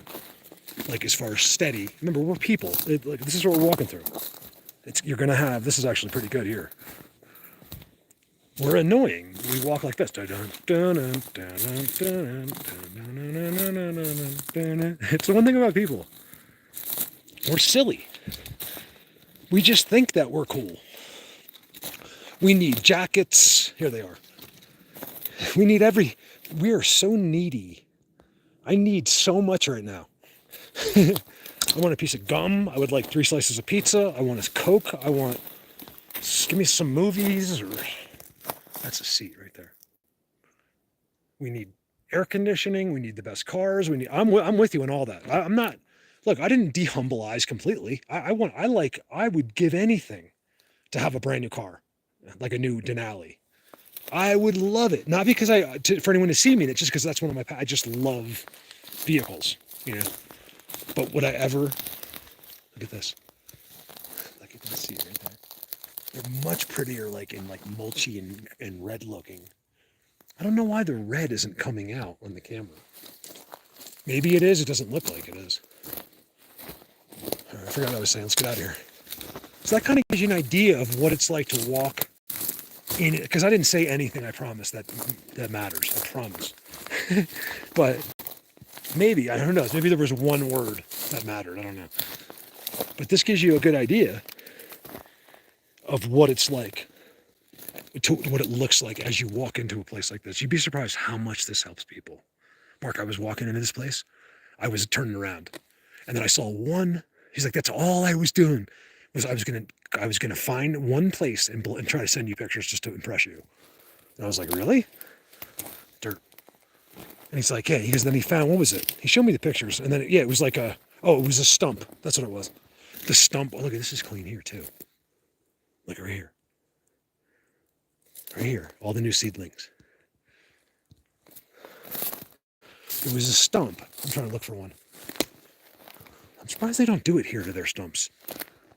Like, as far as steady. Remember, we're people. This is what we're walking through. This is actually pretty good here. We're annoying. We walk like this. It's the one thing about people. We're silly. We just think that we're cool. We need jackets. Here they are. We are so needy. I need so much right now. I want a piece of gum. I would like 3 slices of pizza. I want a Coke. Give me some movies. That's a seat right there. We need air conditioning. We need the best cars. I'm with you in all that. I'm not, look, I didn't dehumbleize completely. I would give anything to have a brand new car, like a new Denali. I would love it. Not because for anyone to see me, it's just because that's one of I just love vehicles, you know. But would I ever, look at this. Look at this seat right there. They're much prettier, like in mulchy and red looking. I don't know why the red isn't coming out on the camera. Maybe it is. It doesn't look like it is. All right, I forgot what I was saying. Let's get out of here. So that kind of gives you an idea of what it's like to walk in it. Because I didn't say anything, I promise, that matters. I promise. But maybe, I don't know. Maybe there was one word that mattered. I don't know. But this gives you a good idea of what it's like, what it looks like as you walk into a place like this. You'd be surprised how much this helps people. Mark, I was walking into this place. I was turning around, and then I saw one. He's like, "That's all I was doing. I was gonna find one place and try to send you pictures just to impress you." And I was like, "Really?" Dirt. And he's like, "Yeah." He goes, then he found, what was it? He showed me the pictures, and then it was like it was a stump. That's what it was. The stump. Oh, look, this is clean here too. Look right here. Right here. All the new seedlings. It was a stump. I'm trying to look for one. I'm surprised they don't do it here to their stumps.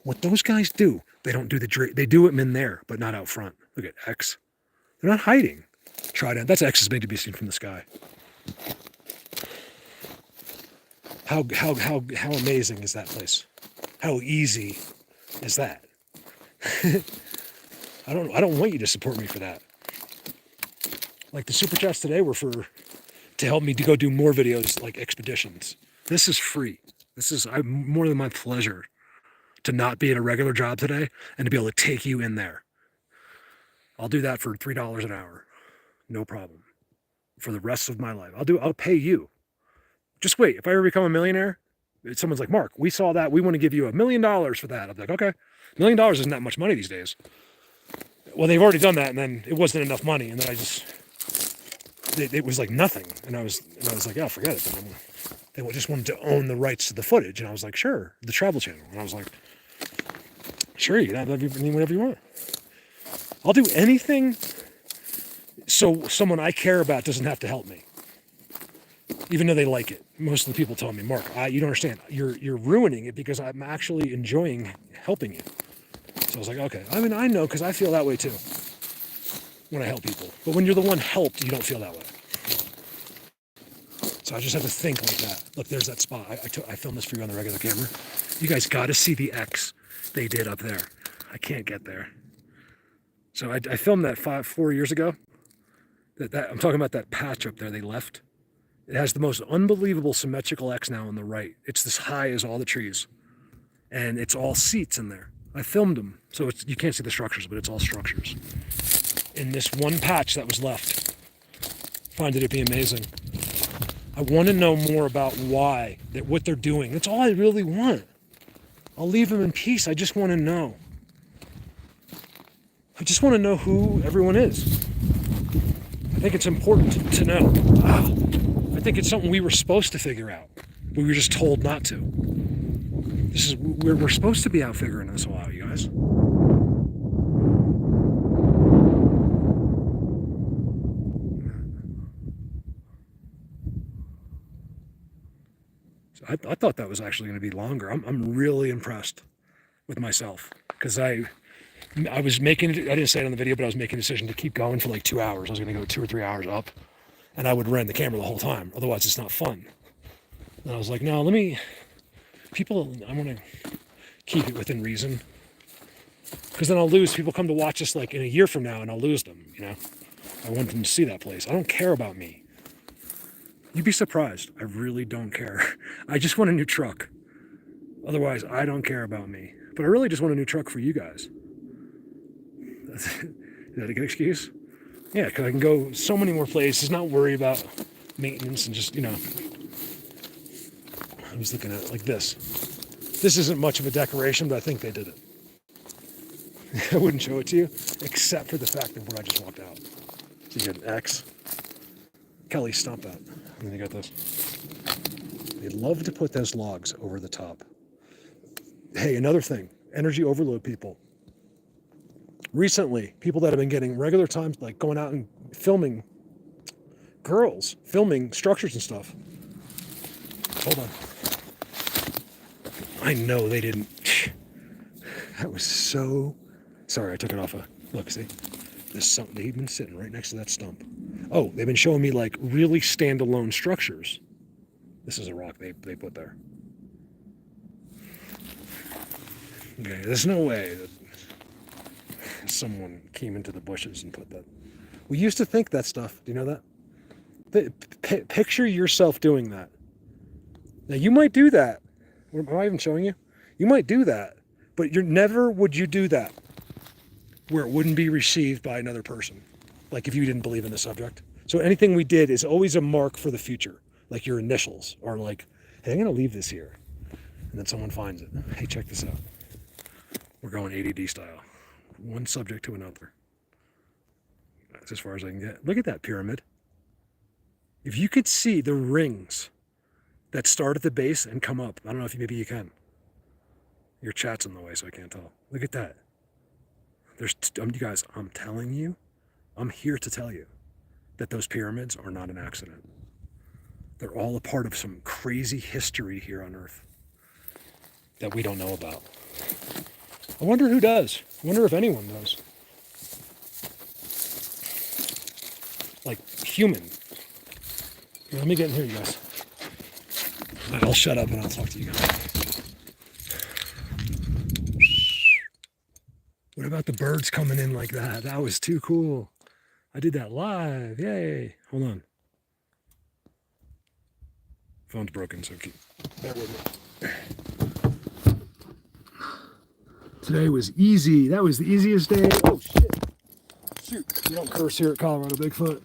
What those guys do, they don't do they do it in there, but not out front. Look at X. They're not hiding. Trident. That's X is made to be seen from the sky. How amazing is that place? How easy is that? I don't want you to support me for that. Like the super chats today were to help me to go do more videos like expeditions. This is free. This is more than my pleasure to not be at a regular job today and to be able to take you in there. I'll do that for $3 an hour. No problem. For the rest of my life. I'll pay you. Just wait. If I ever become a millionaire, someone's like, Mark, we saw that. We want to give you $1 million for that. I'm like, okay. $1 million isn't that much money these days. Well, they've already done that, and then it wasn't enough money, and then it was like nothing. And I was like, yeah, forget it. They just wanted to own the rights to the footage. And I was like, sure, the Travel Channel. And I was like, sure, you can have whatever you want. I'll do anything so someone I care about doesn't have to help me. Even though they like it. Most of the people tell me, Mark, you don't understand. You're ruining it because I'm actually enjoying helping you. So I was like, okay. I mean, I know because I feel that way too when I help people. But when you're the one helped, you don't feel that way. So I just have to think like that. Look, there's that spot. I filmed this for you on the regular camera. You guys got to see the X they did up there. I can't get there. So I filmed that 4 years ago. I'm talking about that patch up there they left. It has the most unbelievable symmetrical X now on the right. It's this high as all the trees. And it's all seats in there. I filmed them. So you can't see the structures, but it's all structures. In this one patch that was left. Find it to be amazing. I want to know more about what they're doing. That's all I really want. I'll leave them in peace. I just want to know. I just want to know who everyone is. I think it's important to know. I think it's something we were supposed to figure out. We were just told not to. We're supposed to be out figuring this all out, you guys. So I thought that was actually going to be longer. I'm really impressed with myself because I was making, I didn't say it on the video, but I was making a decision to keep going for like 2 hours. I was going to go 2 or 3 hours up, and I would run the camera the whole time. Otherwise, it's not fun. And I was like, no, I want to keep it within reason. Because then I'll lose. People come to watch us like in a year from now, and I'll lose them, you know? I want them to see that place. I don't care about me. You'd be surprised. I really don't care. I just want a new truck. Otherwise, I don't care about me. But I really just want a new truck for you guys. Is that a good excuse? Yeah, because I can go so many more places, not worry about maintenance and just, you know. I was looking at it like this. This isn't much of a decoration, but I think they did it. I wouldn't show it to you, except for the fact of what I just walked out. So you get an X. Kelly, stomp that. And then you got this. They love to put those logs over the top. Hey, another thing. Energy overload people. Recently, people that have been getting regular times, like going out and filming girls, filming structures and stuff. Hold on. I know they didn't. That was so... Sorry, I took it off Look, see? They've been sitting right next to that stump. Oh, they've been showing me like really standalone structures. This is a rock they put there. Okay, there's no way that someone came into the bushes and put that. We used to think that stuff. Do you know that? Picture yourself doing that. Now, you might do that. Am I even showing you? You might do that, but never would you do that where it wouldn't be received by another person, like if you didn't believe in the subject. So anything we did is always a mark for the future, like your initials, or like, hey, I'm going to leave this here. And then someone finds it. Hey, check this out. We're going ADD style. One subject to another. That's as far as I can get. Look at that pyramid. If you could see the rings that start at the base and come up, I don't know if maybe you can. Your chat's in the way, so I can't tell. Look at that. You guys, I'm telling you, I'm here to tell you that those pyramids are not an accident. They're all a part of some crazy history here on Earth that we don't know about. I wonder who does. I wonder if anyone knows. Like, human. Here, let me get in here, you guys. I'll shut up and I'll talk to you guys. What about the birds coming in like that? That was too cool. I did that live. Yay. Hold on. Phone's broken, so bear with me. Today was easy. That was the easiest day. Oh, shit. Shoot. You don't curse here at Colorado Bigfoot.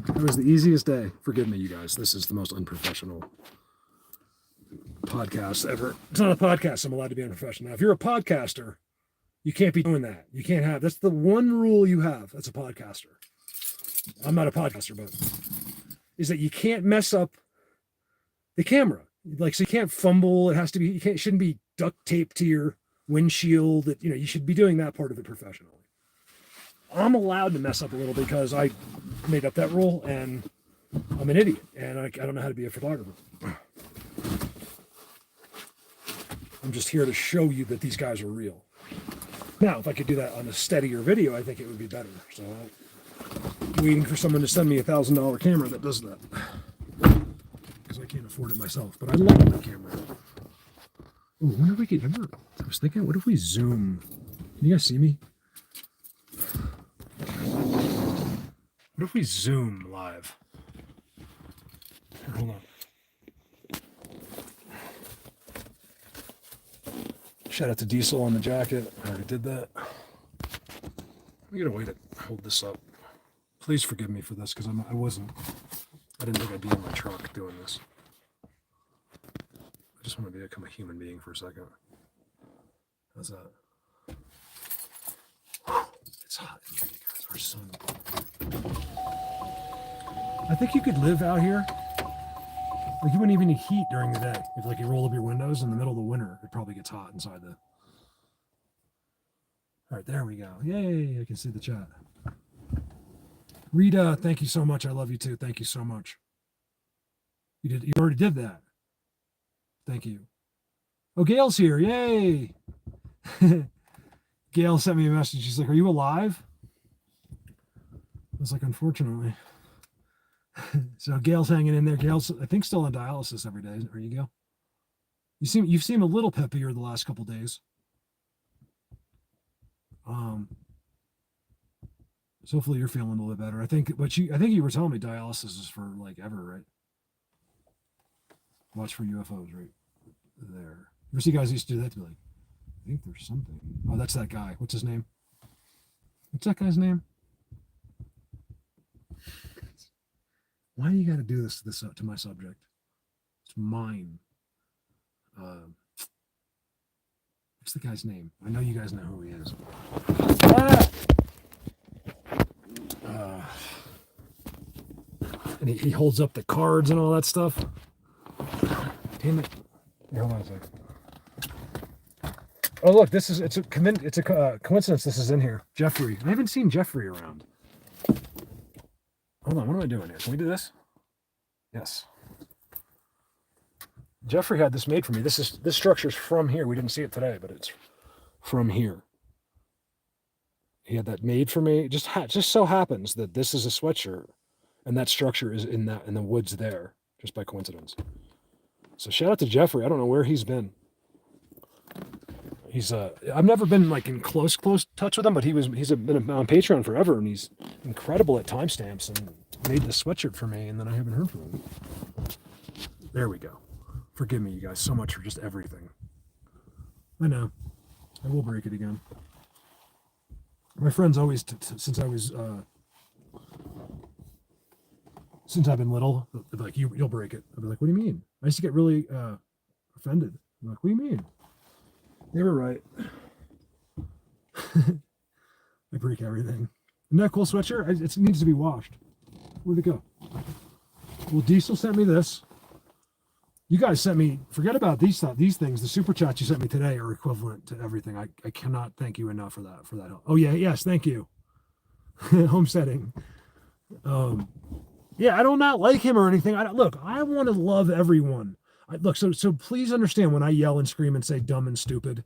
That was the easiest day. Forgive me, you guys. This is the most unprofessional podcast ever. It's not a podcast. I'm allowed to be unprofessional. Now, if you're a podcaster, you can't be doing that. You can't have. That's the one rule you have. That's a podcaster. I'm not a podcaster, but is that you can't mess up the camera. Like, so you can't fumble. It has to be. It shouldn't be duct taped to your windshield. That, you know, you should be doing that part of it professionally. I'm allowed to mess up a little because I made up that rule, and I'm an idiot, and I don't know how to be a photographer. I'm just here to show you that these guys are real. Now, if I could do that on a steadier video, I think it would be better. So I'm waiting for someone to send me $1,000 camera that does that, because I can't afford it myself. But I like my camera. Ooh, I wonder if we could ever. I was thinking, what if we zoom? Can you guys see me? What if we zoom live? Here, hold on. Shout out to Diesel on the jacket. I already did that. We gotta wait to hold this up. Please forgive me for this, because I didn't think I'd be in my truck doing this. I just want to become a human being for a second. How's that? It's hot in here, you guys. Our sun. I think you could live out here. Like, you wouldn't even need heat during the day. If, like, you roll up your windows in the middle of the winter, it probably gets hot inside the. All right, there we go. Yay! I can see the chat. Rita, thank you so much. I love you too. Thank you so much. You already did that. Thank you. Oh, Gail's here. Yay! Gail sent me a message. She's like, "Are you alive?" I was like, "Unfortunately." So Gail's hanging in there. Gail's, I think, still on dialysis every day. Are you, Gail? You've seemed a little peppier the last couple days. So hopefully you're feeling a little bit better. I think you were telling me dialysis is for like ever, right? Watch for UFOs, right there. You ever see guys used to do that to be like, I think there's something. Oh, that's that guy. What's his name? What's that guy's name? Why do you got to do this to my subject? It's mine. What's the guy's name? I know you guys know who he is. And he holds up the cards and all that stuff. Damn it! Here, hold on a second. Oh, look! It's a coincidence. This is in here. Jeffrey. I haven't seen Jeffrey around. Hold on, what am I doing here? Can we do this? Yes. Jeffrey had this made for me. This structure's from here. We didn't see it today, but it's from here. He had that made for me. Just so happens that this is a sweatshirt, and that structure is in the woods there, just by coincidence. So shout out to Jeffrey. I don't know where he's been. I've never been like in close touch with him, but he's been on Patreon forever, and he's incredible at timestamps and made the sweatshirt for me, and then I haven't heard from him. There we go. Forgive me, you guys, so much for just everything. I know. I will break it again. My friends always, since I've been little, they're like, you'll break it. I'll be like, what do you mean? I used to get really offended. I'm like, what do you mean? They were right. I break everything. Isn't that a cool sweatshirt? It needs to be washed. Where'd it go? Well, Diesel sent me this. You guys sent me, forget about these things. The super chats you sent me today are equivalent to everything. I cannot thank you enough for that help. Oh yeah, yes, thank you. Homesteading. Yeah, I do not like him or anything. I want to love everyone. So please understand when I yell and scream and say dumb and stupid,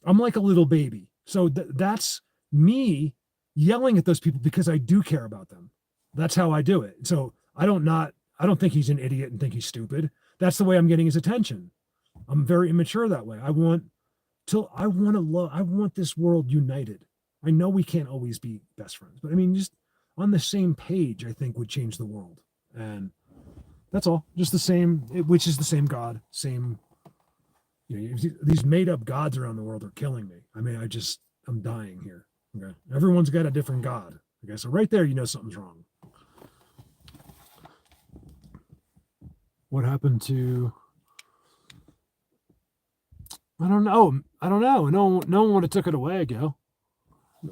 I'm like a little baby. So that's me yelling at those people because I do care about them. That's how I do it. So I don't think he's an idiot and think he's stupid. That's the way I'm getting his attention. I'm very immature that way. I want this world united. I know we can't always be best friends, but I mean, just on the same page, I think would change the world. And That's all. Just the same, which is the same God, same. These made up gods around the world are killing me. I mean, I'm dying here. Okay, everyone's got a different God. Okay, so right there, something's wrong. What happened to? I don't know. No one would have took it away, Gail.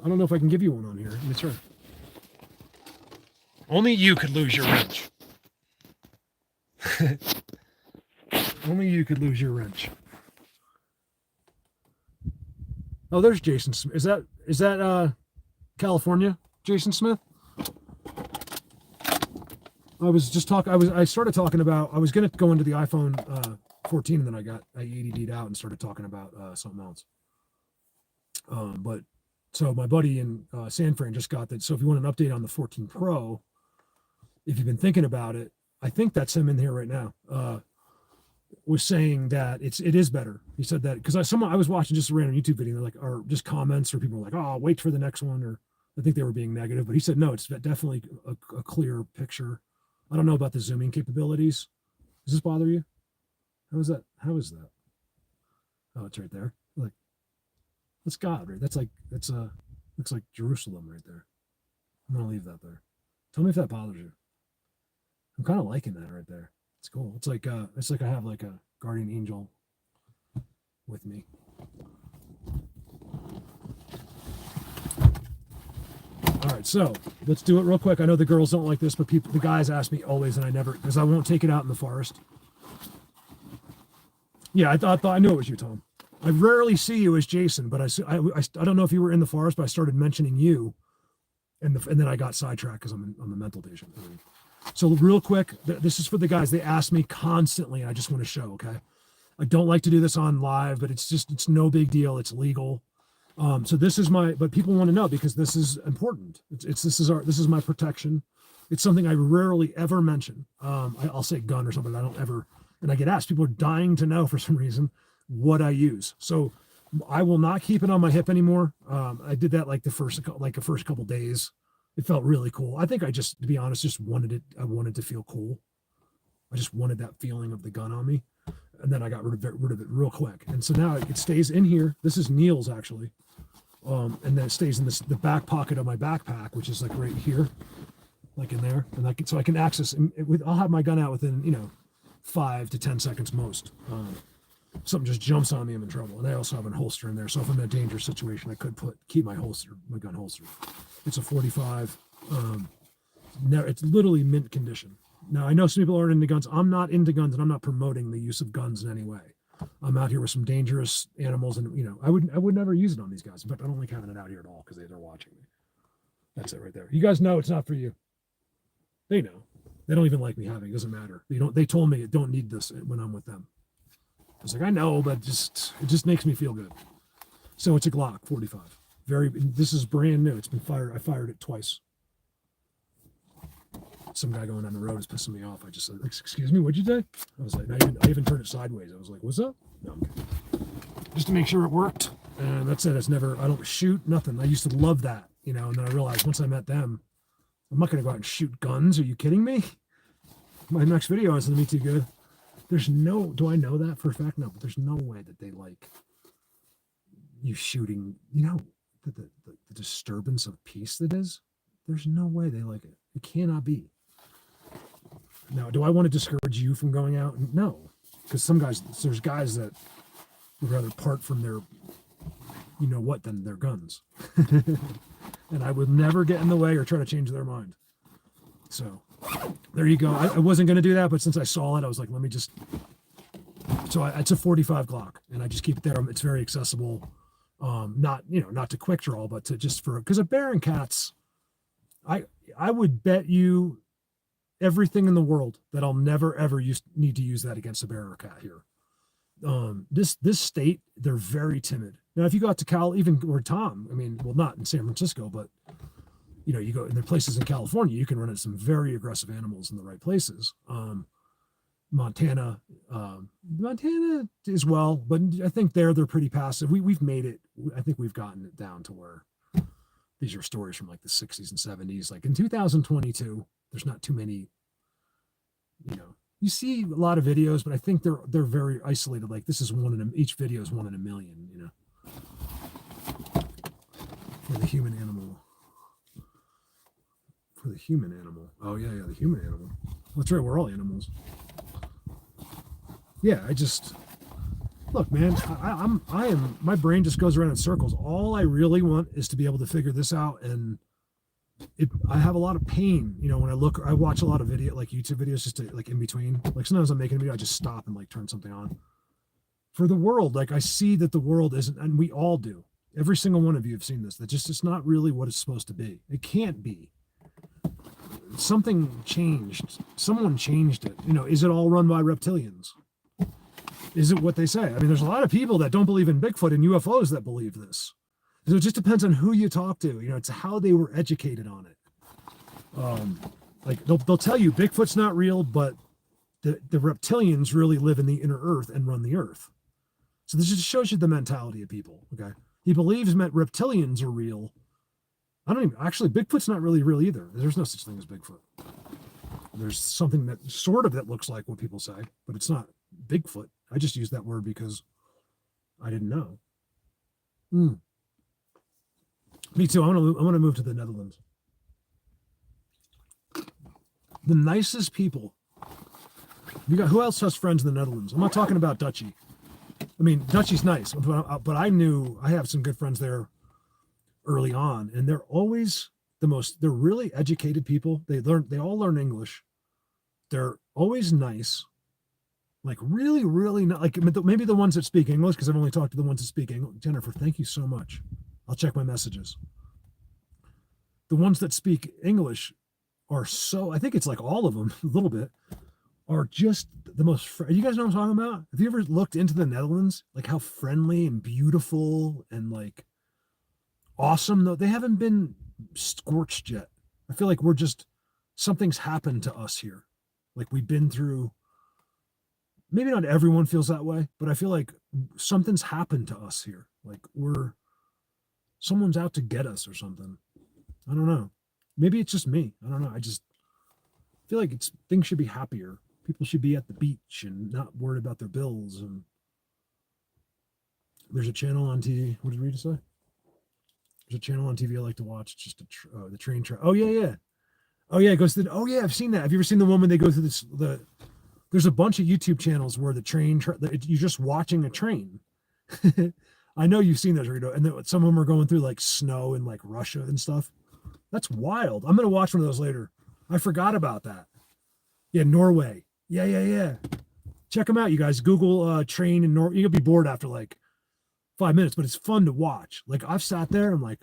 I don't know if I can give you one on here. That's right. Only you could lose your wrench. Only you could lose your wrench. Oh, there's Jason. Is that California, Jason Smith? I was just talking. I started talking about. I was going to go into the iPhone 14, and then I ADD'd out and started talking about something else. But so my buddy in San Fran just got that. So if you want an update on the 14 Pro, if you've been thinking about it, I think that's him in here right now. Was saying that it is better. He said that because I was watching just a random YouTube video, or just comments, or people were like, "Oh, wait for the next one," or I think they were being negative. But he said no, it's definitely a clear picture. I don't know about the zooming capabilities. Does this bother you? How is that? Oh, it's right there. That's God, right? That's looks like Jerusalem right there. I'm gonna leave that there. Tell me if that bothers you. I'm kind of liking that right there. It's cool. It's like I have like a guardian angel with me. All right, so let's do it real quick. I know the girls don't like this, but the guys ask me always, and I never, because I won't take it out in the forest. Yeah, I thought I knew it was you, Tom. I rarely see you as Jason, but I don't know if you were in the forest, but I started mentioning you, and then I got sidetracked because I'm on the mental patient. So real quick, this is for the guys. They ask me constantly, and I just want to show. Okay, I don't like to do this on live, but it's no big deal. It's legal. So this is but people want to know because this is important. This is my protection. It's something I rarely ever mention. I'll say gun or something. I don't ever, and I get asked. People are dying to know for some reason what I use. So I will not keep it on my hip anymore. I did that the first couple days. It felt really cool. I think to be honest, just wanted it. I wanted to feel cool. I just wanted that feeling of the gun on me. And then I got rid of it real quick. And so now it stays in here. This is Neil's actually. And then it stays in the back pocket of my backpack, which is right here, in there. And so I can access I'll have my gun out within, 5 to 10 seconds most. Something just jumps on me, I'm in trouble. And I also have a holster in there. So if I'm in a dangerous situation, I could keep my gun holster. It's a 45. It's literally mint condition. Now, I know some people aren't into guns. I'm not into guns, and I'm not promoting the use of guns in any way. I'm out here with some dangerous animals, and I would never use it on these guys. But I don't like having it out here at all because they're watching me. That's it right there. You guys know it's not for you. They know. They don't even like me having it. It doesn't matter. They told me I don't need this when I'm with them. I was like, I know, but it just makes me feel good. So it's a Glock 45. This is brand new. It's been fired. I fired it twice. Some guy going down the road is pissing me off. I just said, excuse me, what'd you say? I was like, I even turned it sideways. I was like, what's up? No, I'm kidding. Just to make sure it worked. And that's it. I don't shoot, nothing. I used to love that, and then I realized once I met them, I'm not going to go out and shoot guns. Are you kidding me? My next video isn't going to be too good. Do I know that for a fact? No, but there's no way that they like you shooting, the disturbance of peace that is. There's no way they like it. It cannot be. Now, do I want to discourage you from going out? No, because there's guys that would rather part from their, than their guns. And I would never get in the way or try to change their mind. So there you go. I wasn't going to do that, but since I saw it, I was like, let me just. So it's a 45 Glock, and I just keep it there. It's very accessible. Not to quick draw, but to just because of bear and cats, I would bet you everything in the world that I'll never ever need to use that against a bear or a cat here. This state, they're very timid. Now, if you go out to Cal, even or Tom, not in San Francisco, but you go in the places in California, you can run into some very aggressive animals in the right places. Montana as well, but I think they're pretty passive. We've made it. I think we've gotten it down to where these are stories from the 60s and 70s. Like in 2022, there's not too many, You see a lot of videos, but I think they're very isolated. Like this is one in a, each video is one in a million, you know. For the human animal. For the human animal. Oh yeah, the human animal. That's right, we're all animals. Yeah, I just look, man. I am. My brain just goes around in circles. All I really want is to be able to figure this out, and I have a lot of pain, you know, when I watch a lot of video, like YouTube videos, just to, like in between. Like sometimes I'm making a video, I just stop and like turn something on. For the world, like I see that the world isn't, and we all do. Every single one of you have seen this. That just it's not really what it's supposed to be. It can't be. Something changed. Someone changed it. You know, is it all run by reptilians? Is it what they say? I mean, there's a lot of people that don't believe in Bigfoot and UFOs that believe this. So it just depends on who you talk to. You know, it's how they were educated on it. Like they'll tell you Bigfoot's not real, but the reptilians really live in the inner earth and run the earth. So this just shows you the mentality of people. Okay. He believes reptilians are real. I don't even, actually, Bigfoot's not really real either. There's no such thing as Bigfoot. There's something that sort of that looks like what people say, but it's not Bigfoot. I just used that word because I didn't know. Me too. I want to move to the Netherlands. The nicest people. You got who else has friends in the Netherlands? I'm not talking about Dutchie. I mean, Dutchie's nice, but I have some good friends there early on, and they're always they're really educated people. They all learn English. They're always nice. Like really, really not like maybe the ones that speak English, because I've only talked to the ones that speak English. Jennifer, thank you so much. I'll check my messages. The ones that speak English are so, I think it's like all of them, a little bit, are just the most, you guys know what I'm talking about? Have you ever looked into the Netherlands? Like how friendly and beautiful and like awesome, though? They haven't been scorched yet. I feel like something's happened to us here. Like we've been through, maybe not everyone feels that way, but I feel like something's happened to us here. Like someone's out to get us or something. I don't know. Maybe it's just me. I don't know. I just feel like things should be happier. People should be at the beach and not worried about their bills. And there's a channel on TV. What did Rita say? There's a channel on TV I like to watch. It's just the train track. Oh yeah. Oh yeah, it goes through. Oh yeah, I've seen that. Have you ever seen the woman they go through there's a bunch of YouTube channels where the train, you're just watching a train. I know you've seen those, Rita. And then some of them are going through like snow in like Russia and stuff. That's wild. I'm going to watch one of those later. I forgot about that. Yeah, Norway. Yeah. Check them out, you guys. Google train in Norway. You'll be bored after like 5 minutes, but it's fun to watch. Like I've sat there and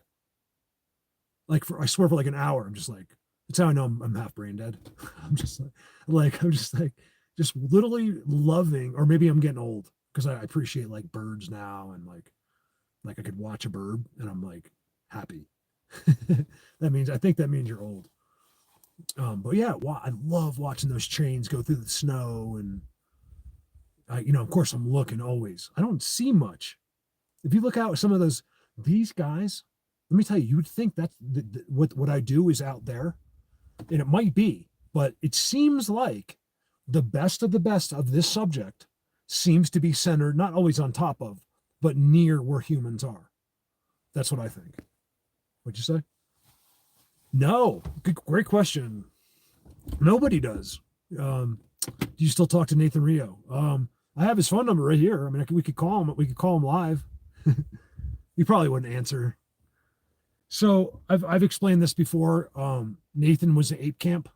I swear for like an hour. I'm just like, that's how I know I'm half brain dead. I'm just literally loving, or maybe I'm getting old because I appreciate like birds now, and like I could watch a bird and I'm like happy. I think that means you're old. But yeah, I love watching those trains go through the snow, and of course I'm looking always. I don't see much. If you look out at some of these guys, let me tell you, you would think that's what I do is out there, and it might be, but it seems like the best of this subject seems to be centered, not always on top of, but near where humans are. That's what I think. What'd you say? No. Great question. Nobody does. Do you still talk to Nathan Rio? I have his phone number right here. I mean, we could call him. We could call him live. He probably wouldn't answer. So I've explained this before. Nathan was at Ape Camp,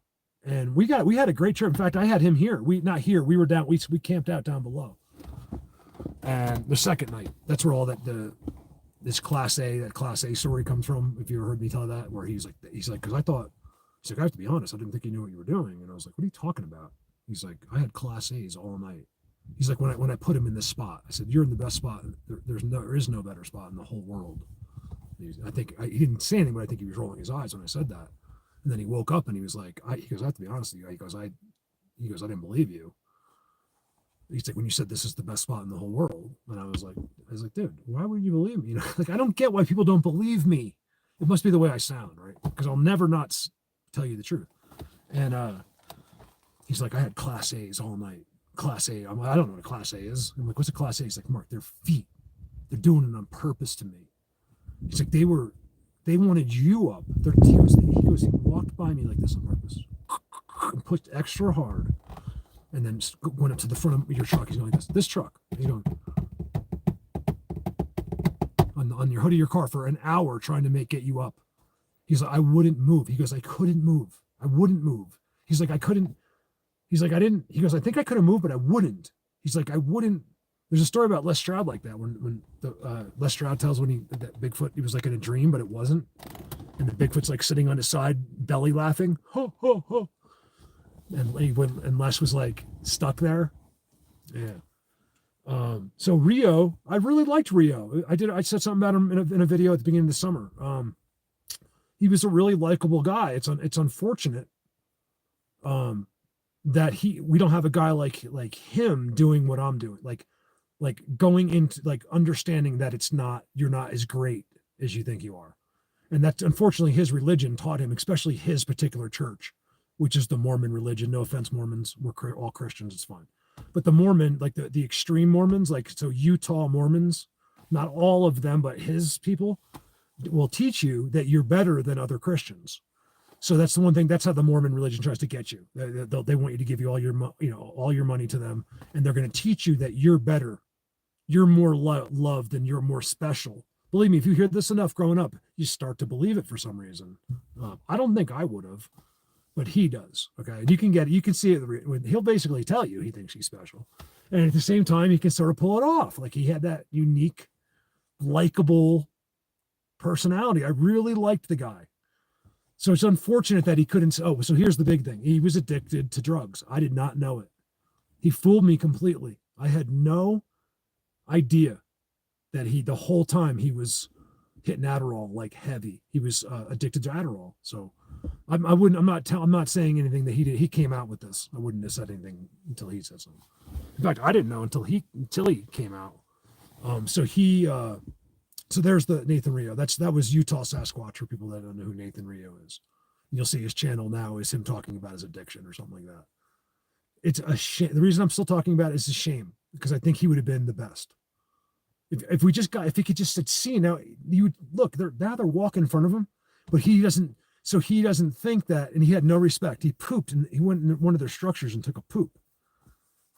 and we had a great trip. In fact, I had him here. We were down. We camped out down below. And the second night, that's where all this Class A story comes from. If you ever heard me tell that, where he's like, because I have to be honest, I didn't think you knew what you were doing. And I was like, what are you talking about? He's like, I had Class A's all night. He's like, when I put him in this spot, I said, you're in the best spot. There is no better spot in the whole world. He didn't say anything, but I think he was rolling his eyes when I said that. And then he woke up and he was like, I have to be honest with you. He goes, I didn't believe you. He's like, when you said this is the best spot in the whole world. And I was like, dude, why would you believe me? Like, I don't get why people don't believe me. It must be the way I sound, right? Because I'll never not tell you the truth. And He's like, I had class A's all night. Class A. I'm like, I don't know what a class A is. I'm like, what's a class A? He's like, Mark, they're feet. They're doing it on purpose to me. He's like, they wanted you up. He goes, he walked by me like this on purpose and pushed extra hard, and then went up to the front of your truck. He's going like this truck. He's going on your hood of your car for an hour trying to get you up. He's like, I wouldn't move. He goes, I couldn't move. I wouldn't move. He's like, I couldn't. He's like, I didn't. He goes, I think I could have moved, but I wouldn't. He's like, I wouldn't. There's a story about Les Stroud like that when Les Stroud tells when that Bigfoot, he was like in a dream, but it wasn't. And the Bigfoot's like sitting on his side, belly laughing. Ho, ho, ho. And Les was like stuck there. Yeah. So Rio, I really liked Rio. I said something about him in a video at the beginning of the summer. He was a really likable guy. It's unfortunate that we don't have a guy like him doing what I'm doing, like going into like understanding that you're not as great as you think you are. And that's unfortunately his religion taught him, especially his particular church, which is the Mormon religion. No offense, Mormons, we're all Christians, it's fine. But the Mormon, like the extreme Mormons, like so Utah Mormons, not all of them, but his people will teach you that you're better than other Christians. So that's the one thing. That's how the Mormon religion tries to get you. They want you to give you all your money to them, and they're going to teach you that you're better, you're more loved, and you're more special. Believe me, if you hear this enough growing up, you start to believe it for some reason. I don't think I would have, but he does. Okay, and you can see it. He'll basically tell you he thinks he's special, and at the same time, he can sort of pull it off. Like he had that unique, likable personality. I really liked the guy. So it's unfortunate that he couldn't. Oh, so here's the big thing. He was addicted to drugs. I did not know it. He fooled me completely. I had no idea that the whole time he was hitting Adderall like heavy. He was addicted to Adderall. So I'm not saying anything that he did. He came out with this. I wouldn't have said anything until he said something. In fact, I didn't know until he came out. So there's the Nathan Rio. That was Utah Sasquatch for people that don't know who Nathan Rio is. You'll see his channel now is him talking about his addiction or something like that. It's a shame. The reason I'm still talking about it is a shame because I think he would have been the best. If he could just had seen now, you would look. They're walking in front of him, but he doesn't. So he doesn't think that, and he had no respect. He pooped and he went in one of their structures and took a poop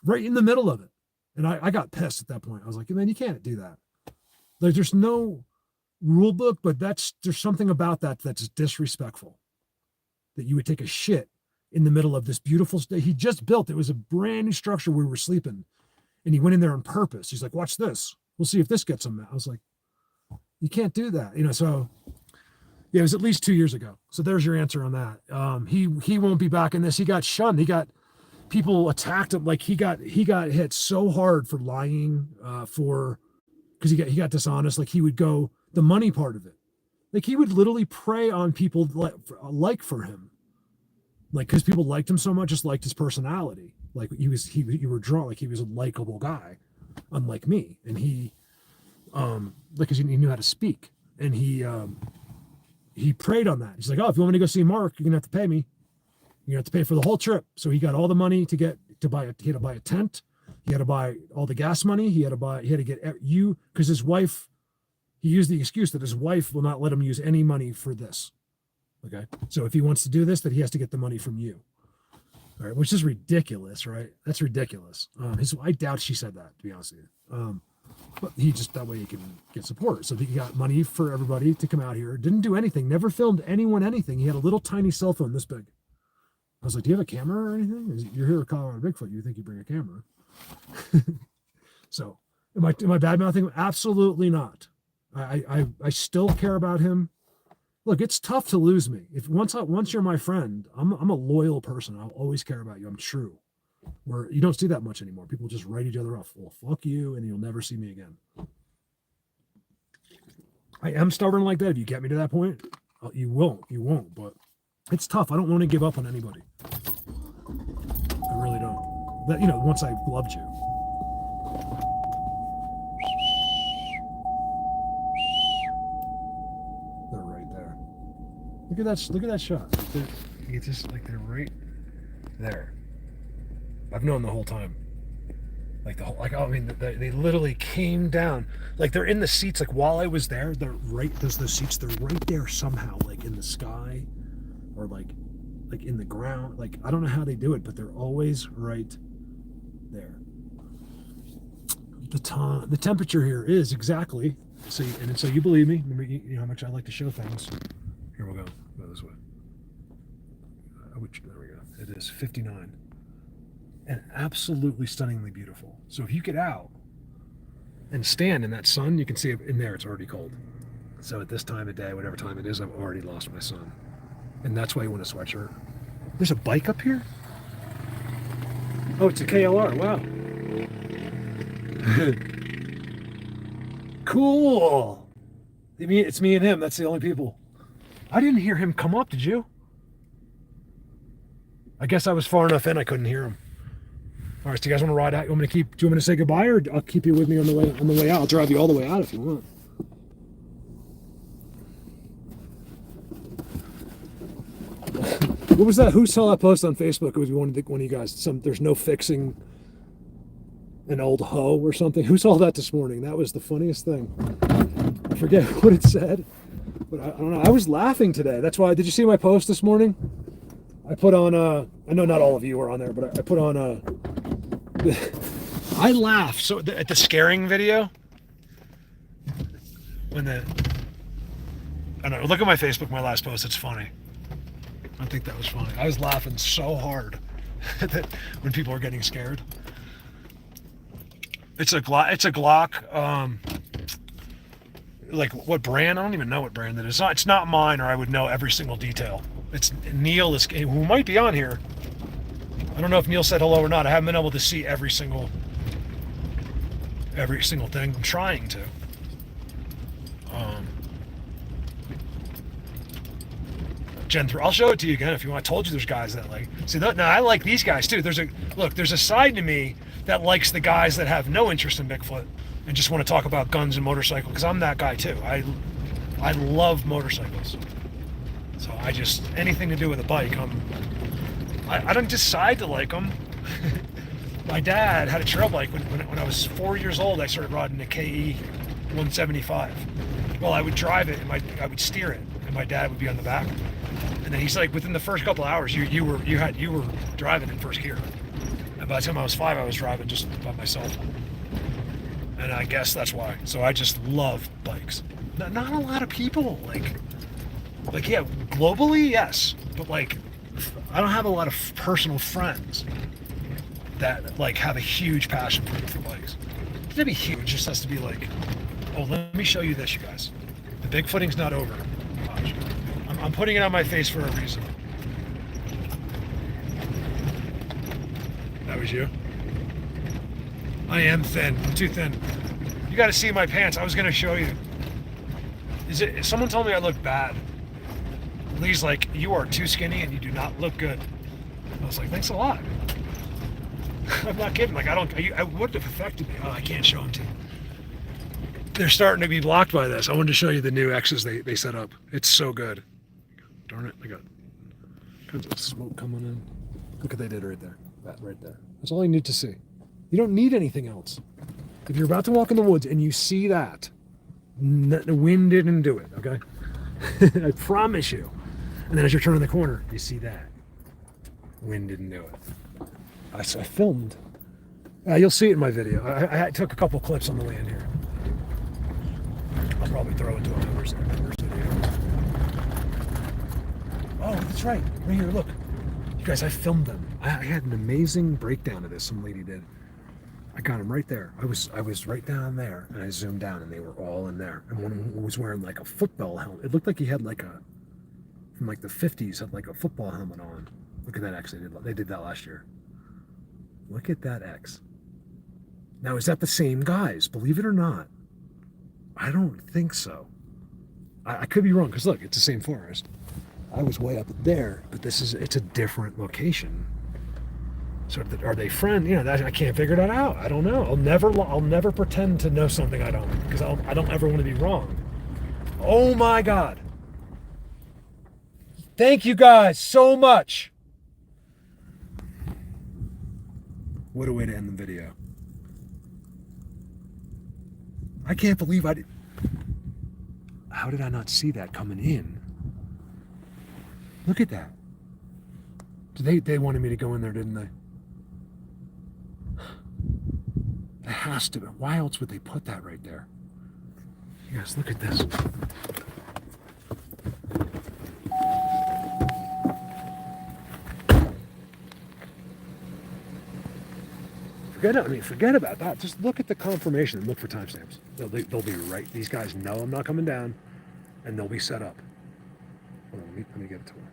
right in the middle of it. And I got pissed at that point. I was like, man, you can't do that. Like there's no rule book, but there's something about that's disrespectful. That you would take a shit in the middle of this beautiful he just built. It was a brand new structure where we were sleeping, and he went in there on purpose. He's like, watch this. We'll see if this gets him. I was like, you can't do that, So yeah, it was at least 2 years ago. So there's your answer on that. He won't be back in this. He got shunned. He got people attacked him. Like he got hit so hard for lying because he got dishonest. Like he would go the money part of it. Like he would literally prey on people like for him, like because people liked him so much, just liked his personality. Like you were drawn like he was a likable guy, unlike me. And he, because he knew how to speak, and he preyed on that. He's like, oh, if you want me to go see Mark, you're gonna have to pay me. You're gonna have to pay for the whole trip. So he got all the money he had to buy a tent. He had to buy all the gas money. He had to get you because his wife. He used the excuse that his wife will not let him use any money for this. Okay, so if he wants to do this, that he has to get the money from you. All right, which is ridiculous, right? That's ridiculous. I doubt she said that, to be honest with you. But he just that way he can get support. So he got money for everybody to come out here. Didn't do anything. Never filmed anyone anything. He had a little tiny cell phone this big. I was like, do you have a camera or anything? You're here at Colorado Bigfoot. You think you bring a camera? So am I bad mouthing? Absolutely not. I still care about him. Look, it's tough to lose me. If once you're my friend, I'm a loyal person. I'll always care about you. I'm true. Where you don't see that much anymore. People just write each other off. Well, fuck you, and you'll never see me again. I am stubborn like that. If you get me to that point, you won't. But it's tough. I don't want to give up on anybody. I really don't. That once I've loved you. Look at that shot. It's just like they're right there. I've known the whole time. Like the whole, like I mean, they literally came down. Like they're in the seats. Like while I was there, they're right. There's those seats. They're right there somehow, like in the sky, or like in the ground. Like I don't know how they do it, but they're always right there. The temperature here is exactly. So you believe me? Remember, you know how much I like to show things. Here we'll go. Go this way. There we go. It is 59. And absolutely stunningly beautiful. So if you get out and stand in that sun, you can see in there it's already cold. So at this time of day, whatever time it is, I've already lost my sun. And that's why you want a sweatshirt. There's a bike up here? Oh, it's a KLR. Wow. Cool. It's me and him. That's the only people. I didn't hear him come up, did you? I guess I was far enough in I couldn't hear him. All right, so you guys want to ride out? Do you want me to say goodbye, or I'll keep you with me on the way out? I'll drive you all the way out if you want. What was that? Who saw that post on Facebook? It was one of you guys. There's no fixing an old hoe or something. Who saw that this morning? That was the funniest thing. I forget what it said, but I don't know. I was laughing today. That's why. Did you see my post this morning? I put on. I know not all of you were on there, but I put on. I laugh at the scaring video. I don't know. Look at my Facebook, my last post. It's funny. I think that was funny. I was laughing so hard that when people are getting scared. It's a Glock. Like what brand? I don't even know what brand it is. It's not mine, or I would know every single detail. It's Neil who might be on here. I don't know if Neil said hello or not. I haven't been able to see every single thing. I'm trying to. Gen 3. I'll show it to you again if you want. I told you there's guys that like. See, now I like these guys too. There's a side to me that likes the guys that have no interest in Bigfoot and just want to talk about guns and motorcycles, because I'm that guy too. I love motorcycles. So anything to do with a bike, I don't decide to like them. My dad had a trail bike when I was 4 years old. I started riding a KE 175. Well, I would drive it and I would steer it, and my dad would be on the back. And then he's like, within the first couple of hours, you were driving in first gear. And by the time I was 5, I was driving just by myself. And I guess that's why. So I just love bikes. Not a lot of people like yeah, globally, yes, but like I don't have a lot of personal friends that like have a huge passion for bikes. It doesn't be huge, it just has to be like, oh, let me show you this, you guys. The Bigfooting's not over. Watch. I'm putting it on my face for a reason. That was you? I am thin. I'm too thin. You got to see my pants. I was going to show you. Someone told me I look bad. Lee's like, you are too skinny and you do not look good. I was like, thanks a lot. I'm not kidding. Like, I would have affected me. Oh, I can't show them to you. They're starting to be blocked by this. I wanted to show you the new X's they set up. It's so good. Darn it. I got tons of smoke coming in. Look what they did right there. That right there. That's all you need to see. You don't need anything else. If you're about to walk in the woods and you see that, the wind didn't do it, okay? I promise you. And then as you're turning the corner, you see that. Wind didn't do it. I filmed. You'll see it in my video. I took a couple clips on the way in here. I'll probably throw it to a members video. Oh, that's right. Right here, look. You guys, I filmed them. I had an amazing breakdown of this, some lady did. I got them right there. I was right down there, and I zoomed down, and they were all in there. And one of them was wearing like a football helmet. It looked like he had like from like the 50s, had like a football helmet on. Look at that X they did that last year. Look at that X. Now, is that the same guys? Believe it or not, I don't think so. I could be wrong, because look, it's the same forest. I was way up there, but it's a different location. So are they friends? You know, I can't figure that out. I don't know. I'll never pretend to know something I don't, because I don't ever want to be wrong. Oh my God. Thank you guys so much. What a way to end the video. I can't believe I did. How did I not see that coming in? Look at that. They wanted me to go in there, didn't they? It has to be. Why else would they put that right there? You guys, look at this. Forget about that. Just look at the confirmation and look for timestamps. They'll be right. These guys know I'm not coming down, and they'll be set up. Hold on, let me get it to them.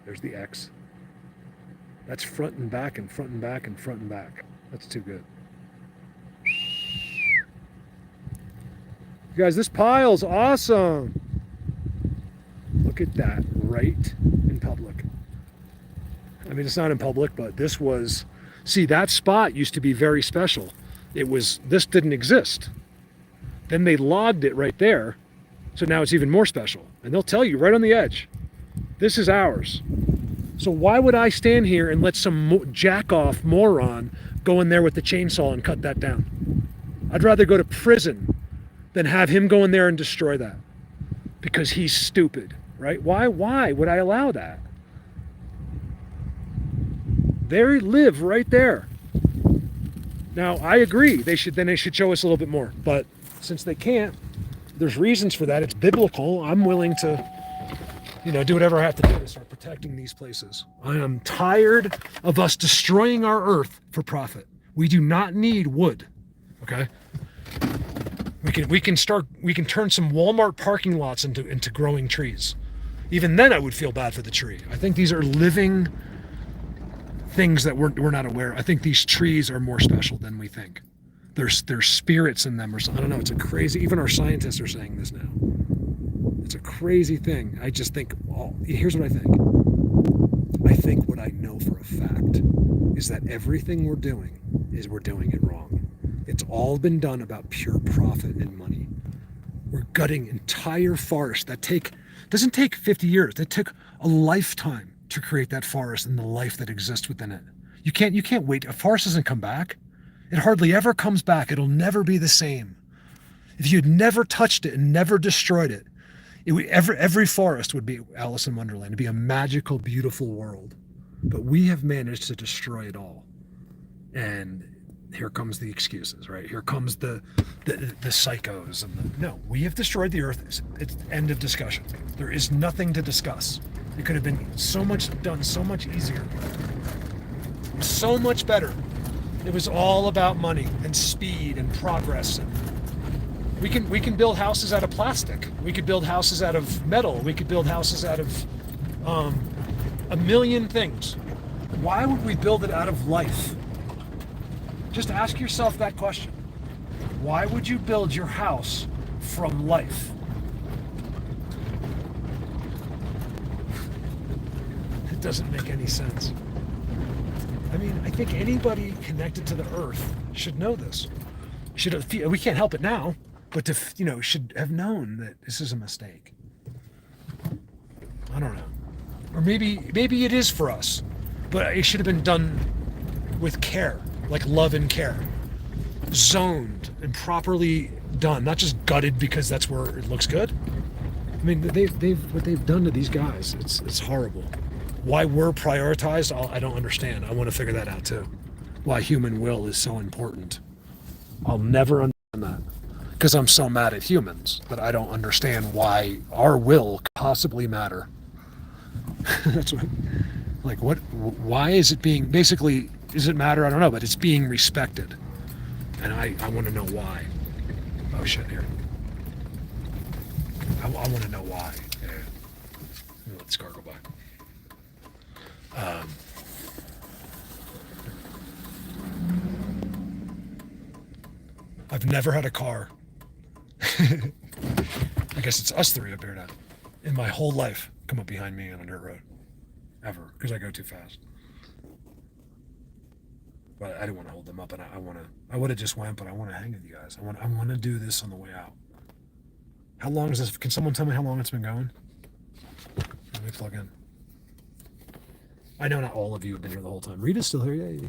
There's the X. That's front and back and front and back and front and back. That's too good. You guys, this pile's awesome. Look at that, right in public. I mean, it's not in public, but this was... See, that spot used to be very special. This didn't exist. Then they logged it right there. So now it's even more special. And they'll tell you right on the edge, this is ours. So why would I stand here and let some jack-off moron go in there with the chainsaw and cut that down? I'd rather go to prison than have him go in there and destroy that. Because he's stupid, right? Why would I allow that? They live right there. Now, I agree. They should show us a little bit more. But since they can't, there's reasons for that. It's biblical. I'm willing to, do whatever I have to do to start protecting these places. I am tired of us destroying our earth for profit. We do not need wood. Okay? We can turn some Walmart parking lots into growing trees. Even then I would feel bad for the tree. I think these are living things that we're not aware of. I think these trees are more special than we think. There's spirits in them or something. I don't know. It's a crazy, even our scientists are saying this now. It's a crazy thing. I just think, here's what I think. I think what I know for a fact is that everything we're doing it wrong. It's all been done about pure profit and money. We're gutting entire forests that doesn't take 50 years. That took a lifetime to create that forest and the life that exists within it. You can't wait. A forest doesn't come back. It hardly ever comes back. It'll never be the same. If you had never touched it and never destroyed it, every forest would be Alice in Wonderland. It'd be a magical, beautiful world. But we have managed to destroy it all. And here comes the excuses, right? Here comes the psychos. No, we have destroyed the earth. It's end of discussion. There is nothing to discuss. It could have been done so much easier. So much better. It was all about money and speed and progress. And we can build houses out of plastic. We could build houses out of metal. We could build houses out of a million things. Why would we build it out of life? Just ask yourself that question. Why would you build your house from life? It doesn't make any sense. I mean, I think anybody connected to the earth should know this. We can't help it now, but should have known that this is a mistake. I don't know. Or maybe it is for us, but it should have been done with care, like love and care. Zoned and properly done, not just gutted because that's where it looks good. I mean, what they've done to these guys, it's horrible. Why we're prioritized, I don't understand. I want to figure that out too. Why human will is so important. I'll never understand that because I'm so mad at humans that I don't understand why our will could possibly matter. That's why is it being, basically, does it matter? I don't know, but it's being respected. And I want to know why. Oh shit, here. I want to know why. Yeah. Let this car go by. I've never had a car. I guess it's us three up here now. In my whole life, come up behind me on a dirt road. Ever. Because I go too fast. But I didn't want to hold them up, and I would have just went, but I want to hang with you guys. I want to do this on the way out. How long is this? Can someone tell me how long it's been going? Let me plug in. I know not all of you have been here the whole time. Rita's still here, yay.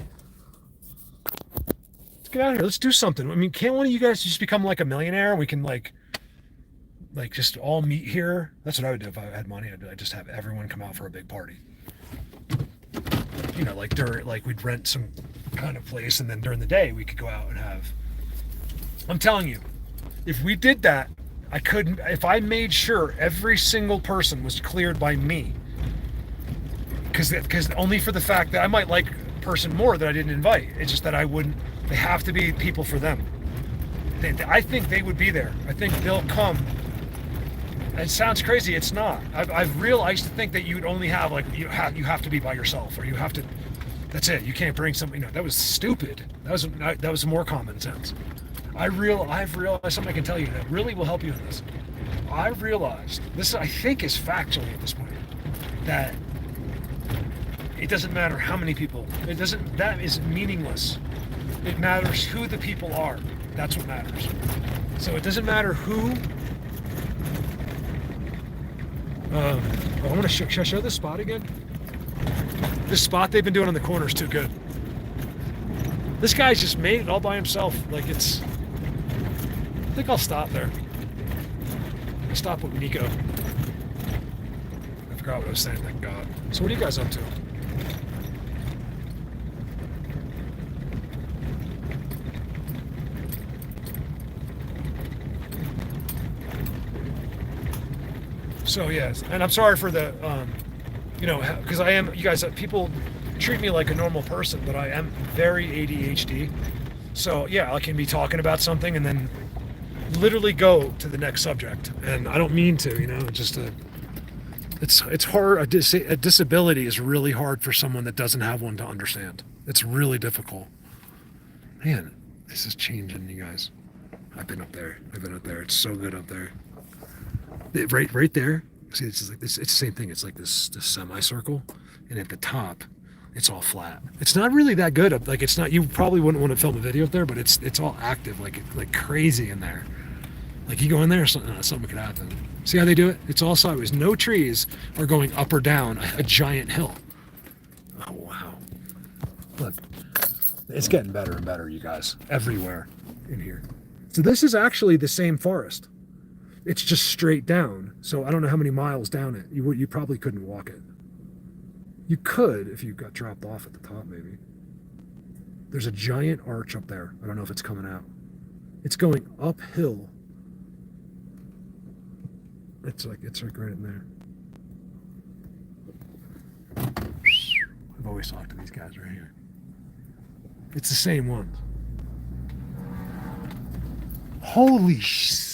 let's get out of here. Let's do something. I mean, can't one of you guys just become like a millionaire? We can like just all meet here. That's what I would do if I had money. I'd just have everyone come out for a big party. You know, like we'd rent some kind of place, and then during the day we could go out and have. I'm telling you, if we did that, I couldn't. If I made sure every single person was cleared by me, because only for the fact that I might like a person more that I didn't invite. It's just that I wouldn't. They have to be people for them. I think they would be there. I think they'll come. It sounds crazy. It's not. I've realized to think that you'd only have like you have to be by yourself, or you have to. That's it. You can't bring something. That was stupid. That was more common sense. I've realized something I can tell you that really will help you in this. I've realized this. I think is factually at this point that it doesn't matter how many people. It doesn't. That is meaningless. It matters who the people are. That's what matters. So it doesn't matter who. I want to should I show this spot again? This spot they've been doing on the corner is too good. This guy's just made it all by himself. Like it's. I think I'll stop there. I'll stop with Nico. I forgot what I was saying. Thank God. So what are you guys up to? So yes, and I'm sorry for the, because I am, you guys, people treat me like a normal person, but I am very ADHD. So yeah, I can be talking about something and then literally go to the next subject, and I don't mean to, it's hard. A disability is really hard for someone that doesn't have one to understand. It's really difficult. Man, this is changing, you guys. I've been up there. It's so good up there. Right there. See, it's just like this. It's the same thing. It's like this semicircle, and at the top, it's all flat. It's not really that good. Like it's not. You probably wouldn't want to film a video up there, but it's all active, like crazy in there. Like you go in there, something could happen. See how they do it? It's all sideways. No trees are going up or down a giant hill. Oh wow! Look, it's getting better and better, you guys. Everywhere in here. So this is actually the same forest. It's just straight down. So I don't know how many miles down it. You probably couldn't walk it. You could if you got dropped off at the top, maybe. There's a giant arch up there. I don't know if it's coming out. It's going uphill. It's like right in there. I've always talked to these guys right here. It's the same ones. Holy shit.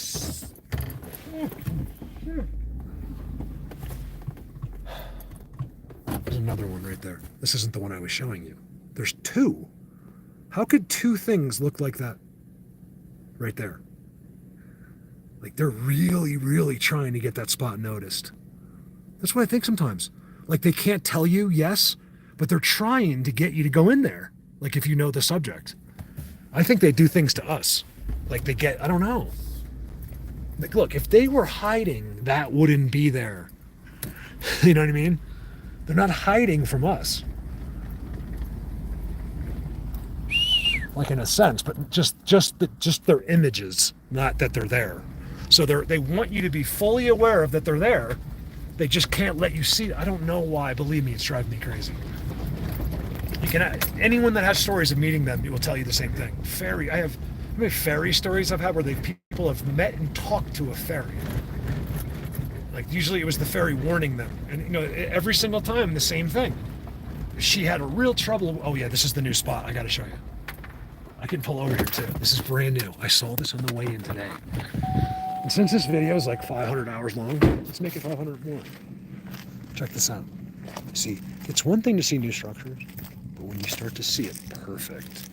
There's another one right there. This isn't the one I was showing you. There's two. How could two things look like that right there? Like they're really, really trying to get that spot noticed. That's what I think sometimes. Like they can't tell you yes, but they're trying to get you to go in there. Like if you know the subject. I think they do things to us. Like they get, I don't know. Like, look, if they were hiding, that wouldn't be there. You know what I mean? They're not hiding from us. Like in a sense, but just their images, not that they're there. So they want you to be fully aware of that they're there. They just can't let you see. I don't know why. Believe me, it's driving me crazy. Anyone that has stories of meeting them, will tell you the same thing. I have how many fairy stories I've had where people have met and talked to a fairy. Like usually it was the fairy warning them, and every single time the same thing. She had a real trouble. Oh yeah, this is the new spot. I got to show you. I can pull over here too. This is brand new. I saw this on the way in today. And since this video is like 500 hours long, let's make it 500 more. Check this out. See, it's one thing to see new structures, but when you start to see it perfect,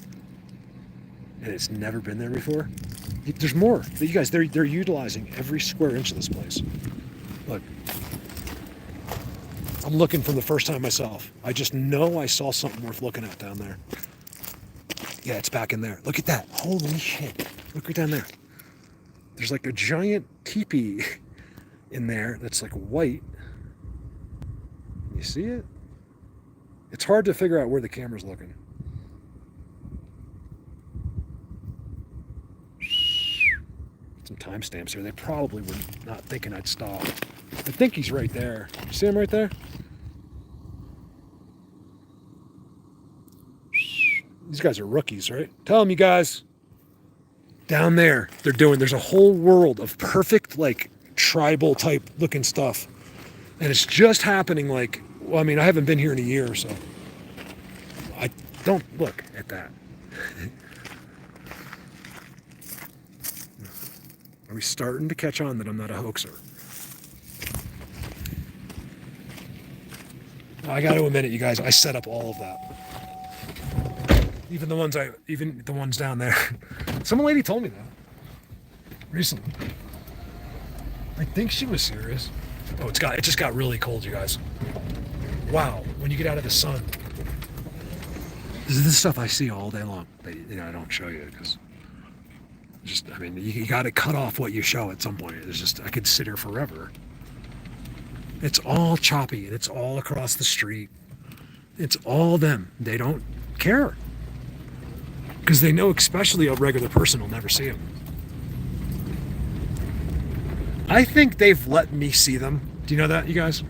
and it's never been there before, there's more. You guys, they're utilizing every square inch of this place. Look, I'm looking for the first time myself. I just know I saw something worth looking at down there. Yeah, it's back in there. Look at that. Holy shit. Look right down there. There's like a giant teepee in there that's like white. You see it? It's hard to figure out where the camera's looking. timestamps here. They probably were not thinking I'd stop. I think he's right there. You see him right there? These guys are rookies, right? Tell them, you guys. Down there, there's a whole world of perfect, like, tribal type looking stuff. And it's just happening like, well, I mean, I haven't been here in a year, so I don't look at that. Are we starting to catch on that I'm not a hoaxer? I got to admit it, you guys, I set up all of that. Even the ones down there. Some lady told me that recently. I think she was serious. Oh, it just got really cold, you guys. Wow, when you get out of the sun. This is the stuff I see all day long. But, I don't show you because you got to cut off what you show at some point. I could sit here forever. It's all choppy and it's all across the street. It's all them. They don't care. Because they know, especially a regular person will never see them. I think they've let me see them. Do you know that, you guys?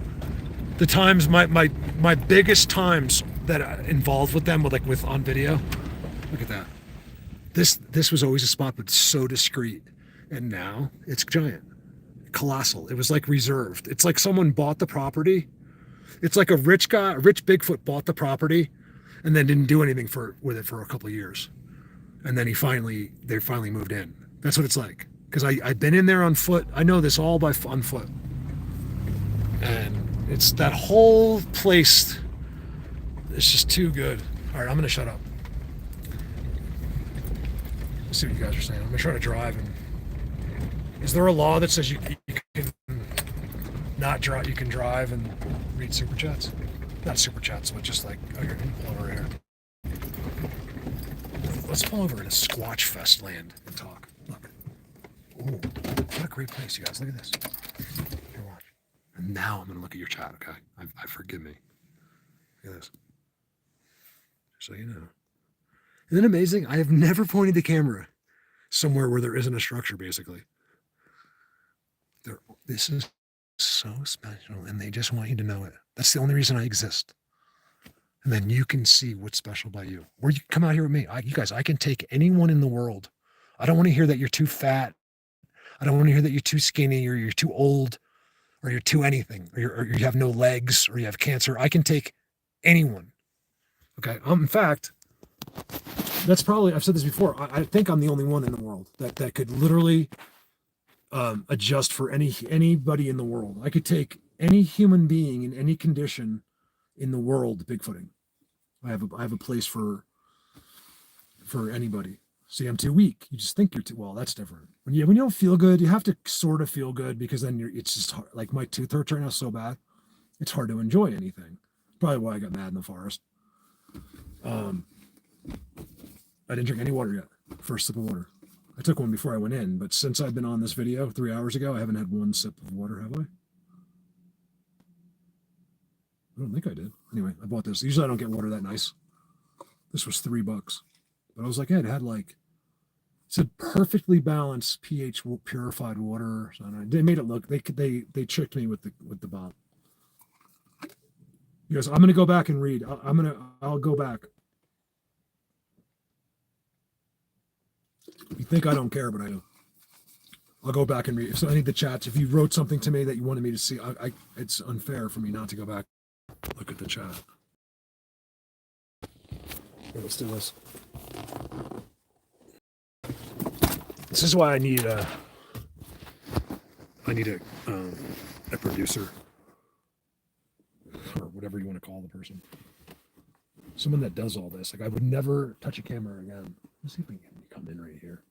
The times, my biggest times that I involved with them, with on video. Look at that. This was always a spot, but so discreet. And now it's giant, colossal. It was like reserved. It's like someone bought the property. It's like a rich Bigfoot bought the property and then didn't do anything with it for a couple of years. And then they finally moved in. That's what it's like. Because I've been in there on foot. I know this all on foot. And it's that whole place. It's just too good. All right, I'm going to shut up. Let's see what you guys are saying. I'm going to try to drive. Is there a law that says you can not drive? You can drive and read super chats? Not super chats, but just like, oh, you're going to pull over here. Let's pull over in a Squatch Fest land and talk. Look. Ooh, what a great place, you guys. Look at this. Here, watch. And now I'm going to look at your chat, okay? I forgive me. Look at this. So you know. Isn't it amazing? I have never pointed the camera somewhere where there isn't a structure, basically. This is so special, and they just want you to know it. That's the only reason I exist. And then you can see what's special about you. Or you come out here with me. You guys, I can take anyone in the world. I don't want to hear that you're too fat. I don't want to hear that you're too skinny or you're too old or you're too anything or you have no legs or you have cancer. I can take anyone. Okay. In fact, that's probably, I've said this before. I think I'm the only one in the world that could literally adjust for anybody in the world. I could take any human being in any condition in the world bigfooting. I have a place for anybody. See, I'm too weak. You just think you're too well. That's different. When you don't feel good, you have to sort of feel good because then it's just hard. Like my tooth hurts right now so bad, it's hard to enjoy anything. Probably why I got mad in the forest. I didn't drink any water yet. First sip of water. I took one before I went in, but since I've been on this video 3 hours ago, I haven't had one sip of water, have I? I don't think I did. Anyway, I bought this. Usually I don't get water that nice. This was $3. But I was like, yeah, it had like, it said perfectly balanced pH purified water. So they made it look, they tricked me with the bottle. You guys, I'm going to go back and read. I'll go back. You think I don't care, but I do. I'll go back and read. So I need the chats. If you wrote something to me that you wanted me to see, it's unfair for me not to go back. Look at the chat. Here, let's do this. This is why I need a producer or whatever you want to call the person. Someone that does all this. Like I would never touch a camera again. Let's see if we can come in right here.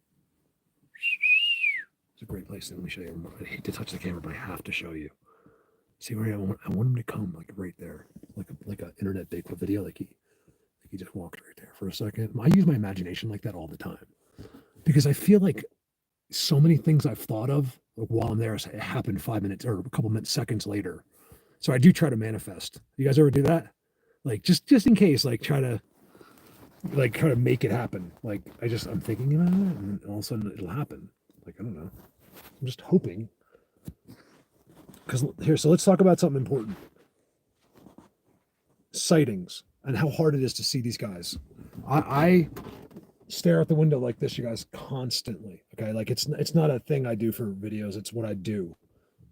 It's a great place. Let me show you. I hate to touch the camera, but I have to show you. See where I want him to come, like right there, like a internet Bigfoot video, like he just walked right there for a second. I use my imagination like that all the time because I feel like so many things I've thought of while I'm there, it happened 5 minutes or a couple minutes, seconds later. So I do try to manifest. You guys ever do that? Like just in case, like try to make it happen. Like I'm thinking about it, and all of a sudden it'll happen. Like I don't know. I'm just hoping. Because here, so let's talk about something important. Sightings and how hard it is to see these guys. I stare out the window like this, you guys, constantly. Okay, like it's not a thing I do for videos. It's what I do.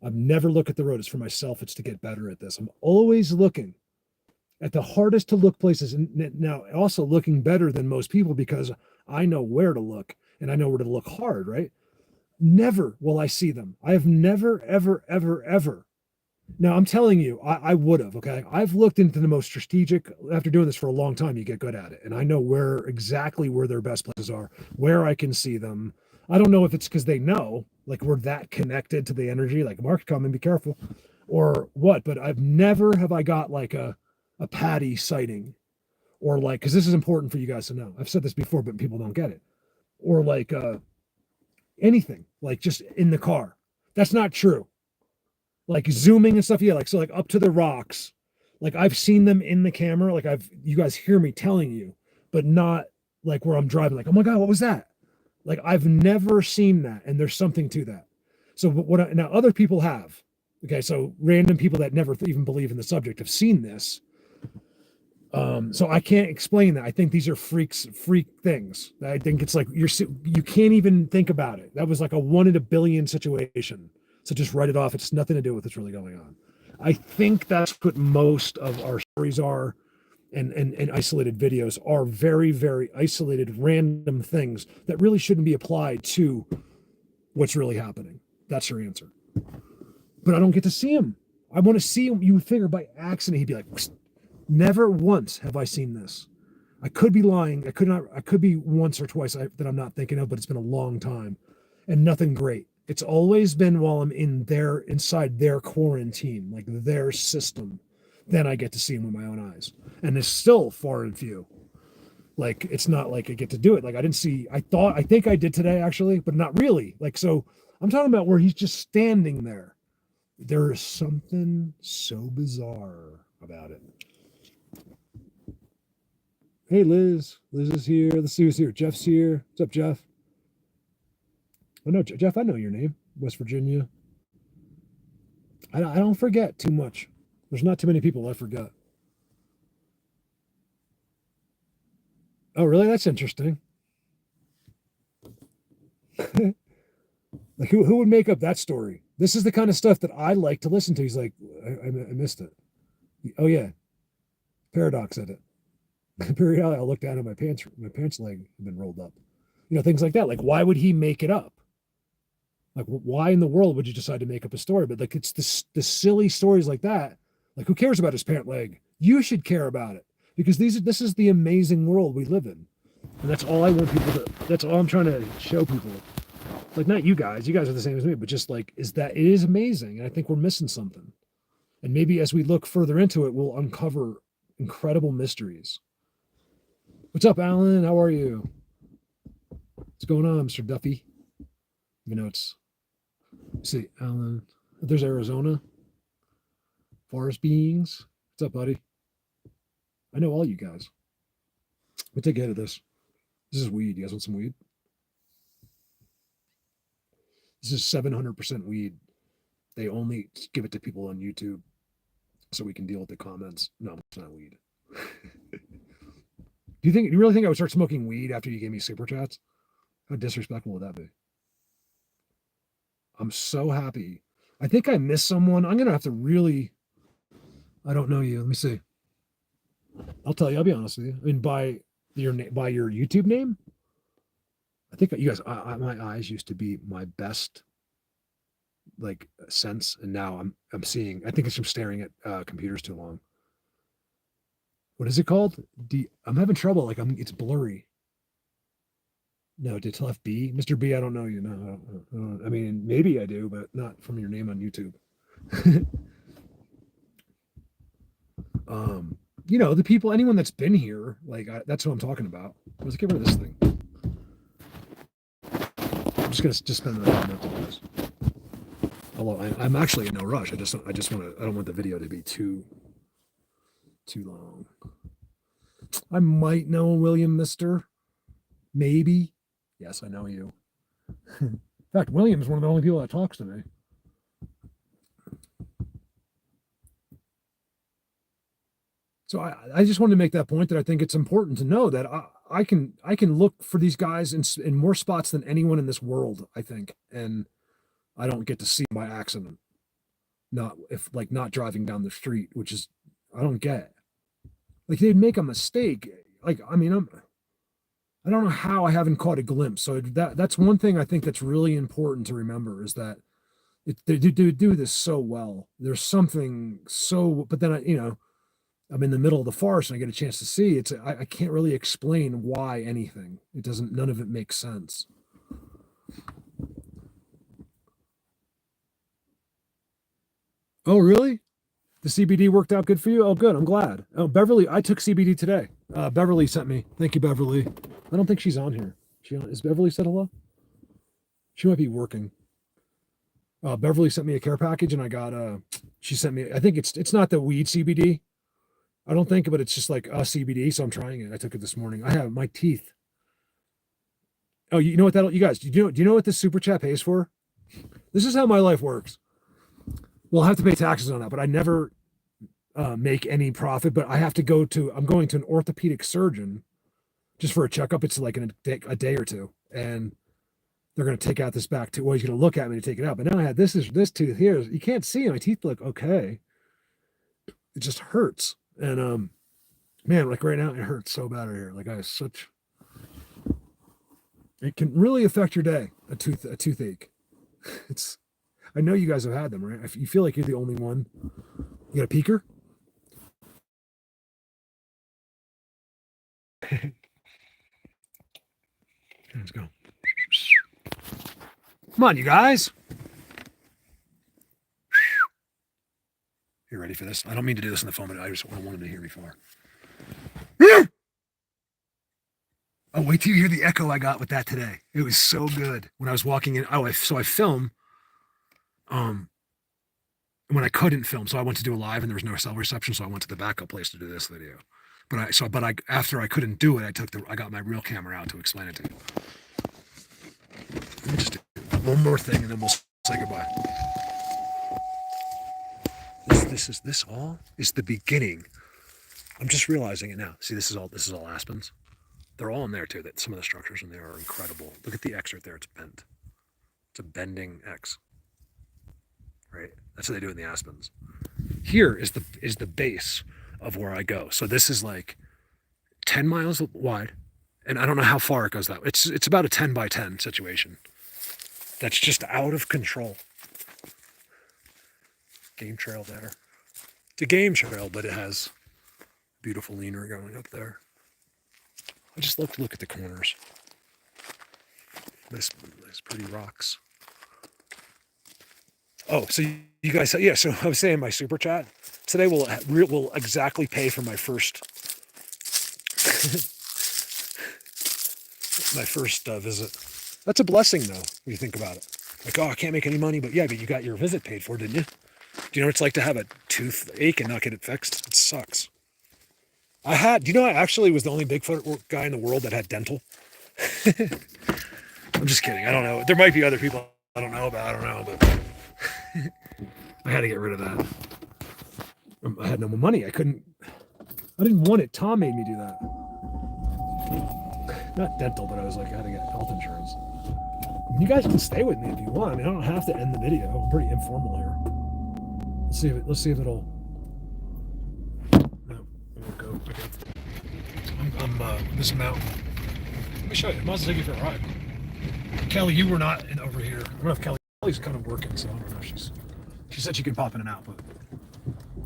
I've never look at the road. It's for myself. It's to get better at this. I'm always looking at the hardest to look places, and now also looking better than most people because I know where to look and I know where to look hard. Right? Never will I see them. I have never, ever, ever, ever. Now I'm telling you, I would have. Okay, I've looked into the most strategic. After doing this for a long time, you get good at it, and I know where exactly where their best places are, where I can see them. I don't know if it's because they know, like we're that connected to the energy, like Mark's coming, be careful, or what. But I've never have I got like a patty sighting, or like because this is important for you guys to know. I've said this before, but people don't get it, or like anything, like just in the car. That's not true, like zooming and stuff. Yeah, like so, like up to the rocks. Like I've seen them in the camera. Like you guys hear me telling you, but not like where I'm driving. Like, oh my god, what was that? Like I've never seen that, and there's something to that. So now other people have. Okay, so random people that never even believe in the subject have seen this. So I can't explain that. I think these are freak things. I think it's like you can't even think about it. That was like a 1 in a billion situation. So just write it off. It's nothing to do with what's really going on. I think that's what most of our stories are, and isolated videos are very, very isolated, random things that really shouldn't be applied to what's really happening. That's your answer. But I don't get to see him. I want to see him. You would figure by accident he'd be like, never once have I seen this. I could be lying. I could not. I could be once or twice that I'm not thinking of, but it's been a long time, and nothing great. It's always been while I'm inside their quarantine, like their system. Then I get to see them with my own eyes, and it's still far and few. Like it's not like I get to do it. Like I didn't see. I think I did today actually, but not really. Like so, I'm talking about where he's just standing there. There is something so bizarre about it. Hey, Liz. Liz is here. Let's see who's here. Jeff's here. What's up, Jeff? Oh, no, Jeff, I know your name. West Virginia. I don't forget too much. There's not too many people I forget. Oh, really? That's interesting. Like, who would make up that story? This is the kind of stuff that I like to listen to. He's like, I missed it. Oh, yeah. Paradox said it. Periodically, I looked down at my pants leg had been rolled up. Things like that. Like, why would he make it up? Like, why in the world would you decide to make up a story? But like, it's the silly stories like that. Like, who cares about his pant leg? You should care about it because this is the amazing world we live in, and that's all I want people to. That's all I'm trying to show people. Like, not you guys. You guys are the same as me, but just like, is that it is amazing, and I think we're missing something. And maybe as we look further into it, we'll uncover incredible mysteries. What's up, Alan? How are you? What's going on, Mr. Duffy? Let's see, Alan. There's Arizona. Forest beings. What's up, buddy? I know all you guys. We'll take a hit of this. This is weed. You guys want some weed? This is 700% weed. They only give it to people on YouTube so we can deal with the comments. No, it's not weed. Do you really think I would start smoking weed after you gave me super chats? How disrespectful would that be? I'm so happy. I think I missed someone. I'm gonna have to really. I don't know you. Let me see. I'll tell you. I'll be honest with you. I mean, by your YouTube name, I think you guys. My eyes used to be my best, like sense, and now I'm seeing. I think it's from staring at computers too long. What is it called? I'm having trouble. Like it's blurry. No, did left B, Mr. B? I don't know you. No, I mean maybe I do, but not from your name on YouTube. The people, anyone that's been here, like that's what I'm talking about. Let's get rid of this thing. I'm just gonna spend the minute on this. Although I'm actually in no rush. I don't want the video to be too long. I might know William Mister. Maybe. Yes, I know you. In fact, William's one of the only people that talks to me. So I just wanted to make that point that I think it's important to know that I can look for these guys in more spots than anyone in this world, I think, and I don't get to see them by accident. Not driving down the street, which is I don't get. Like they'd make a mistake. Like I mean, I don't know how I haven't caught a glimpse. So that's one thing I think that's really important to remember is that they do this so well. There's something so, but then I'm in the middle of the forest and I get a chance to see. I can't really explain why anything. It doesn't. None of it makes sense. Oh, really? The CBD worked out good for you? Oh, good. I'm glad. Oh, Beverly, I took CBD today. Beverly sent me. Thank you, Beverly. I don't think she's on here. Is Beverly said hello? She might be working. Beverly sent me a care package, and I got she sent me. I think it's not the weed CBD. I don't think, but it's just like a CBD. So I'm trying it. I took it this morning. I have my teeth. Oh, you know what you guys? Do you know what this super chat pays for? This is how my life works. Well, I have to pay taxes on that, but I never make any profit. But I'm going to an orthopedic surgeon just for a checkup. It's like a day or two, and they're going to take out this back tooth. Well, he's going to look at me to take it out. But now I had this tooth here. You can't see my teeth look okay. It just hurts, and man, like right now it hurts so bad right here. Like I have such. It can really affect your day. A toothache. I know you guys have had them, right? You feel like you're the only one. You got a peeker? Let's go. Come on, you guys. You ready for this? I don't mean to do this in the phone, but I just wanted to hear before. Oh, wait till you hear the echo I got with that today. It was so good. When I was walking in, so I film when I couldn't film, so I went to do a live and there was no cell reception, so I went to the backup place to do this video. But after I couldn't do it, I got my real camera out to explain it to you. Let me just do one more thing and then we'll say goodbye. This all is the beginning. I'm just realizing it now. See, this is all aspens. They're all in there too. That some of the structures in there are incredible. Look at the X right there. It's bent. It's a bending X. Right? That's what they do in the aspens. Here is the base of where I go. So this is like 10 miles wide, and I don't know how far it goes that way. It's about a 10 by 10 situation. That's just out of control. Game trail there. It's a game trail, but it has beautiful leaner going up there. I just love to look at the corners. Nice pretty rocks. Oh, so you guys, yeah. So I was saying my super chat today will exactly pay for my first visit. That's a blessing, though, when you think about it. Like, oh, I can't make any money, but you got your visit paid for, didn't you? Do you know what it's like to have a toothache and not get it fixed? It sucks. I actually was the only Bigfoot guy in the world that had dental. I'm just kidding. I don't know. There might be other people I don't know about. I don't know, but I had to get rid of that. I had no more money. I didn't want it. Tom made me do that. Not dental, but I was like, I had to get health insurance. You guys can stay with me if you want. I mean, I don't have to end the video. I'm pretty informal here. Let's see if it'll. No, it won't go. Okay. I'm this mountain. Let me show you. I might as well take you for a ride. Kelly, you were not over here. I don't know if Kelly's kind of working, so I don't know. She said she could pop in and out, but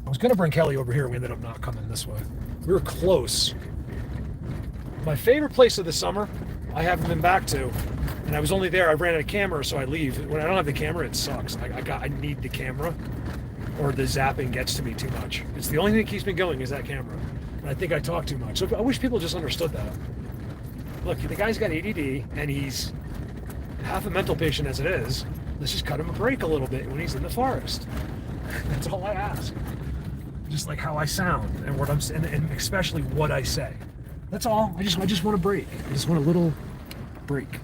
I was gonna bring Kelly over here. We ended up not coming this way. We were close. My favorite place of the summer, I haven't been back to, and I was only there. I ran out of camera, so I leave. When I don't have the camera, it sucks. I need the camera, or the zapping gets to me too much. It's the only thing that keeps me going is that camera. And I think I talk too much. So I wish people just understood that. Look, the guy's got ADD, and he's half a mental patient as it is. Let's just cut him a break a little bit when he's in the forest. That's all I ask. Just like how I sound and what and especially what I say. That's all. I just want a break. I just want a little break.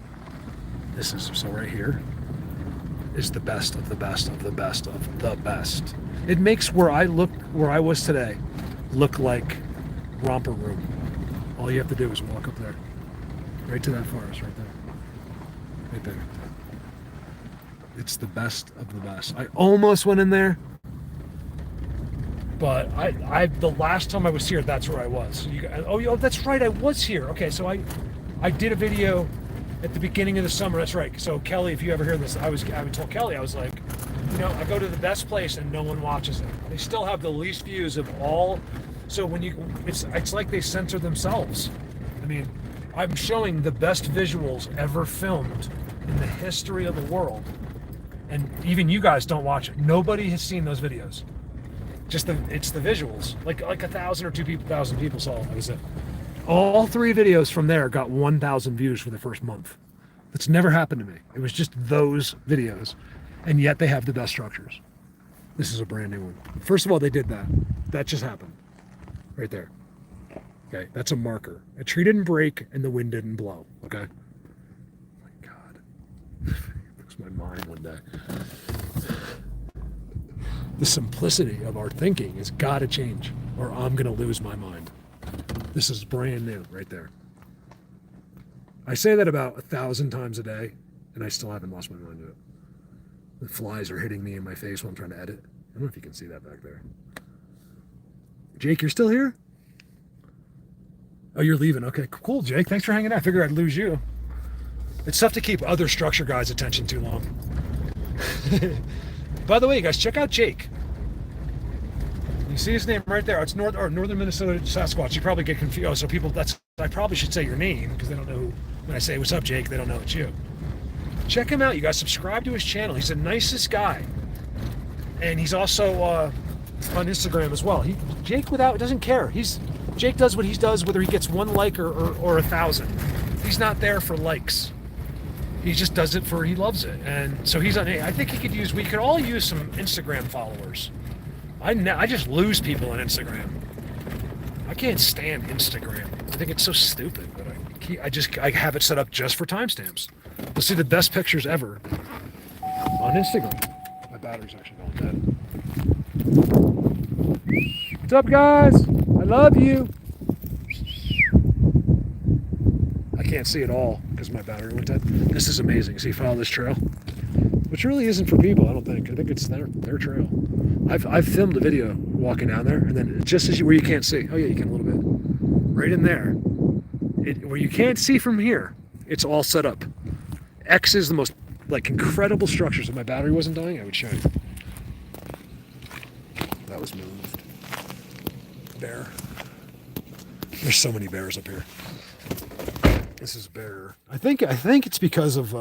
This is so right here. is the best of the best of the best of the best. It makes where I was today, look like romper room. All you have to do is walk up there, right to that forest, right there, right there. It's the best of the best. I almost went in there, but the last time I was here, that's where I was. Oh, that's right, I was here. Okay, so I did a video at the beginning of the summer. That's right. So Kelly, if you ever hear this, I would tell Kelly, I was like, I go to the best place and no one watches it. They still have the least views of all. So it's like they censor themselves. I mean, I'm showing the best visuals ever filmed in the history of the world, and even you guys don't watch it. Nobody has seen those videos. It's the visuals. Like 1,000 or 2,000 people saw it. That was it. All 3 videos from there got 1,000 views for the first month. That's never happened to me. It was just those videos. And yet they have the best structures. This is a brand new one. First of all, they did that. That just happened. Right there. Okay, that's a marker. A tree didn't break and the wind didn't blow. Okay? Oh my God. Lose my mind one day. The simplicity of our thinking has got to change, or I'm going to lose my mind. This is brand new right there. I say that about 1,000 times a day, and I still haven't lost my mind to it. The flies are hitting me in my face while I'm trying to edit. I don't know if you can see that back there. Jake, you're still here? Oh, you're leaving. Okay, cool, Jake. Thanks for hanging out. I figured I'd lose you. It's tough to keep other structure guys' attention too long. By the way, you guys, check out Jake. You see his name right there. It's Northern Minnesota Sasquatch. You probably get confused. Oh, so people, I probably should say your name because they don't know who. When I say, what's up, Jake, they don't know it's you. Check him out, you guys. Subscribe to his channel. He's the nicest guy. And he's also on Instagram as well. Jake doesn't care. Jake does what he does, whether he gets 1 like or 1,000. He's not there for likes. He just does it he loves it. And so he's on, I think we could all use some Instagram followers. I just lose people on Instagram. I can't stand Instagram. I think it's so stupid, but I have it set up just for timestamps. You'll see the best pictures ever on Instagram. My battery's actually going dead. What's up, guys? I love you. I can't see it all because my battery went dead. This is amazing. See, follow this trail, which really isn't for people. I don't think. I think it's their trail. I've filmed a video walking down there, and then just where you can't see. Oh yeah, you can a little bit. Right in there, where you can't see from here. It's all set up. X is the most incredible structures. If my battery wasn't dying, I would show you. That was moved. Bear. There's so many bears up here. This is bear. I think it's because of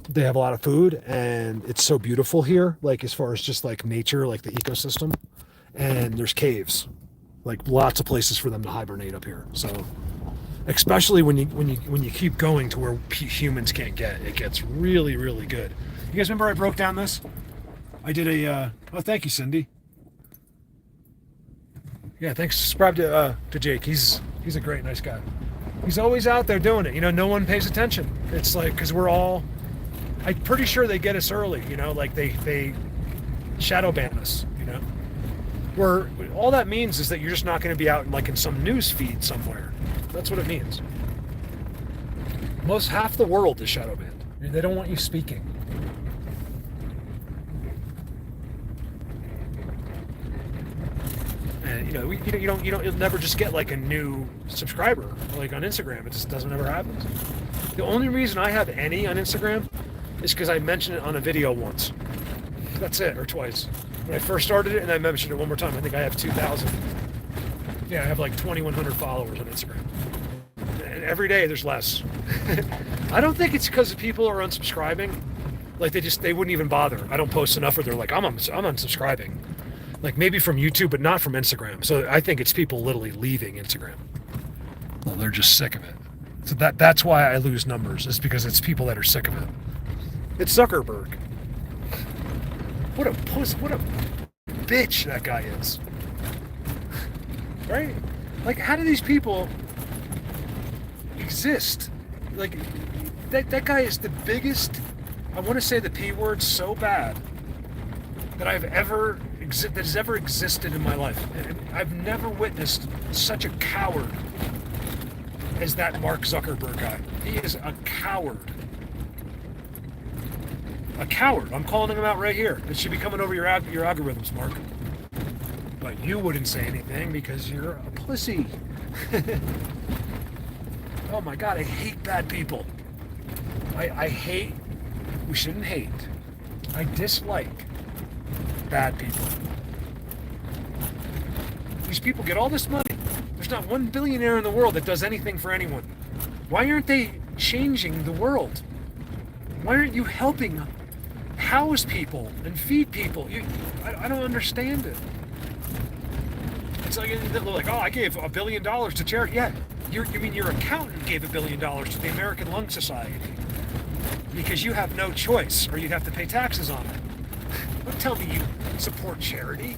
they have a lot of food and it's so beautiful here. As far as just nature, the ecosystem, and there's caves, lots of places for them to hibernate up here. So. Especially when you keep going to where humans can't get, it gets really, really good. You guys remember I broke down this? I did oh, thank you, Cindy. Yeah, thanks. Subscribe to Jake. He's a great, nice guy. He's always out there doing it. No one pays attention. It's because I'm pretty sure they get us early. They shadow ban us. Where all that means is that you're just not going to be out in some news feed somewhere. That's what it means. Half the world is shadow banned. They don't want you speaking. And you'll never just get a new subscriber on Instagram. It just doesn't ever happen. The only reason I have any on Instagram is because I mentioned it on a video once. That's it, or twice. When I first started it, and I mentioned it one more time. I think I have 2,000. Yeah, I have 2,100 followers on Instagram. And every day there's less. I don't think it's because people are unsubscribing. They wouldn't even bother. I don't post enough, or they're I'm unsubscribing. Maybe from YouTube, but not from Instagram. So I think it's people literally leaving Instagram. Well, they're just sick of it. So that's why I lose numbers. It's because it's people that are sick of it. It's Zuckerberg. What a bitch that guy is. Right? How do these people exist? That guy is the biggest I want to say the P word so bad that that has ever existed in my life. And I've never witnessed such a coward as that Mark Zuckerberg guy. He is a coward. A coward. I'm calling him out right here. It should be coming over your algorithms, Mark. But you wouldn't say anything because you're a pussy. Oh my God, I hate bad people. I hate, we shouldn't hate. I dislike bad people. These people get all this money. There's not one billionaire in the world that does anything for anyone. Why aren't they changing the world? Why aren't you helping house people and feed people? I don't understand it. It's like, oh, I gave $1 billion to charity. Yeah, you mean your accountant gave $1 billion to the American Lung Society because you have no choice, or you'd have to pay taxes on it. Don't tell me you support charity.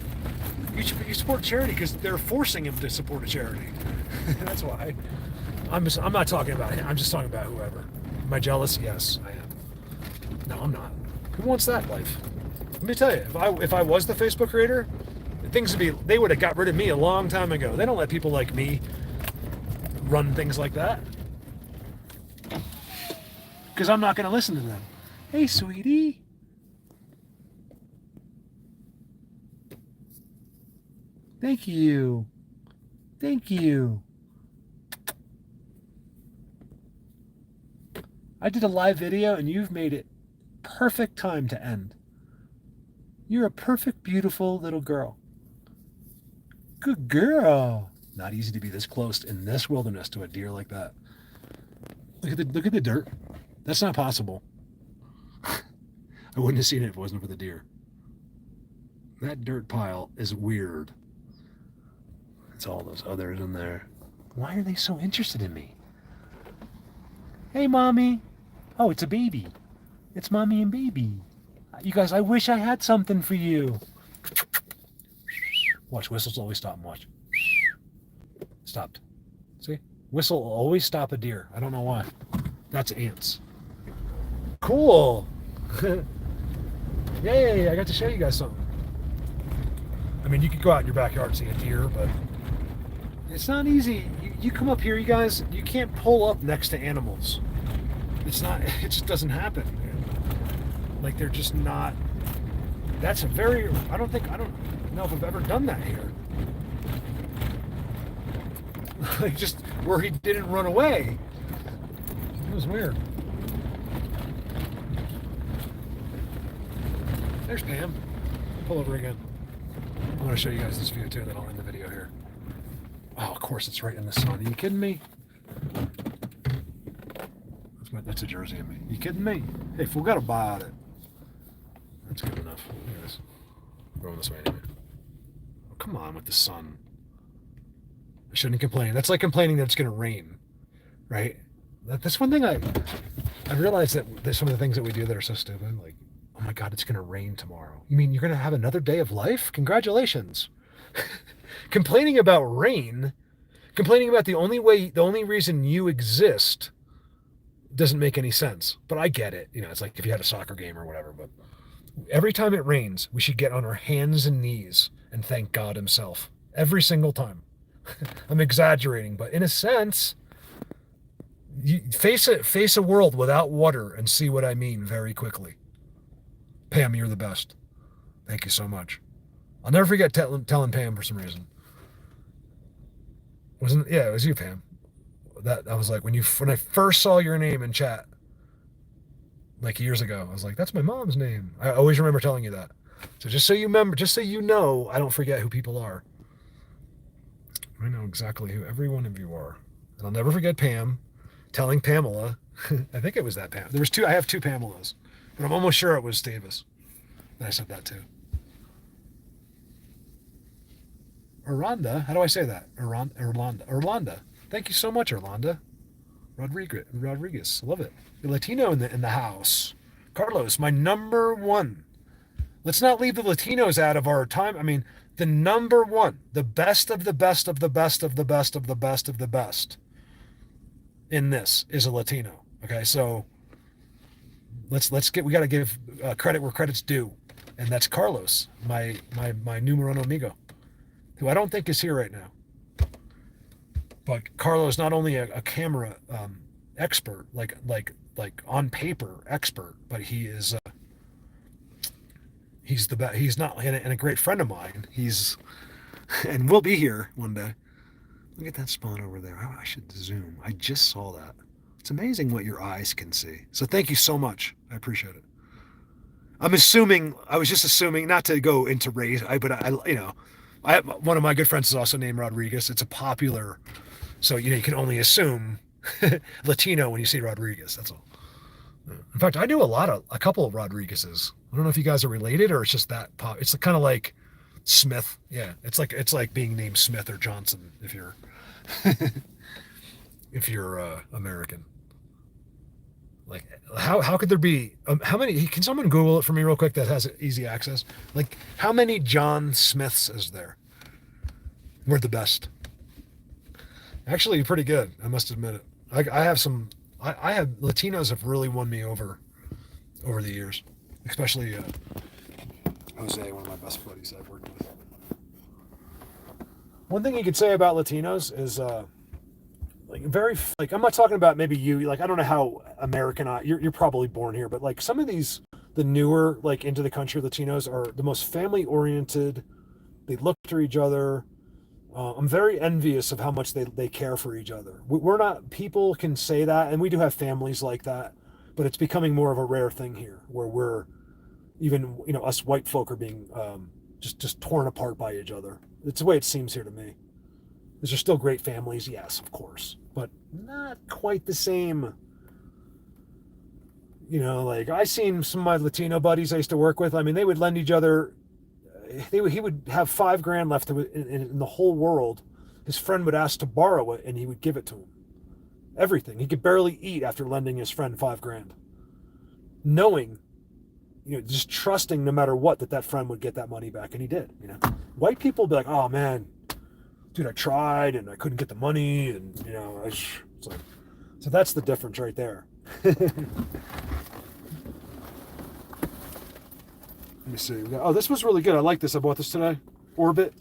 You support charity because they're forcing him to support a charity. That's why. I'm not talking about him. I'm just talking about whoever. Am I jealous? Yes, I am. No, I'm not. Who wants that life? Let me tell you, if I was the Facebook creator, they would have got rid of me a long time ago. They don't let people like me run things like that. Because I'm not going to listen to them. Hey, sweetie. Thank you. Thank you. I did a live video and you've made it perfect time to end. You're a perfect, beautiful little girl. Good girl. Not easy to be this close in this wilderness to a deer like that. Look at the dirt. That's not possible. I wouldn't have seen it if it wasn't for the deer. That dirt pile is weird. It's all those others in there. Why are they so interested in me? Hey, Mommy. Oh, it's a baby. It's Mommy and baby. You guys, I wish I had something for you. Watch, whistles always stop and watch. Stopped. See? Whistle will always stop a deer. I don't know why. That's ants. Cool. Yay, I got to show you guys something. I mean, you could go out in your backyard and see a deer, but it's not easy. You come up here, you guys, you can't pull up next to animals. It just doesn't happen. Like, they're just not, I don't know if I've ever done that here. Like, just where he didn't run away. It was weird. There's Pam. Pull over again. I want to show you guys this view too, then I'll end the video here. Oh, of course, it's right in the sun. Are you kidding me? That's a jersey of me. You kidding me? Hey, forgot about it. That's good enough. Look at this. Going this way anyway. Oh, come on with the sun. I shouldn't complain. That's like complaining that it's going to rain, right? That's one thing I realized that there's some of the things that we do that are so stupid. Like, oh my God, it's going to rain tomorrow. You mean you're going to have another day of life? Congratulations. Complaining about rain, complaining about the only reason you exist doesn't make any sense. But I get it. You know, it's like if you had a soccer game or whatever. But every time it rains, we should get on our hands and knees and thank God himself. Every single time. I'm exaggerating, but in a sense, you face a world without water and see what I mean very quickly. Pam, you're the best. Thank you so much. I'll never forget telling Pam for some reason. It was you, Pam. That I was like, when I first saw your name in chat, like years ago, I was like, that's my mom's name. I always remember telling you that. So just so you know, I don't forget who people are. I know exactly who every one of you are. And I'll never forget Pam telling Pamela, I think it was that Pam. I have two Pamelas, but I'm almost sure it was Davis that I said that to. Orlando, how do I say that? Orlando. Thank you so much, Orlando. Rodriguez, love it. You're Latino in the house. Carlos, my number one. Let's not leave the Latinos out of our time. I mean, the number one, the best of the best of the best of the best of the best of the best in this is a Latino. Okay, so we got to give credit where credit's due, and that's Carlos, my numero amigo, who I don't think is here right now. But Carlos, not only a camera expert, like on paper expert, but he's the best. He's not and a great friend of mine. He's and we'll be here one day. Look at that spawn over there. I should zoom. I just saw that. It's amazing what your eyes can see. So thank you so much. I appreciate it. I was just assuming, not to go into race, one of my good friends is also named Rodriguez. It's a popular, so you can only assume Latino when you see Rodriguez. That's all. In fact, I knew a couple of Rodriguezes. I don't know if you guys are related or it's just that pop. It's kind of like Smith. Yeah, it's like being named Smith or Johnson if you're if you're American. Like how could there be how many? Can someone Google it for me real quick that has easy access? Like how many John Smiths is there? We're the best. Actually, pretty good. I must admit it. I have some. I have Latinos have really won me over the years, especially Jose, one of my best buddies I've worked with. One thing you could say about Latinos is I'm not talking about maybe you, like I don't know how American you're probably born here, but like some of the newer like into the country Latinos are the most family oriented. They look to each other. I'm very envious of how much they care for each other. We're not, people can say that, and we do have families like that, but it's becoming more of a rare thing here, where we're, even, us white folk are being just torn apart by each other. It's the way it seems here to me. Is there still great families? Yes, of course, but not quite the same. Like I seen some of my Latino buddies I used to work with. I mean, they would lend each other. He would have $5,000 left in the whole world. His friend would ask to borrow it, and he would give it to him. Everything. He could barely eat after lending his friend $5,000, knowing, just trusting no matter what that friend would get that money back, and he did. White people would be like, "Oh man, dude, I tried and I couldn't get the money," and it's like, so that's the difference right there. Let me see. Oh, this was really good. I like this. I bought this today. Orbit,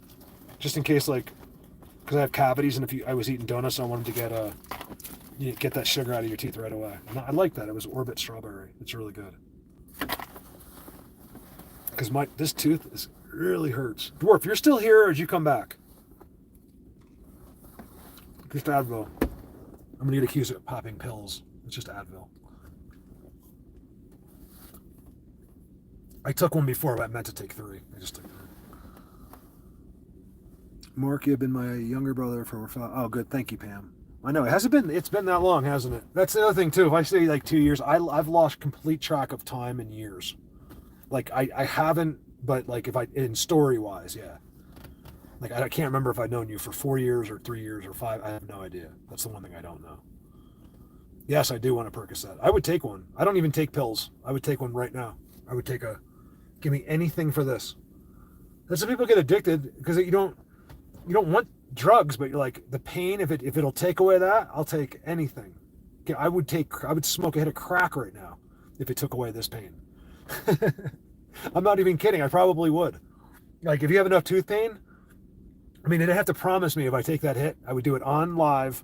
just in case, because I have cavities, and I was eating donuts, I wanted to get that sugar out of your teeth right away. And I like that. It was Orbit strawberry. It's really good. Because this tooth really hurts. Dwarf, you're still here, or did you come back? Just Advil. I'm gonna get accused of popping pills. It's just Advil. I took one before, but I meant to take 3. I just took 3. Mark, you've been my younger brother for 5. Oh, good. Thank you, Pam. I know. It's been that long, hasn't it? That's the other thing, too. If I say, 2 years, I've lost complete track of time and years. I haven't, but, in story-wise, yeah. I can't remember if I've known you for 4 years or 3 years or 5. I have no idea. That's the one thing I don't know. Yes, I do want a Percocet. I would take one. I don't even take pills. I would take one right now. I would take give me anything for this. That's when people get addicted, because you don't want drugs, but you're like, the pain, if it'll take away that, I'll take anything. I would smoke a hit of crack right now if it took away this pain. I'm not even kidding. I probably would. If you have enough tooth pain, I mean, it'd have to promise me if I take that hit, I would do it on live,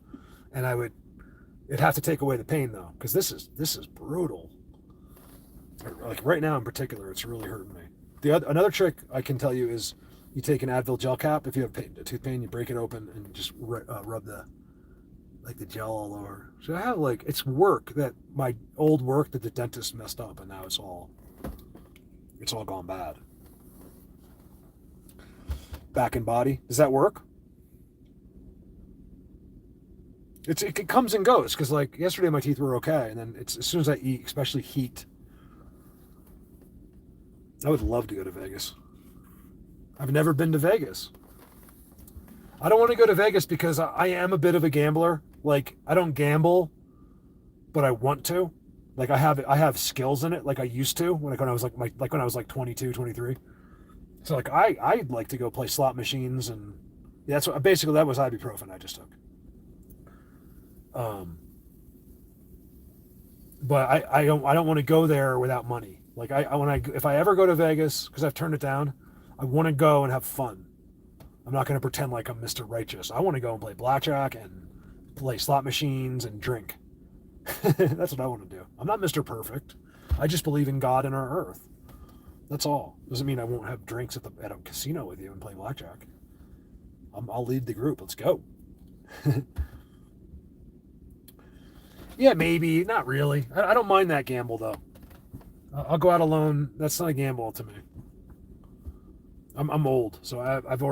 and it'd have to take away the pain though, because this is brutal. Right now in particular, it's really hurting me. Another trick I can tell you is you take an Advil gel cap. If you have tooth pain, you break it open and just rub the gel all over. So I have it's work that my old work that the dentist messed up, and now it's all gone bad. Back and body, does that work? It comes and goes, because yesterday my teeth were okay, and then as soon as I eat, especially heat. I would love to go to Vegas. I've never been to Vegas. I don't want to go to Vegas because I am a bit of a gambler. I don't gamble, but I want to. I have skills in it, I used to when I was when I was 22, 23. So I'd like to go play slot machines, and that's what basically that was ibuprofen I just took. but I don't want to go there without money. Like if I ever go to Vegas, because I've turned it down, I want to go and have fun. I'm not going to pretend like I'm Mr. Righteous. I want to go and play blackjack and play slot machines and drink. That's what I want to do. I'm not Mr. Perfect. I just believe in God and our earth. That's all. Doesn't mean I won't have drinks at a casino with you and play blackjack. I'll lead the group. Let's go. Yeah, maybe. Not really. I don't mind that gamble, though. I'll go out alone. That's not a gamble to me. I'm old, so I've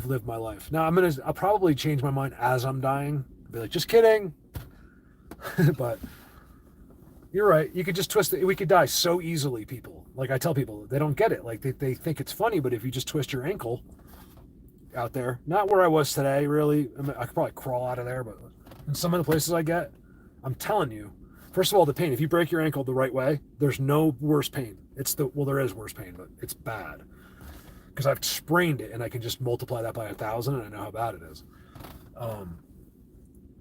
lived my life. Now I'll probably change my mind as I'm dying. I'll be like, just kidding. But you're right. You could just twist it. We could die so easily, people. Like I tell people, they don't get it. Like they think it's funny, but if you just twist your ankle out there, not where I was today, really. I could probably crawl out of there, but in some of the places I get, I'm telling you, first of all, the pain. If you break your ankle the right way, there's no worse pain. There is worse pain, but it's bad. Because I've sprained it, and I can just multiply that by 1,000, and I know how bad it is.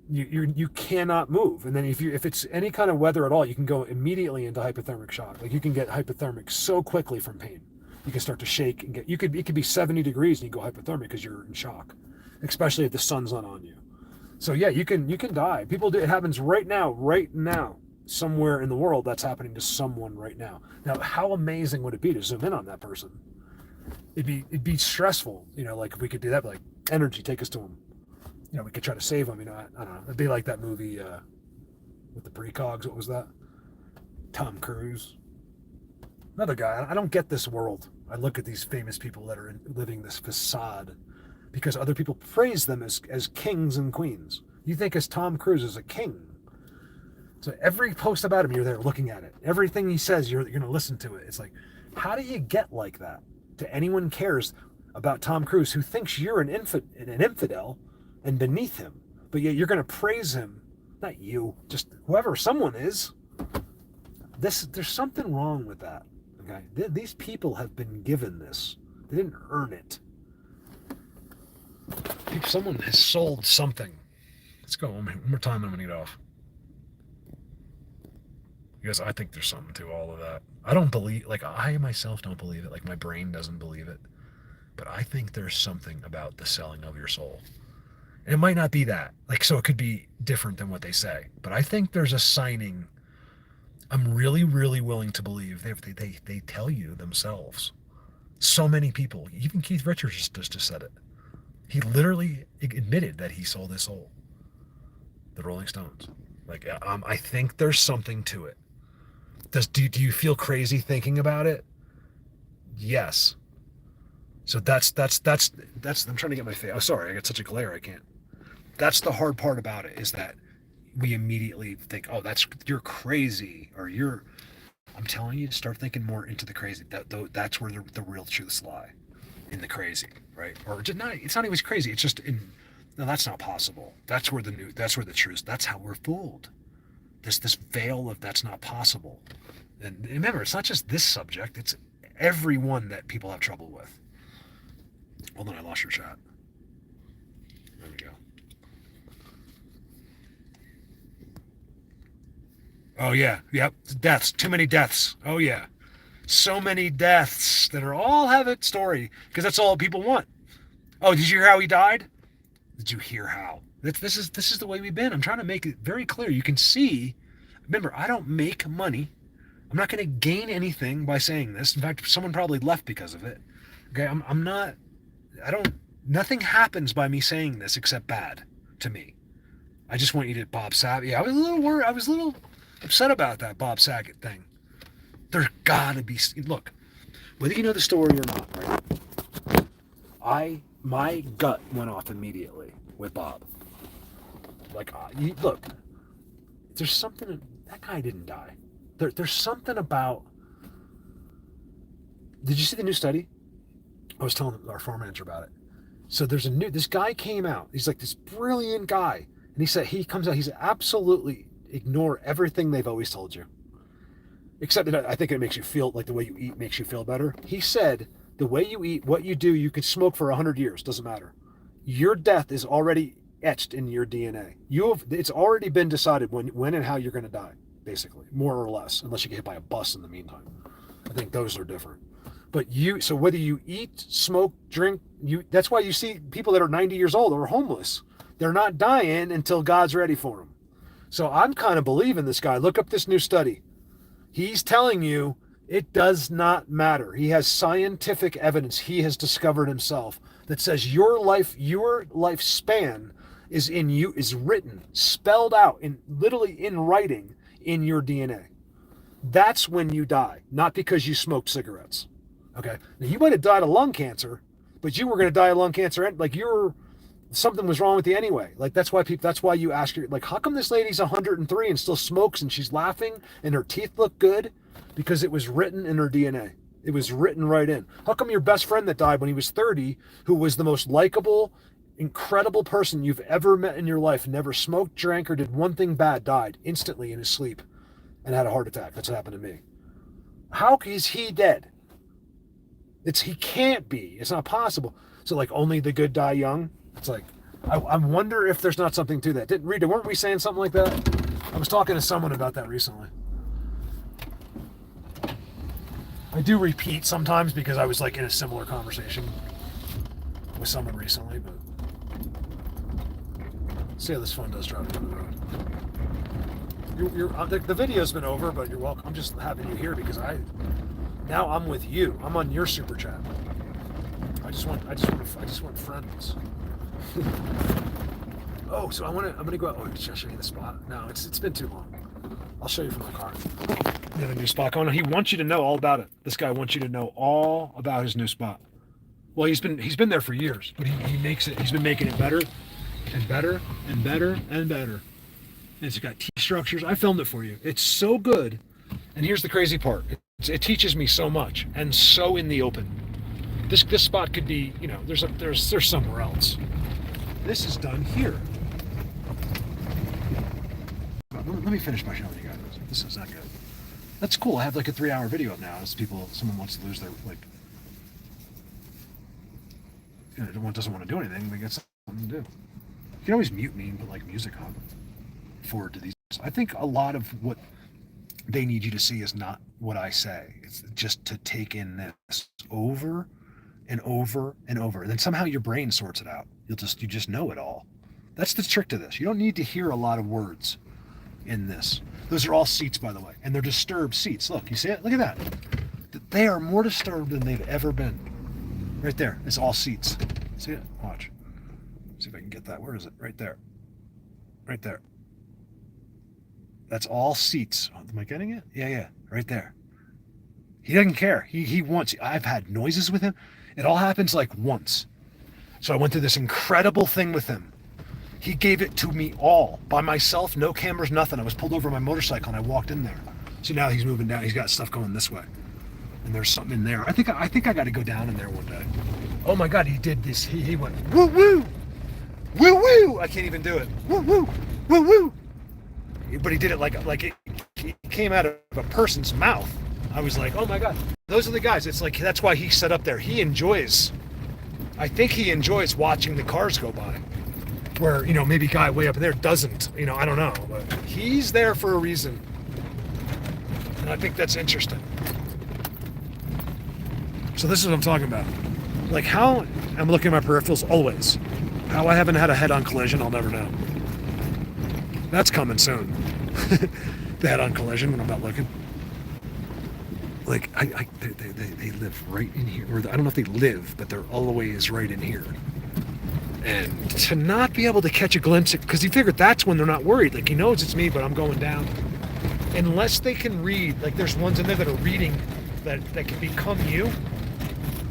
You cannot move, and then if it's any kind of weather at all, you can go immediately into hypothermic shock. Like you can get hypothermic so quickly from pain. You can start to shake and it could be 70 degrees and you go hypothermic because you're in shock, especially if the sun's not on you. So yeah, you can die. People do. It happens right now, somewhere in the world. That's happening to someone right now. Now, how amazing would it be to zoom in on that person? It'd be stressful, like if we could do that, like energy, take us to them. We could try to save them, I don't know. It'd be like that movie with the precogs. What was that? Tom Cruise. Another guy. I don't get this world. I look at these famous people that are living this facade because other people praise them as kings and queens. You think as Tom Cruise is a king. So every post about him, you're there looking at it. Everything he says, you're going to listen to it. It's like, how do you get like that? To anyone cares about Tom Cruise who thinks you're an infidel and beneath him, but yet you're going to praise him. Not you, just whoever someone is. There's something wrong with that. Okay, these people have been given this. They didn't earn it. Someone has sold something. Let's go one more time. I'm going to get off. Because I think there's something to all of that. I don't believe, like I myself don't believe it. Like my brain doesn't believe it. But I think there's something about the selling of your soul. And it might not be that. Like, so it could be different than what they say. But I think there's a signing. I'm really, really willing to believe they tell you themselves. So many people, even Keith Richards just said it. He literally admitted that he sold his soul. The Rolling Stones. Like, I think there's something to it. Do you feel crazy thinking about it? Yes. So that's I'm trying to get my face. Oh, sorry, I got such a glare I can't. That's the hard part about it, is that we immediately think, oh, you're crazy, or I'm telling you to start thinking more into the crazy. That's where the real truths lie, in the crazy, right? Or it's not even crazy. It's just no, that's not possible. That's where the truth. That's how we're fooled. This veil of that's not possible. And remember, it's not just this subject. It's every one that people have trouble with. Hold on, I lost your chat. There we go. Oh yeah, yep. Deaths. Too many deaths. Oh yeah. So many deaths that all have a story, because that's all people want. Oh, did you hear how he died? Did you hear how? This is the way we've been. I'm trying to make it very clear. You can see. Remember, I don't make money. I'm not going to gain anything by saying this. In fact, someone probably left because of it. Okay, I'm not. Nothing happens by me saying this except bad to me. I just want you to Bob Saget. Yeah, I was a little worried. I was a little upset about that Bob Saget thing. There's gotta be. Look, whether you know the story or not, right? My gut went off immediately with Bob. Like, look, there's something. That guy didn't die. There's something about. Did you see the new study? I was telling our farm manager about it. So this guy came out. He's like this brilliant guy. And he said, he comes out, he's absolutely ignore everything they've always told you. Except that I think it makes you feel like the way you eat makes you feel better. He said, the way you eat, what you do, you could smoke for 100 years, doesn't matter. Your death is already etched in your DNA. It's already been decided when and how you're going to die. basically, more or less, unless you get hit by a bus in the meantime. I think those are different. But so whether you eat, smoke, drink, that's why you see people that are 90 years old or homeless. They're not dying until God's ready for them. So I'm kind of believing this guy. Look up this new study. He's telling you it does not matter. He has scientific evidence he has discovered himself that says your lifespan is written, spelled out, literally in writing in your DNA. That's when you die, not because you smoked cigarettes. Okay, now you might have died of lung cancer, but you were going to die of lung cancer. Like something was wrong with you anyway. Like that's why you ask her, like, how come this lady's 103 and still smokes and she's laughing and her teeth look good? Because it was written in her DNA. It was written right in. How come your best friend that died when he was 30, who was the most likable, incredible person you've ever met in your life, never smoked, drank, or did one thing bad, died instantly in his sleep and had a heart attack? That's what happened to me. How is he dead? He can't be. It's not possible. So like only the good die young? It's like, I wonder if there's not something to that. Weren't we saying something like that? I was talking to someone about that recently. I do repeat sometimes because I was like in a similar conversation with someone recently, but see how this phone does drive down the road. The video's been over, but you're welcome. I'm just having you here because now I'm with you. I'm on your super chat. I just want friends. Oh, so I'm gonna go out. Oh, should I show you the spot? No, it's been too long. I'll show you from my car. You have a new spot going on. He wants you to know all about it. This guy wants you to know all about his new spot. Well, he's been there for years, but he's been making it better and better and better and better. And it's got T structures. I filmed it for you. It's so good. And here's the crazy part. It teaches me so much, and so in the open. This spot could be, there's somewhere else. This is done here. Let me finish by showing you guys. This is not good. That's cool. I have like a 3-hour video up now. As someone wants to lose their doesn't want to do anything. They get something to do. You can always mute me and put like music on forward to these. I think a lot of what they need you to see is not what I say. It's just to take in this over and over and over. And then somehow your brain sorts it out. You just know it all. That's the trick to this. You don't need to hear a lot of words in this. Those are all seats, by the way. And they're disturbed seats. Look, you see it? Look at that. They are more disturbed than they've ever been. Right there. It's all seats. See it? Watch. See if I can get that. Where is it? Right there. Right there. That's all seats. Oh, am I getting it? Yeah. Right there. He doesn't care. He wants. I've had noises with him. It all happens like once. So I went through this incredible thing with him. He gave it to me all by myself, no cameras, nothing. I was pulled over my motorcycle and I walked in there. See, now he's moving down. He's got stuff going this way, and there's something in there. I think I got to go down in there one day. Oh my God, he did this. He went woo woo, woo woo. I can't even do it. Woo woo, woo woo. But he did it like it came out of a person's mouth. I was like, oh my God, those are the guys. It's like that's why he's set up there. I think he enjoys watching the cars go by. Where, maybe a guy way up there doesn't, I don't know, but he's there for a reason. And I think that's interesting. So this is what I'm talking about. Like how I'm looking at my peripherals always. How I haven't had a head-on collision, I'll never know. That's coming soon. The head-on collision when I'm not looking. Like, they live right in here. Or I don't know if they live, but they're always right in here. And to not be able to catch a glimpse, because he figured that's when they're not worried. Like, he knows it's me, but I'm going down. Unless they can read, like there's ones in there that are reading that can become you.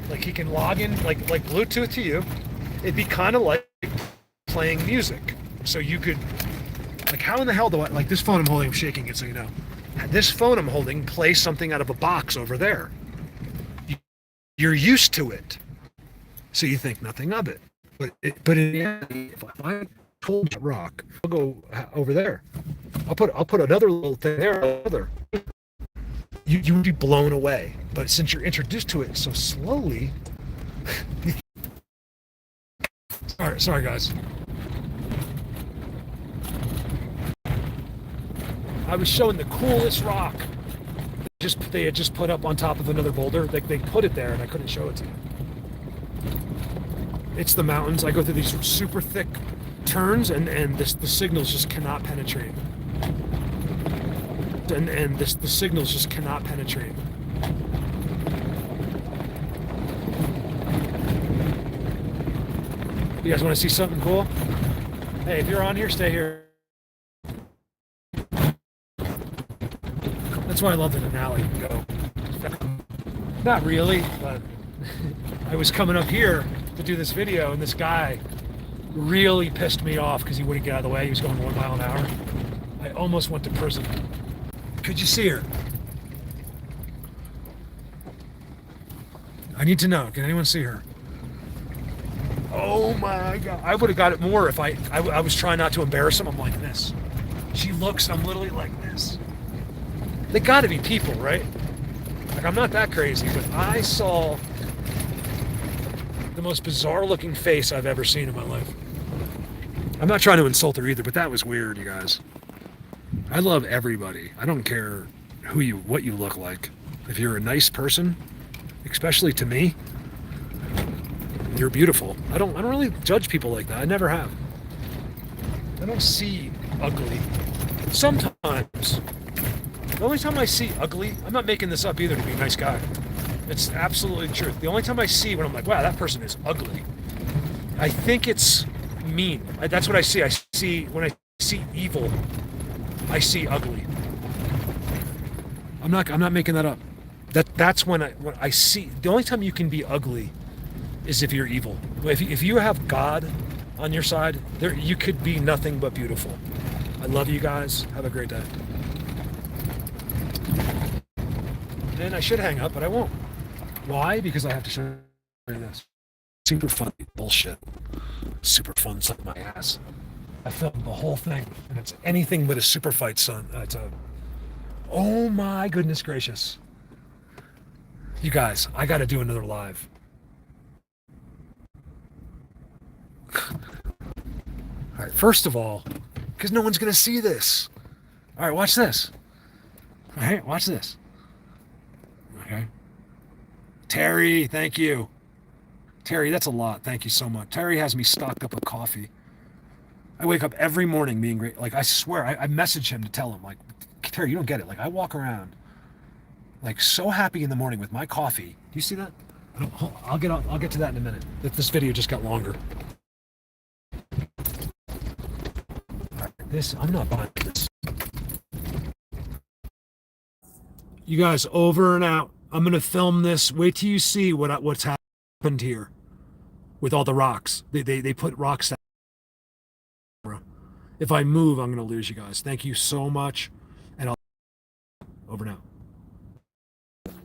Like he can log in, like Bluetooth to you. It'd be kind of like playing music. So you could, like how in the hell do I, like this phone I'm holding, I'm shaking it so you know. This phone I'm holding plays something out of a box over there. You're used to it. So you think nothing of it. But in reality, if I told you rock, I'll go over there. I'll put another little thing there. You would be blown away. But since you're introduced to it so slowly, sorry guys. I was showing the coolest rock. They had just put up on top of another boulder. They put it there and I couldn't show it to you. It's the mountains. I go through these super thick turns and the signals just cannot penetrate. The signals just cannot penetrate. You guys want to see something cool? Hey, if you're on here, stay here. That's why I love the Denali. You can go. Not really, but I was coming up here to do this video, and this guy really pissed me off because he wouldn't get out of the way. He was going 1 mile an hour. I almost went to prison. Could you see her? I need to know. Can anyone see her? Oh my God. I would have got it more if I was trying not to embarrass him. I'm like this. She looks, I'm literally like this. They gotta be people, right? Like, I'm not that crazy, but I saw the most bizarre looking face I've ever seen in my life. I'm not trying to insult her either, but that was weird, you guys. I love everybody. I don't care what you look like. If you're a nice person, especially to me, you're beautiful. I don't really judge people like that. I never have. I don't see ugly. Sometimes. The only time I see ugly, I'm not making this up either to be a nice guy. It's absolutely the truth. The only time I see when I'm like, wow, that person is ugly, I think it's mean. That's what I see. When I see evil, I see ugly. I'm not making that up. That's when I see. The only time you can be ugly is if you're evil. If you have God on your side, you could be nothing but beautiful. I love you guys. Have a great day. And I should hang up, but I won't. Why? Because I have to show you this. Super fun bullshit. Super fun, suck my ass. I filmed the whole thing, and it's anything but a super fight, son. Oh my goodness gracious. You guys, I gotta do another live. Alright, first of all, because no one's gonna see this. Alright, watch this. Alright, watch this. Okay. Terry, thank you. Terry, that's a lot. Thank you so much. Terry has me stocked up with coffee. I wake up every morning being great. Like, I swear, I message him to tell him, like, Terry, you don't get it. Like, I walk around, like, so happy in the morning with my coffee. Do you see that? I'll get to that in a minute. This video just got longer. I'm not buying this. You guys, over and out. I'm going to film this. Wait till you see what's happened here with all the rocks. They put rocks down. If I move, I'm going to lose you guys. Thank you so much. And over and out.